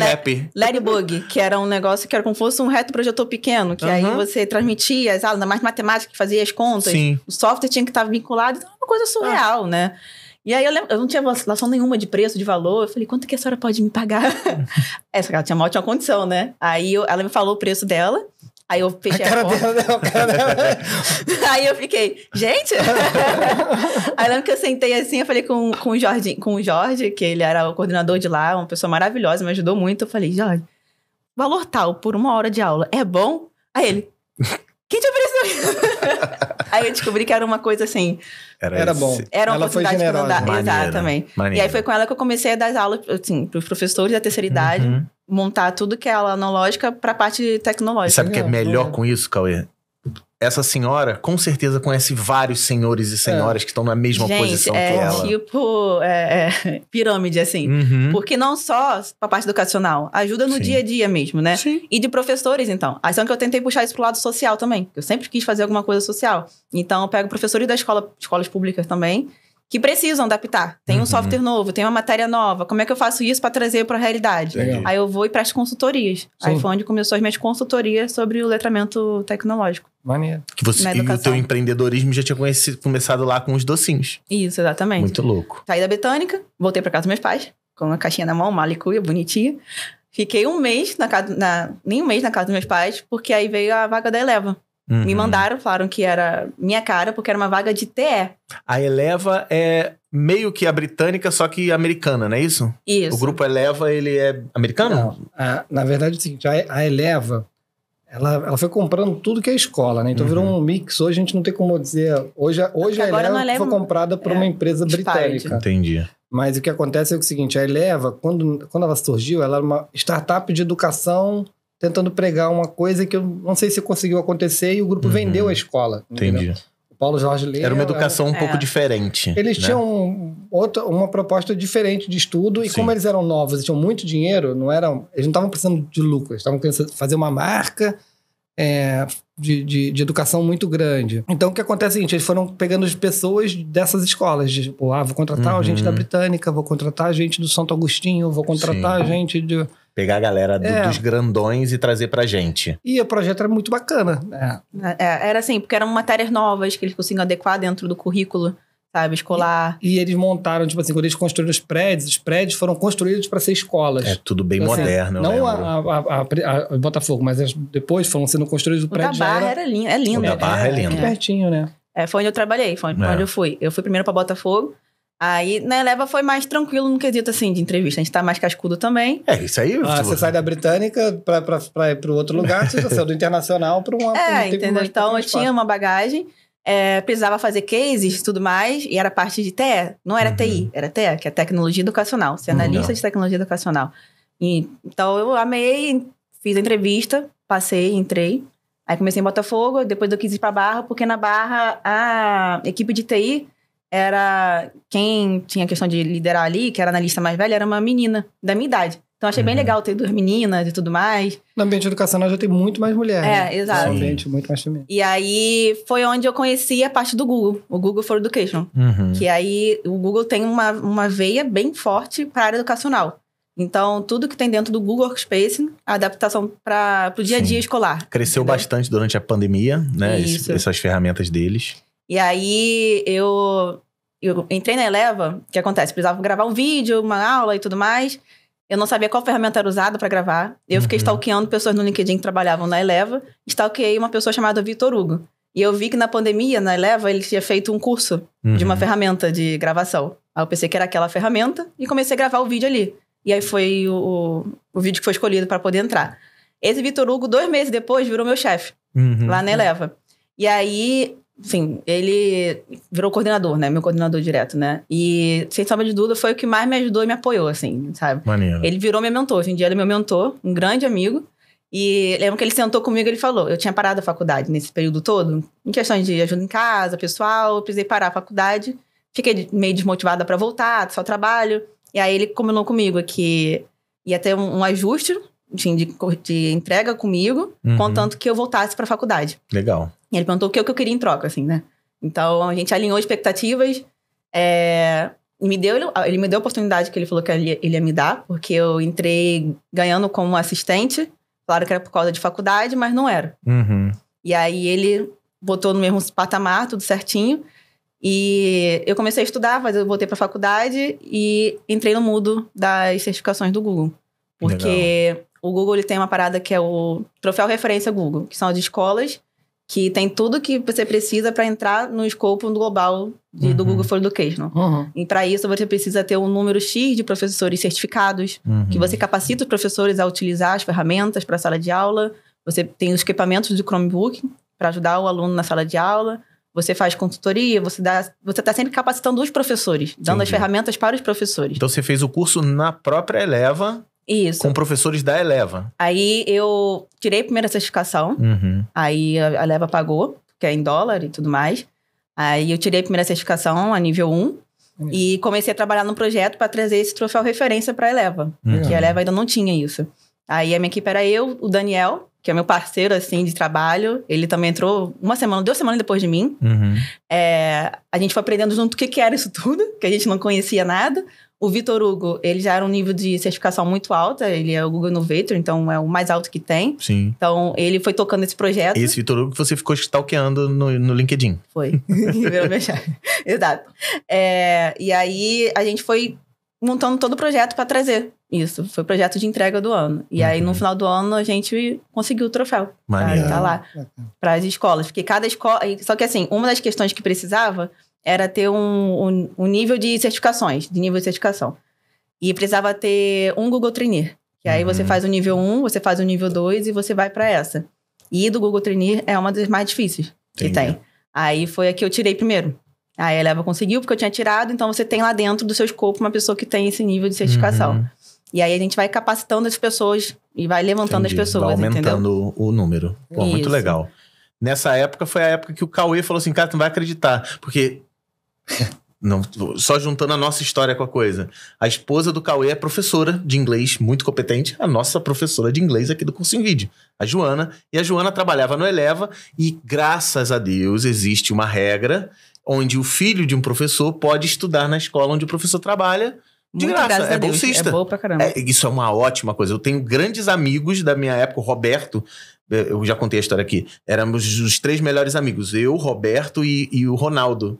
S1: Ladybug, que era um negócio que era como se fosse um retroprojetor pequeno, que aí você transmitia as aulas, ainda mais matemática, que fazia as contas.
S2: Sim.
S1: O software tinha que estar vinculado, então era uma coisa surreal, né? E aí eu não tinha vacilação nenhuma de preço, de valor. Eu falei, quanto que a senhora pode me pagar? Ela tinha uma ótima condição, né? Aí ela me falou o preço dela. Aí eu fechei a porta. Aí eu fiquei, gente? Aí eu lembro que eu sentei assim, eu falei com o Jorge, que ele era o coordenador de lá, uma pessoa maravilhosa, me ajudou muito. Eu falei, Jorge, valor tal por 1 hora de aula é bom? Aí ele, quem te ofereceu isso? Aí eu descobri que era uma coisa assim...
S3: Era bom.
S1: Era uma
S3: ela foi
S1: possibilidade
S3: generosa.
S1: para andar. Exatamente. E aí foi com ela que eu comecei a dar aulas, assim, para os professores da terceira idade, montar tudo que é aula analógica para a parte tecnológica.
S2: E sabe o que é melhor com isso, Cauê? Essa senhora, com certeza, conhece vários senhores e senhoras que estão na mesma posição que ela.
S1: Tipo pirâmide, assim. Porque não só a parte educacional, ajuda no dia a dia mesmo, né?
S2: Sim.
S1: E de professores, então. A ação que eu tentei puxar isso pro lado social também. Eu sempre quis fazer alguma coisa social. Então, eu pego professores das escolas públicas também, que precisam adaptar. Tem um software novo, tem uma matéria nova. Como é que eu faço isso para trazer para a realidade?
S3: Legal.
S1: Aí eu vou e presto consultorias.
S3: Sim.
S1: Aí foi onde começou as minhas consultorias sobre o letramento tecnológico.
S3: Maneiro.
S2: E o teu empreendedorismo já tinha começado lá com os docinhos.
S1: Isso, exatamente.
S2: Muito louco.
S1: Saí da Britânica, voltei para casa dos meus pais, com uma caixinha na mão, uma malicuia bonitinha. Fiquei um mês nem um mês na casa dos meus pais, porque aí veio a vaga da Eleva. Me mandaram, falaram que era minha cara, porque era uma vaga de TE.
S2: A Eleva é meio que a britânica, só que americana, não é isso?
S1: Isso.
S2: O grupo Eleva, ele é americano?
S3: Não. Na verdade é o seguinte, a Eleva, ela foi comprando tudo que é escola, né? Então virou um mix. Hoje a gente não tem como dizer... Hoje a Eleva foi comprada por uma empresa britânica.
S2: Entendi.
S3: Mas o que acontece é o seguinte, a Eleva, quando ela surgiu, ela era uma startup de educação tentando pregar uma coisa que eu não sei se conseguiu acontecer e o grupo vendeu a escola.
S2: Entendi.
S3: Entendeu? O Paulo Jorge Lê...
S2: Era uma educação um pouco diferente.
S3: Eles tinham uma proposta diferente de estudo e como eles eram novos e tinham muito dinheiro, eles não estavam precisando de lucro, eles estavam querendo fazer uma marca de educação muito grande. Então o que acontece é o seguinte, eles foram pegando as pessoas dessas escolas, tipo, vou contratar a gente da Britânica, vou contratar a gente do Santo Agostinho, vou contratar a gente de...
S2: Pegar a galera dos grandões e trazer pra gente.
S3: E o projeto era muito bacana.
S1: Era assim, porque eram matérias novas que eles conseguiam adequar dentro do currículo, sabe, escolar.
S3: E eles montaram, tipo assim, quando eles construíram os prédios foram construídos para ser escolas.
S2: É tudo bem moderno,
S3: não a Botafogo, mas depois foram sendo construídos o prédio.
S1: O da Barra era lindo. É lindo.
S2: O da Barra é lindo.
S3: Pertinho, né?
S1: Foi onde eu trabalhei, foi onde eu fui. Eu fui primeiro pra Botafogo. Aí, na Eleva foi mais tranquilo no quesito, assim, de entrevista. A gente tá mais cascudo também.
S2: Isso aí.
S3: Você sai da Britânica pra ir pro outro lugar, você saiu do Internacional pra uma...
S1: entendeu? Então, eu tinha uma bagagem, precisava fazer cases e tudo mais, e era parte de TE. Não era TI, era TE, que é Tecnologia Educacional. Ser analista de Tecnologia Educacional. Então, eu amei, fiz a entrevista, passei, entrei. Aí, comecei em Botafogo, depois eu quis ir pra Barra, porque na Barra, a equipe de TI... era quem tinha a questão de liderar ali, que era analista mais velha, era uma menina da minha idade. Então, achei bem legal ter 2 meninas e tudo mais.
S3: No ambiente educacional já tem muito mais mulher.
S1: Exato.
S3: É um ambiente muito mais feminino.
S1: E aí, foi onde eu conheci a parte do Google, o Google for Education. Que aí, o Google tem uma veia bem forte para a área educacional. Então, tudo que tem dentro do Google Workspace, a adaptação para o dia a dia escolar.
S2: Cresceu bastante durante a pandemia, né? Essas ferramentas deles.
S1: E aí, eu entrei na Eleva, o que acontece? Precisava gravar um vídeo, uma aula e tudo mais. Eu não sabia qual ferramenta era usada para gravar. Eu fiquei stalkeando pessoas no LinkedIn que trabalhavam na Eleva. Stalkeei uma pessoa chamada Vitor Hugo. E eu vi que na pandemia, na Eleva, ele tinha feito um curso de uma ferramenta de gravação. Aí eu pensei que era aquela ferramenta e comecei a gravar o vídeo ali. E aí foi o vídeo que foi escolhido para poder entrar. Esse Vitor Hugo, 2 meses depois, virou meu chefe lá na Eleva. E aí... Enfim, ele virou coordenador, né? Meu coordenador direto, né? E, sem sombra de dúvida, foi o que mais me ajudou e me apoiou, assim, sabe?
S2: Maneiro.
S1: Ele virou meu mentor. Hoje em dia, ele é meu mentor, um grande amigo. E lembro que ele sentou comigo e ele falou... Eu tinha parado a faculdade nesse período todo. Em questão de ajuda em casa, pessoal. Eu precisei parar a faculdade. Fiquei meio desmotivada para voltar, só trabalho. E aí, ele combinou comigo que ia ter um ajuste, enfim, de entrega comigo, contanto que eu voltasse para a faculdade.
S2: Legal.
S1: E ele perguntou o que eu queria em troca, assim, né? Então, a gente alinhou expectativas. E ele me deu a oportunidade que ele falou que ele ia me dar, porque eu entrei ganhando como assistente. Claro que era por causa de faculdade, mas não era. E aí, ele botou no mesmo patamar, tudo certinho. E eu comecei a estudar, mas eu voltei para a faculdade e entrei no mundo das certificações do Google. Porque o Google ele tem uma parada que é o Troféu Referência Google, que são as escolas que tem tudo que você precisa para entrar no escopo global do Google for Education. E para isso, você precisa ter um número X de professores certificados, que você capacita os professores a utilizar as ferramentas para a sala de aula. Você tem os equipamentos do Chromebook para ajudar o aluno na sala de aula. Você faz consultoria, você está sempre capacitando os professores, dando as ferramentas para os professores.
S2: Então, você fez o curso na própria Eleva...
S1: Isso.
S2: Com professores da Eleva.
S1: Aí eu tirei a primeira certificação. Aí a Eleva pagou, que é em dólar e tudo mais. Aí eu tirei a primeira certificação a nível 1. E comecei a trabalhar num projeto para trazer esse troféu referência para a Eleva. Porque a Eleva ainda não tinha isso. Aí a minha equipe era eu, o Daniel, que é meu parceiro, assim, de trabalho. Ele também entrou 2 semanas depois de mim. A gente foi aprendendo junto o que era isso tudo, que a gente não conhecia nada. O Vitor Hugo, ele já era um nível de certificação muito alta. Ele é o Google Innovator, então é o mais alto que tem.
S2: Sim.
S1: Então, ele foi tocando esse projeto.
S2: Esse Vitor Hugo que você ficou stalkeando no LinkedIn.
S1: Foi. Virou meu chefe. Exato. E aí, a gente foi montando todo o projeto para trazer Isso, foi o projeto de entrega do ano. E aí, no final do ano, a gente conseguiu o troféu.
S2: Maneiro.
S1: Tá lá, para as escolas. Porque cada escola... Só que assim, uma das questões que precisava era ter um nível de certificações, de nível de certificação. E precisava ter um Google Trainer. Que aí você faz o nível 1, você faz o nível 2 e você vai para essa. E do Google Trainer é uma das mais difíceis que tem. Aí foi a que eu tirei primeiro. Aí a Eleva conseguiu, porque eu tinha tirado. Então, você tem lá dentro do seu escopo uma pessoa que tem esse nível de certificação. E aí, a gente vai capacitando as pessoas e vai levantando as pessoas,
S2: vai aumentando
S1: entendeu?
S2: o número. Pô, muito legal. Nessa época, foi a época que o Cauê falou assim, cara, tu não vai acreditar. Porque... Não, só juntando a nossa história com a coisa. A esposa do Cauê é professora de inglês, muito competente. A nossa professora de inglês aqui do Curso em Vídeo, a Joana. E a Joana trabalhava no Eleva e, graças a Deus, existe uma regra onde o filho de um professor pode estudar na escola onde o professor trabalha de graça. É bolsista.
S1: É boa pra caramba.
S2: Isso é uma ótima coisa. Eu tenho grandes amigos da minha época, o Roberto... Eu já contei a história aqui. Éramos os 3 melhores amigos. Eu, Roberto e o Ronaldo.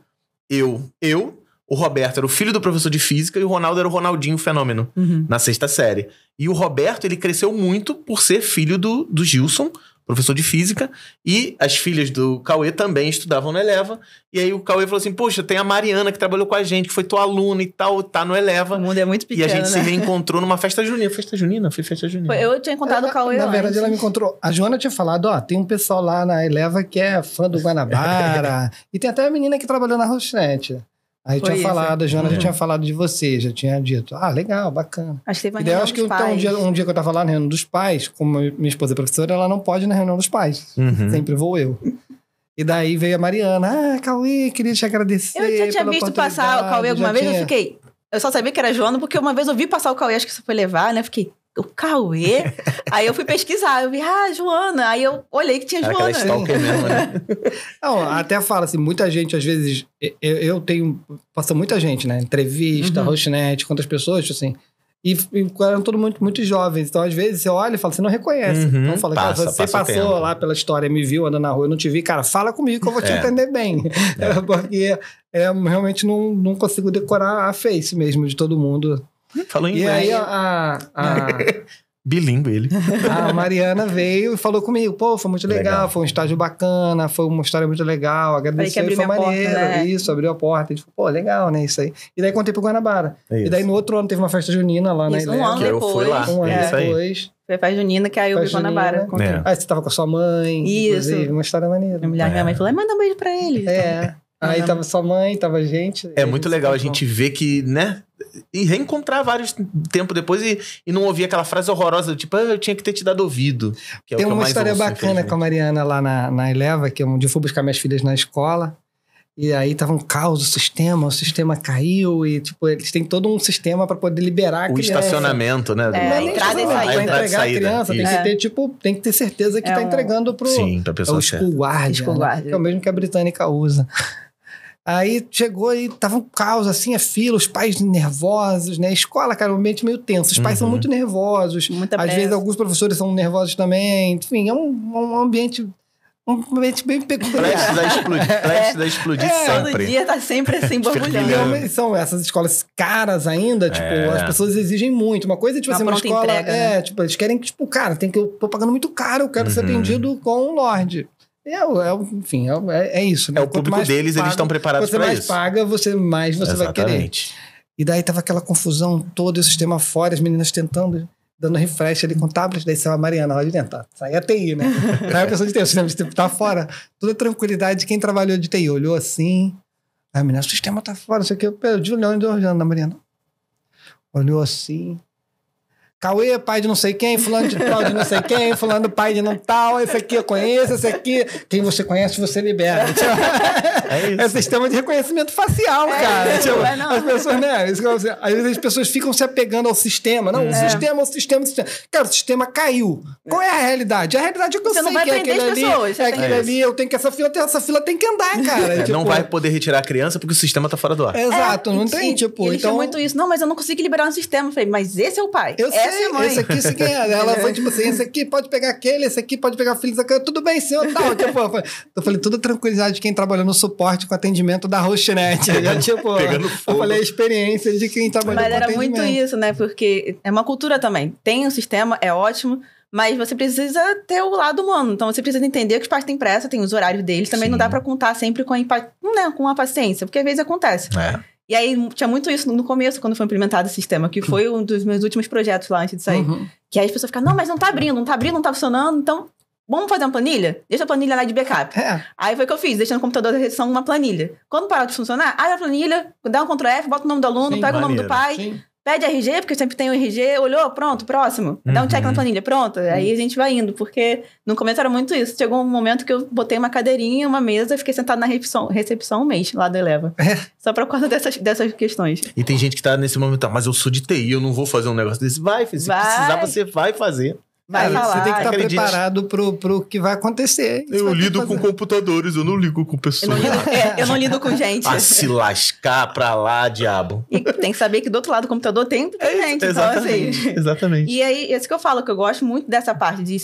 S2: O Roberto era o filho do professor de física e o Ronaldo era o Ronaldinho Fenômeno, na 6ª série. E o Roberto, ele cresceu muito por ser filho do Gilson, professor de física, e as filhas do Cauê também estudavam no Eleva. E aí o Cauê falou assim, poxa, tem a Mariana que trabalhou com a gente, que foi tua aluna e tal, tá no Eleva.
S1: O mundo é muito pequeno,
S2: e a gente
S1: né?
S2: se reencontrou numa festa junina. Festa junina? Foi festa junina.
S1: Eu tinha encontrado o Cauê
S3: Na verdade,
S1: antes.
S3: ela me encontrou. A Joana tinha falado, tem um pessoal lá na Eleva que é fã do Guanabara. E tem até a menina que trabalhou na Rochnet. Aí tinha falado, a Joana já tinha falado de você, já tinha dito. Legal, bacana.
S1: Acho que teve uma
S3: e daí eu
S1: reunião
S3: acho que
S1: dos pais.
S3: um dia que eu tava lá na reunião dos pais, como minha esposa é professora, ela não pode ir na reunião dos pais. Sempre vou eu. E daí veio a Mariana. Cauê, queria te agradecer.
S1: Eu já tinha visto passar o Cauê alguma vez, eu fiquei... Eu só sabia que era Joana, porque uma vez eu vi passar o Cauê, acho que você foi levar, né? Fiquei... O Cauê? Aí eu fui pesquisar, eu vi, Joana. Aí eu olhei que tinha Joana.
S2: Stalker mesmo, né?
S3: Não, até fala assim, muita gente, às vezes, eu tenho, passa muita gente, né? Entrevista, Rochnet, quantas pessoas, assim, e eram todos muito jovens. Então, às vezes, você olha e fala, você não reconhece. Então, fala, cara, você passou lá pela história, me viu andando na rua, eu não te vi, cara, fala comigo que eu vou te entender bem. Porque realmente não consigo decorar a face mesmo de todo mundo.
S2: Falou em inglês.
S3: E aí
S2: bilíngue ele.
S3: A Mariana veio e falou comigo, foi muito legal, foi um estágio bacana, foi uma história muito legal, agradeceu, foi maneiro, porta, né? Isso, abriu a porta, a gente falou, legal, né, isso aí. E daí contei pro Guanabara. E daí no outro ano teve uma festa junina lá na Ilha.
S1: Um ano depois.
S2: Eu fui lá.
S3: Um ano depois.
S1: Foi a festa junina que aí eu vi Guanabara.
S3: Aí você tava com a sua mãe.
S1: Isso.
S3: Uma história maneira.
S1: Minha mãe falou, manda um beijo pra ele.
S3: Aí tava sua mãe, tava a gente.
S2: É muito legal a gente ver que, né? E reencontrar vários tempo depois e não ouvir aquela frase horrorosa, tipo, eu tinha que ter te dado ouvido. Que é
S3: tem
S2: o que
S3: uma
S2: eu mais
S3: história
S2: ouço,
S3: bacana com a Mariana lá na Eleva, que um dia eu fui buscar minhas filhas na escola. E aí tava um caos o sistema caiu e, tipo, eles têm todo um sistema para poder liberar a criança.
S2: O estacionamento, né?
S1: Entrada e saída.
S3: Para entregar a criança, tem que ter certeza que tá entregando pro
S2: pessoa
S3: school guard, né? Que é o mesmo que a britânica usa. Aí chegou e tava um caos, assim, a fila, os pais nervosos, né? Escola, cara, um ambiente meio tenso. Os pais são muito nervosos. Às vezes alguns professores são nervosos também. Enfim, é um ambiente bem peculiar.
S2: Prestes a explodir sempre.
S1: Todo dia tá sempre assim, borbulhando.
S3: São essas escolas caras ainda, tipo, as pessoas exigem muito. Uma coisa, tipo assim, uma escola...
S1: entrega, né?
S3: Tipo, eles querem que, tipo, cara, eu tô pagando muito caro, eu quero ser atendido com um Lorde. Enfim, é isso. Né?
S2: É o público deles, eles estão preparados para isso.
S3: Você mais paga, mais você vai querer. E daí tava aquela confusão toda, o sistema fora, as meninas tentando, dando refresh ali com tablet, daí saiu a Mariana lá de dentro. Sai a TI, né? Aí a pessoa de TI, o sistema de TI tá fora. Toda a tranquilidade de quem trabalhou de TI. Olhou assim, aí a menina, o sistema tá fora, não sei o que. Eu perdi olhando na Mariana. Olhou assim... Cauê, pai de não sei quem, fulano de tal de não sei quem, fulano pai de não tal, esse aqui eu conheço, esse aqui... Quem você conhece, você libera. É sistema de reconhecimento facial, cara. As pessoas, né? Às vezes as pessoas ficam se apegando ao sistema. Não, o sistema. Cara, o sistema caiu. Qual é a realidade? A realidade é que eu sei que é aquele ali. É aquele ali, eu tenho que... Essa fila tem que andar, cara.
S2: Não vai poder retirar a criança porque o sistema tá fora do ar.
S3: Exato, não tem, tipo...
S1: Eles tinham muito isso. Não, mas eu não consigo liberar no sistema. Eu falei, mas esse é o pai.
S3: Eu sei
S1: essa é a mãe.
S3: Esse aqui, esse aqui é. Ela foi tipo assim, esse aqui pode pegar aquele, esse aqui pode pegar o filho, tudo bem, senhor, tal. Tipo, eu falei, tudo tranquilidade de quem trabalhou no suporte com atendimento da Hostnet. Tipo,
S2: pegando fogo.
S3: Eu falei a experiência de quem trabalhou com atendimento.
S1: Mas era muito isso, né? Porque é uma cultura também. Tem um sistema, é ótimo, mas você precisa ter o lado humano. Então, você precisa entender que os pais têm pressa, tem os horários deles. Também não dá pra contar sempre com a paciência, porque às vezes acontece. E aí, tinha muito isso no começo, quando foi implementado o sistema, que foi um dos meus últimos projetos lá antes de sair. Que aí as pessoas ficavam, não, mas não tá abrindo, não tá funcionando, então... Vamos fazer uma planilha? Deixa a planilha lá de backup. Aí foi o que eu fiz, deixando no computador da redação uma planilha. Quando parar de funcionar, abre a planilha, dá um Ctrl F, bota o nome do aluno, pega o nome do pai, pede RG, porque sempre tem o RG, olhou, pronto, próximo. Dá um check na planilha, pronto. Aí a gente vai indo, porque no começo era muito isso. Chegou um momento que eu botei uma cadeirinha, uma mesa, fiquei sentado na recepção um mês lá do Eleva. Só por causa dessas questões.
S2: E tem gente que tá nesse momento, mas eu sou de TI, eu não vou fazer um negócio desse. Vai, filho, se precisar, você vai fazer.
S1: Vai falar.
S3: Você tem que estar preparado pro que vai acontecer.
S2: Eu lido com computadores, eu não lido com pessoas.
S1: Eu não lido com gente.
S2: A se lascar pra lá, diabo.
S1: E tem que saber que do outro lado do computador tem gente.
S2: Exatamente.
S1: Então, assim,
S2: exatamente.
S1: E aí, isso que eu falo, que eu gosto muito dessa parte de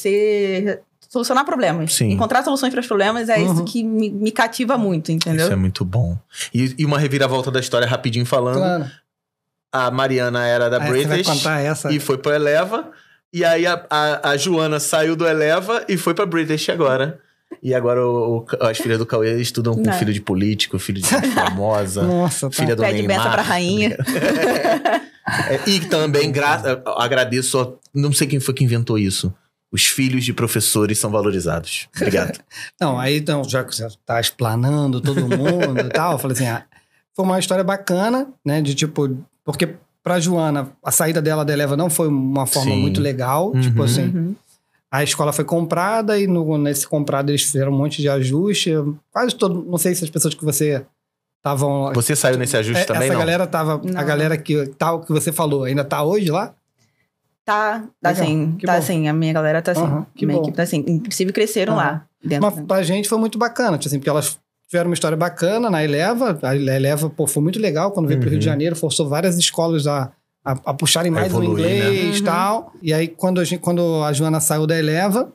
S1: solucionar problemas.
S2: Sim.
S1: Encontrar soluções para os problemas é isso que me cativa muito, entendeu?
S2: Isso é muito bom. E uma reviravolta da história, rapidinho falando.
S3: Claro.
S2: A Mariana era da British
S3: você vai contar essa.
S2: E foi pro Eleva. E aí a Joana saiu do Eleva e foi pra British agora. E agora as filhas do Cauê estudam com filho de político, filho de gente famosa.
S3: Nossa,
S2: filha do
S1: Pede
S2: Neymar.
S1: benção pra rainha.
S2: E também agradeço, não sei quem foi que inventou isso. Os filhos de professores são valorizados. Obrigado.
S3: Não, aí então, já que você tá explanando todo mundo e tal, eu falei assim, foi uma história bacana, né, de tipo, porque pra Joana, a saída dela da Eleva não foi uma forma muito legal, tipo assim, a escola foi comprada e nesse comprado eles fizeram um monte de ajuste, quase todo, não sei se as pessoas que você estavam...
S2: Você saiu nesse ajuste também, não?
S3: Galera tava, a galera que você falou, ainda tá hoje lá?
S1: Tá assim, a minha galera tá assim, minha equipe tá assim, inclusive cresceram lá dentro.
S3: Mas pra gente foi muito bacana, tipo assim, porque elas tiveram uma história bacana na Eleva, a Eleva, foi muito legal quando veio pro Rio de Janeiro, forçou várias escolas a puxarem mais o inglês e tal, e aí quando a Joana saiu da Eleva,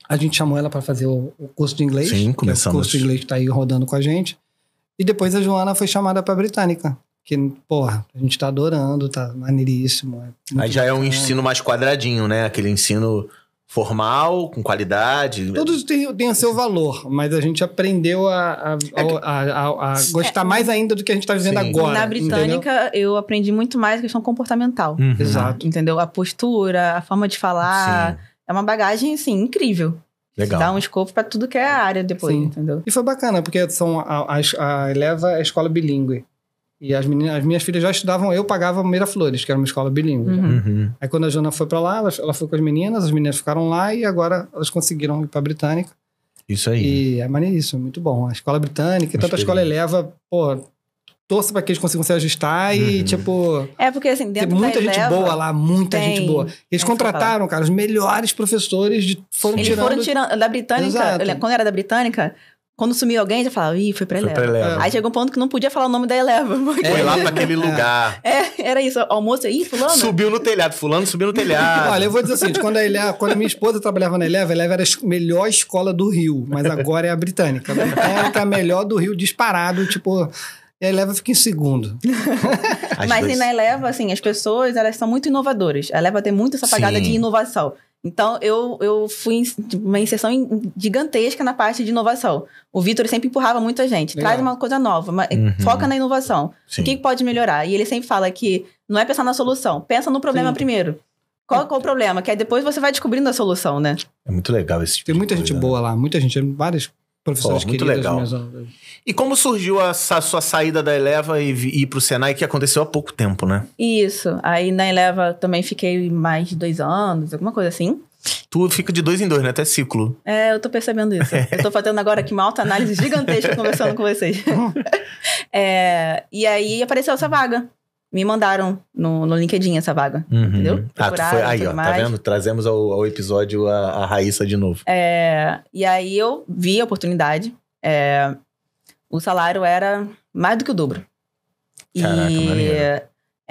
S3: a gente chamou ela pra fazer o curso de inglês.
S2: Sim, começamos.
S3: O curso de inglês que tá aí rodando com a gente, e depois a Joana foi chamada pra Britânica. Que, porra, a gente tá adorando, tá maneiríssimo.
S2: Aí já é um ensino mais quadradinho, né? Aquele ensino formal, com qualidade.
S3: Todos têm o seu valor, mas a gente aprendeu a gostar mais ainda do que a gente tá vivendo agora.
S1: Na Britânica, eu aprendi muito mais a questão comportamental.
S3: Exato.
S1: Entendeu? A postura, a forma de falar. É uma bagagem, assim, incrível.
S2: Legal.
S1: Dá um escopo pra tudo que é a área depois, entendeu?
S3: E foi bacana, porque a Eleva é a escola bilíngue. E as minhas filhas já estudavam, eu pagava Miraflores, que era uma escola bilíngue. Aí quando a Joana foi pra lá, ela foi com as meninas ficaram lá e agora elas conseguiram ir pra Britânica.
S2: Isso aí.
S3: E é maneiríssimo, muito bom. A escola britânica, tanto a escola Eleva, pô, torça pra que eles consigam se ajustar e, tipo...
S1: porque assim, dentro
S3: tem muita
S1: da
S3: gente
S1: Eleva,
S3: boa lá, muita gente boa. Eles contrataram, cara, os melhores professores, foram tirando...
S1: Da Britânica, quando era da Britânica... Quando sumiu alguém, já falava, foi pra Eleva. Aí chegou um ponto que não podia falar o nome da Eleva. Porque...
S2: Foi lá pra aquele lugar.
S1: Era isso. Almoço aí, fulano?
S2: Subiu no telhado. Fulano subiu no telhado.
S3: Olha, eu vou dizer assim, quando a minha esposa trabalhava na Eleva era a melhor escola do Rio. Mas agora é a Britânica. A Britânica é a melhor do Rio, disparado. Tipo, e a Eleva fica em segundo.
S1: Mas na Eleva, assim, as pessoas, elas são muito inovadoras. A Eleva tem muito essa pegada de inovação. Então, eu fui uma inserção gigantesca na parte de inovação. O Vitor sempre empurrava muita gente. Traz uma coisa nova, foca na inovação. O que pode melhorar? E ele sempre fala que não é pensar na solução, pensa no problema primeiro. Qual é o problema? Que aí depois você vai descobrindo a solução, né?
S2: É muito legal esse tipo
S3: Tem muita gente boa lá, muita gente, vários professores
S2: muito
S3: queridos.
S2: Legal. E como surgiu a sua saída da Eleva e ir pro Senai, que aconteceu há pouco tempo, né?
S1: Isso. Aí na Eleva também fiquei mais de 2 anos, alguma coisa assim.
S2: Tu fica de 2 em 2, né? Até ciclo.
S1: Eu tô percebendo isso. Eu tô fazendo agora aqui uma autoanálise gigantesca conversando com vocês. E aí apareceu essa vaga. Me mandaram no LinkedIn essa vaga, entendeu?
S2: Tu foi aí, ó, tá vendo? Trazemos ao episódio a Raíssa de novo.
S1: E aí eu vi a oportunidade. O salário era mais do que o dobro.
S2: Caraca, maneiro.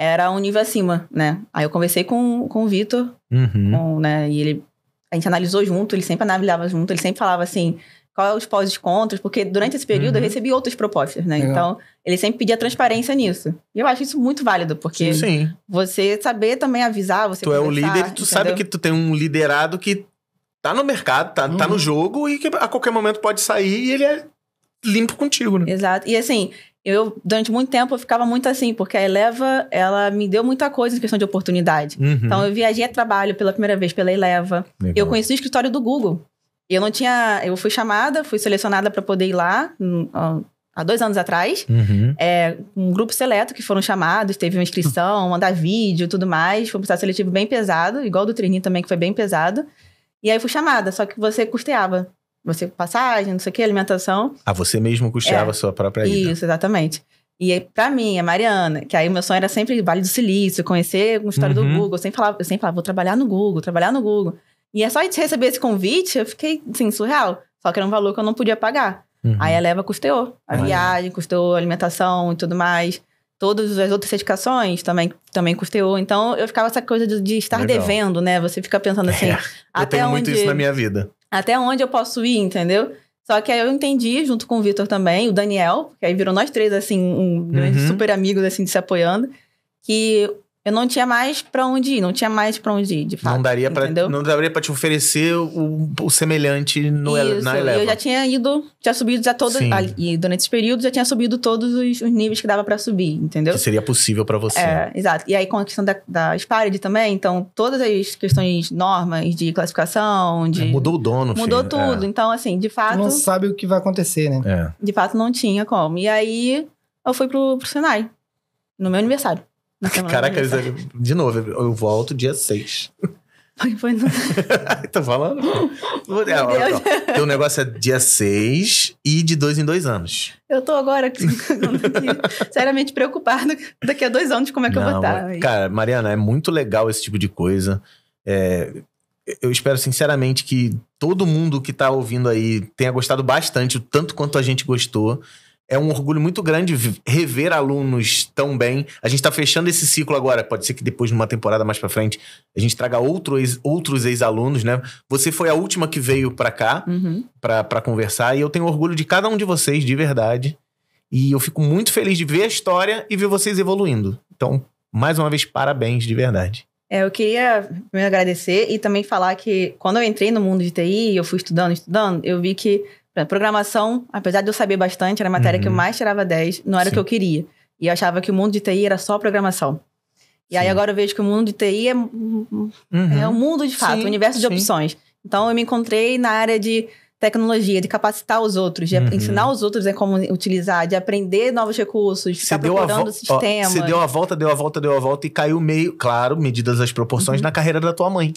S1: era um nível acima, né? Aí eu conversei com o Vitor, né? E a gente analisou junto, ele sempre analisava junto, ele sempre falava assim, qual é os pós e os contras, porque durante esse período eu recebi outras propostas, né? Então, ele sempre pedia transparência nisso. E eu acho isso muito válido, porque você saber também avisar, você
S2: Tu é o líder, tu sabe que tu tem um liderado que tá no mercado, tá no jogo e que a qualquer momento pode sair e ele é limpo contigo, né?
S1: Exato. E assim, durante muito tempo, eu ficava muito assim, porque a Eleva, ela me deu muita coisa em questão de oportunidade. Então, eu viajei a trabalho pela primeira vez pela Eleva.
S2: Legal.
S1: Eu conheci o escritório do Google. Eu fui chamada, fui selecionada para poder ir lá há 2 anos atrás. Um grupo seleto que foram chamados, teve uma inscrição, mandar vídeo e tudo mais. Foi um processo seletivo bem pesado, igual do trainee também, que foi bem pesado. E aí fui chamada, só que você custeava. Você passagem, não sei o que, alimentação.
S2: Você mesmo custeava a sua própria ida.
S1: Isso, exatamente. E aí, pra mim, a Mariana, que aí o meu sonho era sempre Vale do Silício, conhecer uma história do Google. Eu sempre falava, vou trabalhar no Google. E é só de receber esse convite, eu fiquei, assim, surreal. Só que era um valor que eu não podia pagar. Aí a Eleva custeou a viagem, custeou a alimentação e tudo mais. Todas as outras certificações também custeou. Então, eu ficava essa coisa de estar devendo, né? Você fica pensando assim...
S2: Eu tenho muito isso na minha vida.
S1: Até onde eu posso ir, entendeu? Só que aí eu entendi, junto com o Vitor também, o Daniel, que aí virou nós 3, assim, super amigos, assim, se apoiando, que eu não tinha mais pra onde ir, de fato.
S2: Não daria pra te oferecer o semelhante na Eleva.
S1: Eu já tinha subido e durante esse período já tinha subido todos os níveis que dava pra subir, entendeu?
S2: Que seria possível pra você.
S1: Exato. E aí com a questão da Spared também, então todas as questões, normas de classificação,
S2: mudou o dono,
S1: mudou tudo. Então, assim, de fato...
S3: Não sabe o que vai acontecer, né?
S1: De fato, não tinha como. E aí, eu fui pro Senai, no meu aniversário.
S2: Caraca, de novo, eu volto dia 6.
S1: Foi no...
S2: Tô falando? Teu negócio é dia 6 e de 2 em 2 anos.
S1: Eu tô agora seriamente preocupada daqui a 2 anos como é que eu vou estar.
S2: Cara, Mariana, é muito legal esse tipo de coisa. Eu espero sinceramente que todo mundo que tá ouvindo aí tenha gostado bastante, o tanto quanto a gente gostou. É um orgulho muito grande rever alunos tão bem. A gente tá fechando esse ciclo agora. Pode ser que depois, numa temporada mais pra frente, a gente traga outros ex-alunos, né? Você foi a última que veio pra cá, pra conversar. E eu tenho orgulho de cada um de vocês, de verdade. E eu fico muito feliz de ver a história e ver vocês evoluindo. Então, mais uma vez, parabéns, de verdade.
S1: Eu queria primeiro agradecer e também falar que quando eu entrei no mundo de TI, eu fui estudando, eu vi que programação, apesar de eu saber bastante, era a matéria que eu mais tirava 10, não era o que eu queria. E eu achava que o mundo de TI era só programação. E aí agora eu vejo que o mundo de TI é um mundo de fato, um universo de opções. Então eu me encontrei na área de tecnologia, de capacitar os outros, de ensinar os outros como utilizar, de aprender novos recursos, de ficar procurando sistemas.
S2: Você deu a volta e caiu meio, claro, medidas as proporções, na carreira da tua mãe.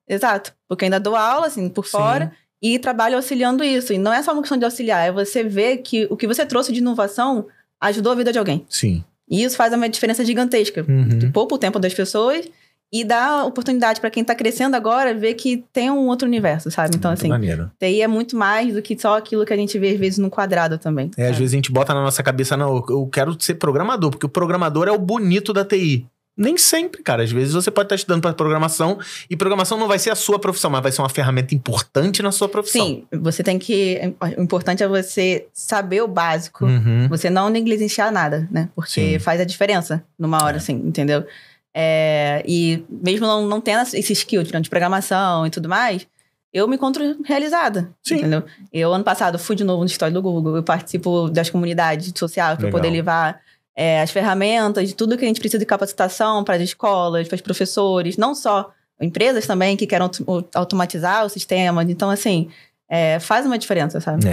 S1: Exato. Porque eu ainda dou aula, assim, por fora. E trabalho auxiliando isso. E não é só uma questão de auxiliar, é você ver que o que você trouxe de inovação ajudou a vida de alguém.
S2: Sim.
S1: E isso faz uma diferença gigantesca. Poupa o tempo das pessoas e dá oportunidade para quem tá crescendo agora ver que tem um outro universo, sabe? Então, assim, TI é muito mais do que só aquilo que a gente vê, às vezes, no quadrado também.
S2: Às vezes a gente bota na nossa cabeça, não, eu quero ser programador, porque o programador é o bonito da TI. Nem sempre, cara. Às vezes você pode estar estudando para programação e programação não vai ser a sua profissão, mas vai ser uma ferramenta importante na sua profissão.
S1: Sim, você tem que... O importante é você saber o básico, você não negligenciar nada, né? Porque faz a diferença numa hora, assim, entendeu? E mesmo não tendo esse skill de programação e tudo mais, eu me encontro realizada, entendeu? Eu, ano passado, fui de novo no escritório do Google, eu participo das comunidades sociais para poder levar... as ferramentas, de tudo que a gente precisa de capacitação para as escolas, para os professores, não só empresas também que querem automatizar o sistema. Então, assim, faz uma diferença, sabe?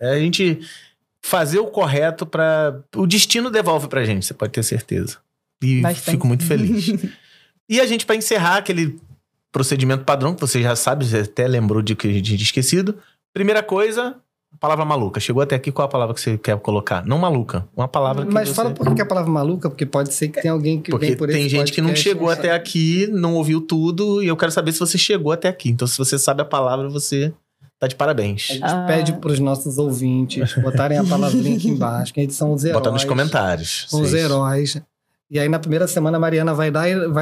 S2: A gente fazer o correto para... O destino devolve pra gente, você pode ter certeza. E fico muito feliz. E a gente, para encerrar aquele procedimento padrão, que você já sabe, você até lembrou de que a gente tinha esquecido. Primeira coisa... Palavra maluca. Chegou até aqui, qual a palavra que você quer colocar? Não maluca. Uma palavra que
S3: Mas fala por que a palavra maluca, porque pode ser que tem alguém que vem por esse podcast.
S2: Porque tem gente que não chegou até aqui, não ouviu tudo, e eu quero saber se você chegou até aqui. Então, se você sabe a palavra, você tá de parabéns.
S3: A gente pede pros nossos ouvintes botarem a palavrinha aqui embaixo, que eles são os heróis.
S2: Bota nos comentários.
S3: São os heróis E aí, na primeira semana, a Mariana vai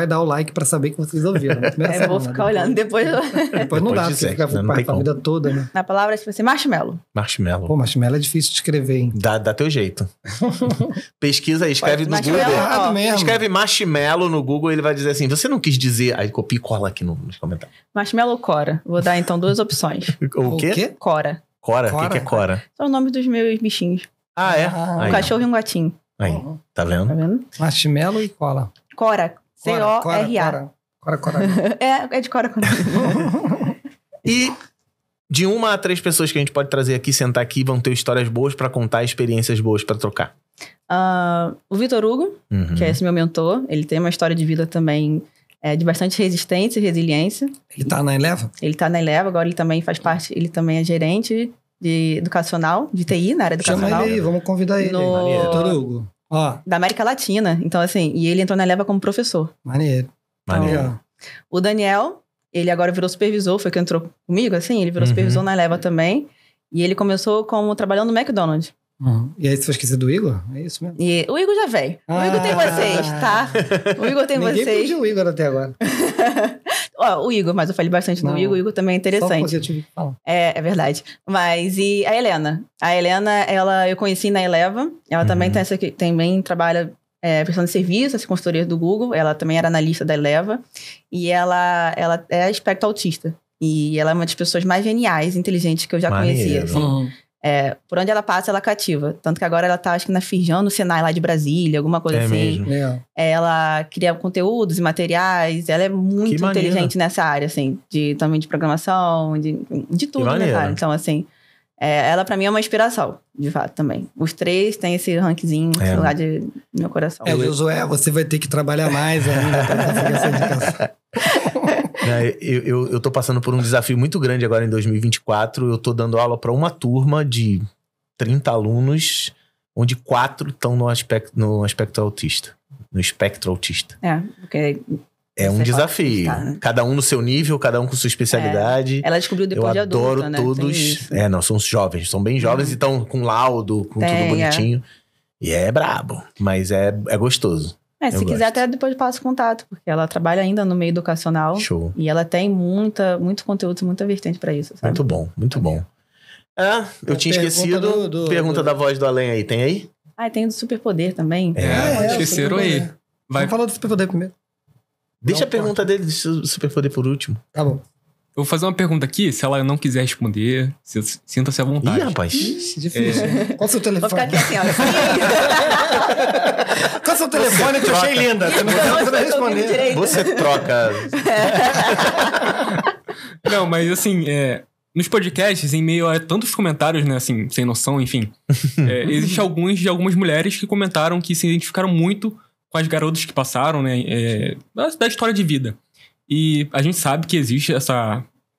S3: dar o like pra saber que vocês ouviram.
S1: Eu vou ficar olhando depois.
S3: Depois não dá, porque fica a vida toda, né?
S1: Na palavra, tipo assim, marshmallow.
S2: Marshmallow.
S3: Pô, marshmallow é difícil de escrever, hein?
S2: Dá teu jeito. Pesquisa aí, escreve no Google.
S3: Errado mesmo.
S2: Escreve marshmallow no Google, ele vai dizer assim, você não quis dizer... Aí copia e cola aqui nos comentários.
S1: Marshmallow ou Cora? Vou dar, então, 2 opções.
S2: O quê?
S1: Cora.
S2: Cora? O que é Cora?
S1: São os nomes dos meus bichinhos.
S2: Ah, é?
S1: Um cachorro e um gatinho.
S2: Aí, tá vendo?
S1: Tá vendo?
S3: Marshmallow e cola.
S1: Cora. C-O-R-A.
S3: Cora.
S1: É de Cora.
S2: E de 1 a 3 pessoas que a gente pode trazer aqui, sentar aqui, vão ter histórias boas pra contar, experiências boas pra trocar.
S1: O Vitor Hugo, que é esse meu mentor, ele tem uma história de vida também de bastante resistência e resiliência.
S3: Ele tá na Eleva?
S1: Ele tá na Eleva, agora ele também faz parte, ele também é gerente de educacional, de TI, na área educacional.
S3: Chama ele aí, vamos convidar ele. Vitor Hugo. Ó.
S1: Da América Latina. Então, assim, e ele entrou na Eleva como professor.
S3: Maneiro.
S2: Maneiro.
S1: O Daniel, ele agora virou supervisor, foi que entrou comigo, assim, ele virou supervisor na Eleva também. E ele começou trabalhando no McDonald's.
S3: E aí você foi esquecer do Igor? É isso mesmo?
S1: E o Igor já veio. O Igor tem vocês, tá? O Igor tem vocês.
S3: Ninguém pediu o Igor até agora.
S1: O Igor, mas eu falei bastante do Igor. O Igor também é interessante.
S3: Só porque eu tive que falar.
S1: É verdade. Mas e a Helena? A Helena, eu conheci na Eleva. Ela também também trabalha prestando serviço, essa consultoria do Google. Ela também era analista da Eleva. E ela é espectro autista. E ela é uma das pessoas mais geniais, inteligentes que eu já conhecia. Assim. Por onde ela passa, ela cativa. Tanto que agora ela tá, acho que na Firjan, no Senai lá de Brasília, alguma coisa assim.
S2: Mesmo.
S1: Ela cria conteúdos e materiais. Ela é muito inteligente nessa área, assim. Também de programação, de tudo nessa área. Então, assim, ela pra mim é uma inspiração, de fato, também. Os 3 têm esse rankzinho lá de meu coração.
S3: Josué, você vai ter que trabalhar mais ainda pra conseguir essa indicação.
S2: Eu tô passando por um desafio muito grande agora em 2024. Eu tô dando aula para uma turma de 30 alunos, onde 4 estão no aspecto autista. No espectro autista.
S1: Porque...
S2: É um desafio. Né? Cada um no seu nível, cada um com sua especialidade.
S1: Ela descobriu depois de adulta,
S2: Eu adoro todos. Não, são jovens. São bem jovens e estão com laudo, com tudo bonitinho. E é brabo, mas é gostoso.
S1: Se quiser, até depois passo contato, porque ela trabalha ainda no meio educacional.
S2: Show.
S1: E ela tem muito conteúdo, muita vertente pra isso, sabe?
S2: Muito bom. Eu tinha esquecido. Pergunta da voz do além aí, tem aí?
S1: Tem do superpoder também.
S4: Esqueceram aí.
S3: Vamos falar do superpoder primeiro.
S2: Deixa a pergunta dele do superpoder por último.
S3: Tá bom.
S4: Eu vou fazer uma pergunta aqui, se ela não quiser responder, sinta-se à vontade.
S2: Ih, rapaz.
S3: Difícil. Qual o seu telefone?
S1: Vou ficar aqui assim,
S3: Qual o seu telefone? Eu te achei linda. Você não vai responder.
S2: Você troca.
S4: Não, mas assim, nos podcasts, em meio a tantos comentários, né, assim, sem noção, enfim, existem algumas mulheres que comentaram que se identificaram muito com as garotas que passaram, né, da história de vida. E a gente sabe que existe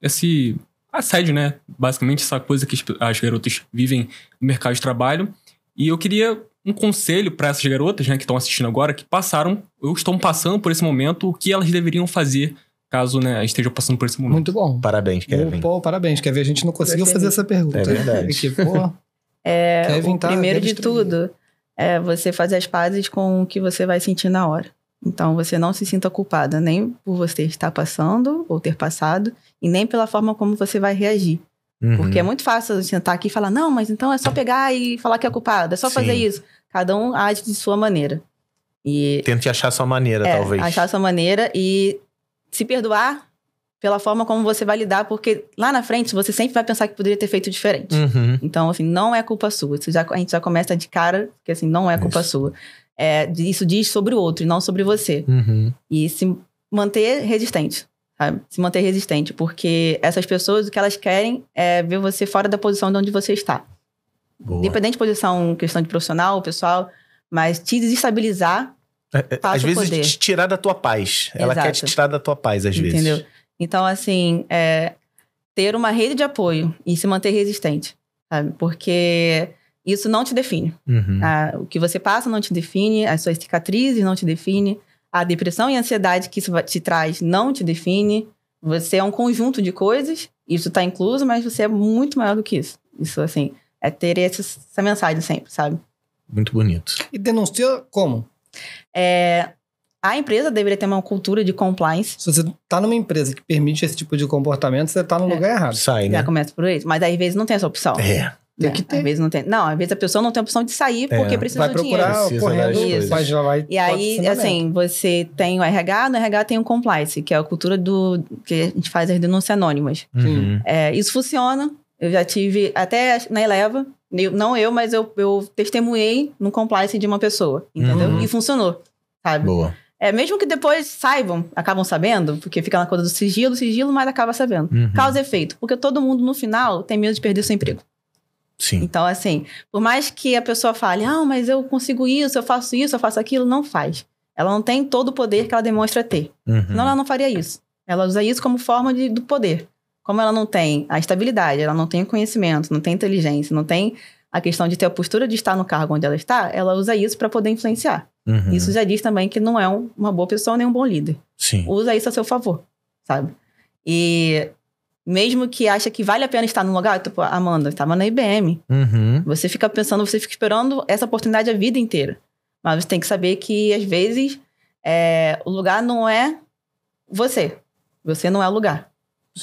S4: esse assédio, né? Basicamente, essa coisa que as garotas vivem no mercado de trabalho. E eu queria um conselho para essas garotas, né, que estão assistindo agora, que estão passando por esse momento, o que elas deveriam fazer caso, né, estejam passando por esse momento.
S3: Muito bom.
S2: Parabéns, Kevin.
S3: Parabéns, Kevin. A gente não conseguiu fazer essa pergunta.
S2: É verdade.
S3: Kevin
S1: primeiro de tudo, você fazer as pazes com o que você vai sentir na hora. Então, você não se sinta culpada nem por você estar passando ou ter passado e nem pela forma como você vai reagir. Porque é muito fácil a gente sentar aqui e falar, não, mas então é só pegar e falar que é culpado, é só fazer isso. Cada um age de sua maneira.
S2: Tente achar a sua maneira, talvez.
S1: Achar a sua maneira e se perdoar pela forma como você vai lidar, porque lá na frente você sempre vai pensar que poderia ter feito diferente. Então, assim, não é culpa sua. A gente já começa de cara que, assim, não é culpa sua. Isso diz sobre o outro e não sobre você. E se manter resistente, sabe? Se manter resistente, porque essas pessoas, o que elas querem é ver você fora da posição de onde você está.
S2: Boa.
S1: Independente de posição, questão de profissional, pessoal, mas te desestabilizar,
S2: às vezes te tirar da tua paz. Ela quer te tirar da tua paz, às vezes.
S1: Entendeu? Então, assim, ter uma rede de apoio e se manter resistente, sabe? Porque isso não te define. O que você passa não te define, as suas cicatrizes não te define, a depressão e a ansiedade que isso te traz não te define. Você é um conjunto de coisas, isso tá incluso, mas você é muito maior do que isso. Isso, assim, ter essa mensagem sempre, sabe?
S2: Muito bonito.
S3: E denunciou como?
S1: A empresa deveria ter uma cultura de compliance.
S3: Se você tá numa empresa que permite esse tipo de comportamento, você tá no lugar errado.
S2: Sai, né?
S1: Já começa por isso. Mas às vezes não tem essa opção.
S3: Tem que ter.
S1: Às vezes não tem. Não, às vezes a pessoa não tem a opção de sair porque precisa do dinheiro.
S3: Vai procurar correndo, mas já vai...
S1: E aí, assim, você tem o RH, no RH tem o compliance, que é a cultura que a gente faz as denúncias anônimas. Isso funciona. Eu já tive, até na Eleva, mas eu testemunhei no compliance de uma pessoa, entendeu? E funcionou, sabe?
S2: Boa.
S1: Mesmo que depois acabam sabendo, porque fica na coisa do sigilo, mas acaba sabendo. Causa e efeito, porque todo mundo no final tem medo de perder seu emprego.
S2: Sim.
S1: Então, assim, por mais que a pessoa fale, mas eu consigo isso, eu faço aquilo, não faz. Ela não tem todo o poder que ela demonstra ter. Senão ela não faria isso. Ela usa isso como forma do poder. Como ela não tem a estabilidade, ela não tem o conhecimento, não tem inteligência, não tem a questão de ter a postura de estar no cargo onde ela está, ela usa isso para poder influenciar. Isso já diz também que não é uma boa pessoa nem um bom líder.
S2: Sim.
S1: Usa isso a seu favor, sabe? E mesmo que acha que vale a pena estar num lugar, tipo, Amanda estava na IBM. Você fica pensando, você fica esperando essa oportunidade a vida inteira. Mas você tem que saber que, às vezes, o lugar não é você. Você não é o lugar.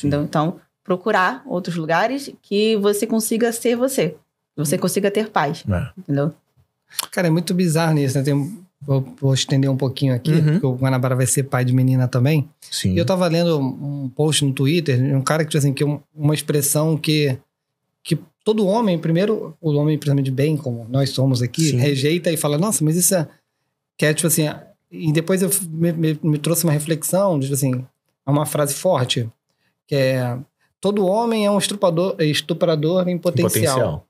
S1: Então, procurar outros lugares que você consiga ser você. Você consiga ter paz. Entendeu?
S3: Cara, é muito bizarro nisso, né? Vou estender um pouquinho aqui, porque o Guanabara vai ser pai de menina também.
S2: Sim.
S3: E eu tava lendo um post no Twitter, um cara que diz assim, que uma expressão que todo homem, primeiro, o homem, principalmente de bem, como nós somos aqui, rejeita e fala, nossa, mas isso que é tipo assim... E depois me trouxe uma reflexão, tipo assim, uma frase forte, que é, todo homem é um estuprador em potencial.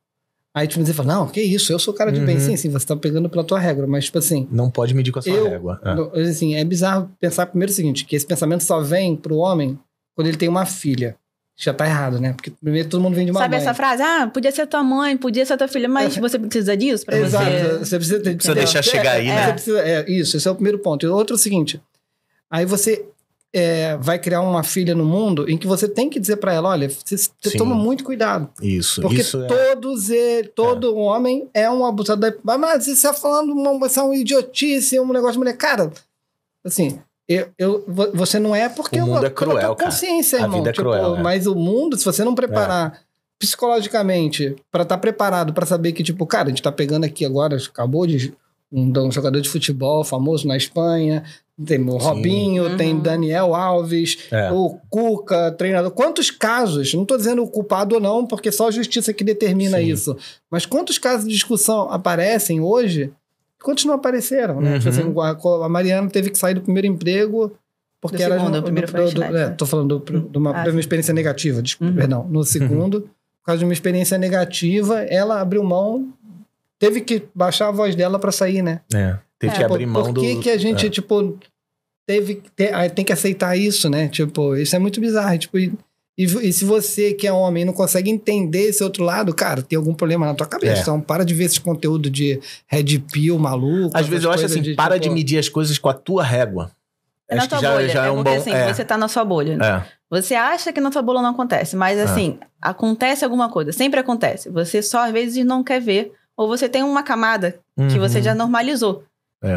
S3: Aí tipo, você fala, não, que isso, eu sou cara de bem. Sim, você tá pegando pela tua regra, mas tipo assim...
S2: Não pode medir com a sua régua.
S3: Assim, é bizarro pensar primeiro o seguinte, que esse pensamento só vem pro homem quando ele tem uma filha. Já tá errado, né? Porque primeiro todo mundo vem de uma mãe.
S1: Sabe essa frase? Podia ser tua mãe, podia ser tua filha, mas você precisa disso pra
S3: Exato.
S1: você...
S3: Você precisa
S2: deixar chegar aí, né?
S3: Isso, esse é o primeiro ponto. E o outro é o seguinte, aí você... vai criar uma filha no mundo em que você tem que dizer pra ela, olha, você toma muito cuidado.
S2: Isso.
S3: Porque todo homem é um abusador. Mas você está falando uma idiotice, um negócio de mulher. Cara, assim, você não é porque...
S2: O mundo é cruel, cara.
S3: Consciência, irmão.
S2: A vida é cruel.
S3: Mas o mundo, se você não preparar psicologicamente pra estar preparado pra saber que, tipo, cara, a gente tá pegando aqui agora, acabou de... Um jogador de futebol famoso na Espanha, tem o Robinho, tem Daniel Alves, o Cuca, treinador. Quantos casos, não estou dizendo o culpado ou não, porque só a justiça que determina isso, mas quantos casos de discussão aparecem hoje, quantos não apareceram, né? Tipo assim, a Mariana teve que sair do primeiro emprego porque era...
S1: O primeiro foi
S3: tô falando de uma experiência negativa, desculpa, perdão. No segundo, por causa de uma experiência negativa, ela abriu mão... Teve que baixar a voz dela pra sair, né?
S2: Teve que abrir mão do...
S3: Por que a gente, tipo, tem que aceitar isso, né? Tipo, isso é muito bizarro. Tipo, e se você que é homem não consegue entender esse outro lado, cara, tem algum problema na tua cabeça. Então, para de ver esse conteúdo de Red Pill, maluco.
S2: Às vezes eu acho assim, para de medir as coisas com a tua régua.
S1: Acho que já é um bom... Assim, você tá na sua bolha. Você acha que na sua bolha não acontece, mas assim, acontece alguma coisa. Sempre acontece. Você só, às vezes, não quer ver. Ou você tem uma camada que você já normalizou.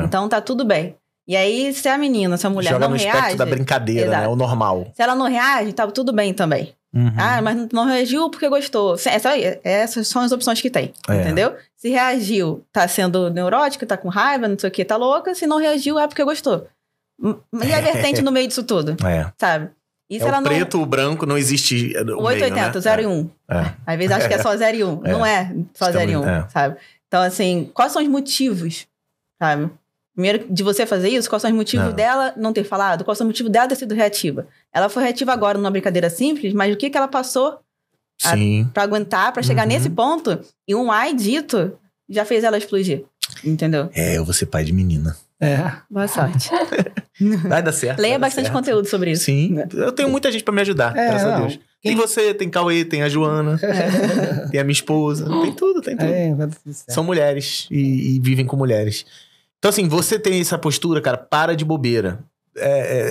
S1: Então tá tudo bem. E aí, se a menina, se a mulher
S2: joga
S1: não
S2: no
S1: reage...
S2: espectro da brincadeira, né? O normal.
S1: Se ela não reage, tá tudo bem também. Mas não reagiu porque gostou. Essas são as opções que tem. Entendeu? Se reagiu, tá sendo neurótica, tá com raiva, não sei o que, tá louca. Se não reagiu, é porque gostou. E a vertente no meio disso tudo? Sabe? E se ela
S2: preto, o branco, não existe o
S1: 880,
S2: né?
S1: 0 e 1. Às vezes acho que é só 0 e 1. Não é só 0 e 1, sabe? Então, assim, quais são os motivos, sabe? Primeiro, de você fazer isso, quais são os motivos dela não ter falado? Qual é o motivo dela ter sido reativa? Ela foi reativa agora numa brincadeira simples, mas o que ela passou pra aguentar, pra chegar nesse ponto? E um ai dito já fez ela explodir. Entendeu?
S2: Eu vou ser pai de menina.
S1: Boa sorte.
S2: Vai dar certo.
S1: Leia bastante conteúdo sobre isso.
S2: Sim. Eu tenho muita gente pra me ajudar, graças a Deus. Tem você, tem Cauê, tem a Joana, tem a minha esposa, tem tudo. São mulheres e vivem com mulheres. Então, assim, você tem essa postura, cara, para de bobeira.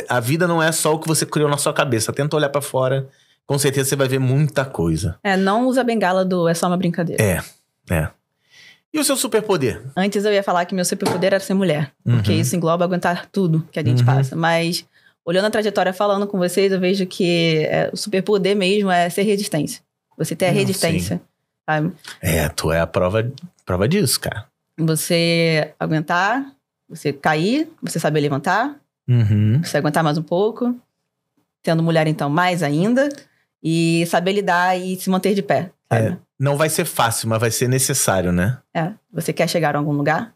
S2: A vida não é só o que você criou na sua cabeça. Tenta olhar pra fora, com certeza você vai ver muita coisa.
S1: Não usa a bengala do é só uma brincadeira.
S2: E o seu superpoder?
S1: Antes eu ia falar que meu superpoder era ser mulher. Porque isso engloba aguentar tudo que a gente passa. Mas, olhando a trajetória, falando com vocês, eu vejo que o superpoder mesmo é ser resistência. Você ter a resistência. Sabe?
S2: Tu é a prova disso, cara.
S1: Você aguentar, você cair, você saber levantar, você aguentar mais um pouco. Sendo mulher, então, mais ainda. E saber lidar e se manter de pé. Sabe?
S2: Não vai ser fácil, mas vai ser necessário, né?
S1: Você quer chegar a algum lugar?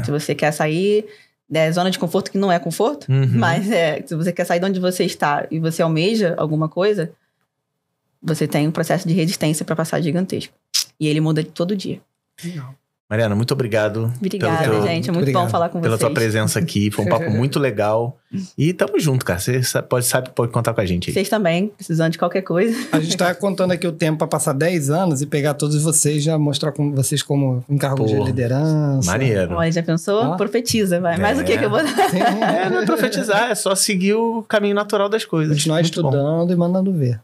S1: Se você quer sair da zona de conforto, que não é conforto, mas se você quer sair de onde você está e você almeja alguma coisa, você tem um processo de resistência para passar gigantesco. E ele muda todo dia.
S3: Legal.
S2: Mariana, muito obrigado.
S1: Obrigada, gente. É muito bom falar com vocês.
S2: Pela tua presença aqui. Foi um papo muito legal. E tamo junto, cara. Você pode contar com a gente aí.
S1: Vocês também, precisando de qualquer coisa.
S3: A gente tá contando aqui o tempo para passar 10 anos e pegar todos vocês, já mostrar com vocês como em cargo de liderança.
S2: Maneiro.
S1: Olha, já pensou? Profetiza, vai. Mais o que eu vou dar?
S2: Não é profetizar, é só seguir o caminho natural das coisas.
S3: Continuar estudando e mandando ver.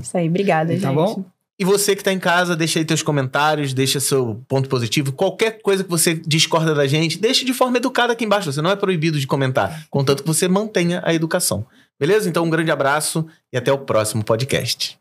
S1: Isso aí, obrigada, gente.
S3: Tá bom?
S2: E você que tá em casa, deixa aí teus comentários, deixa seu ponto positivo. Qualquer coisa que você discorda da gente, deixa de forma educada aqui embaixo. Você não é proibido de comentar, contanto que você mantenha a educação. Beleza? Então um grande abraço e até o próximo podcast.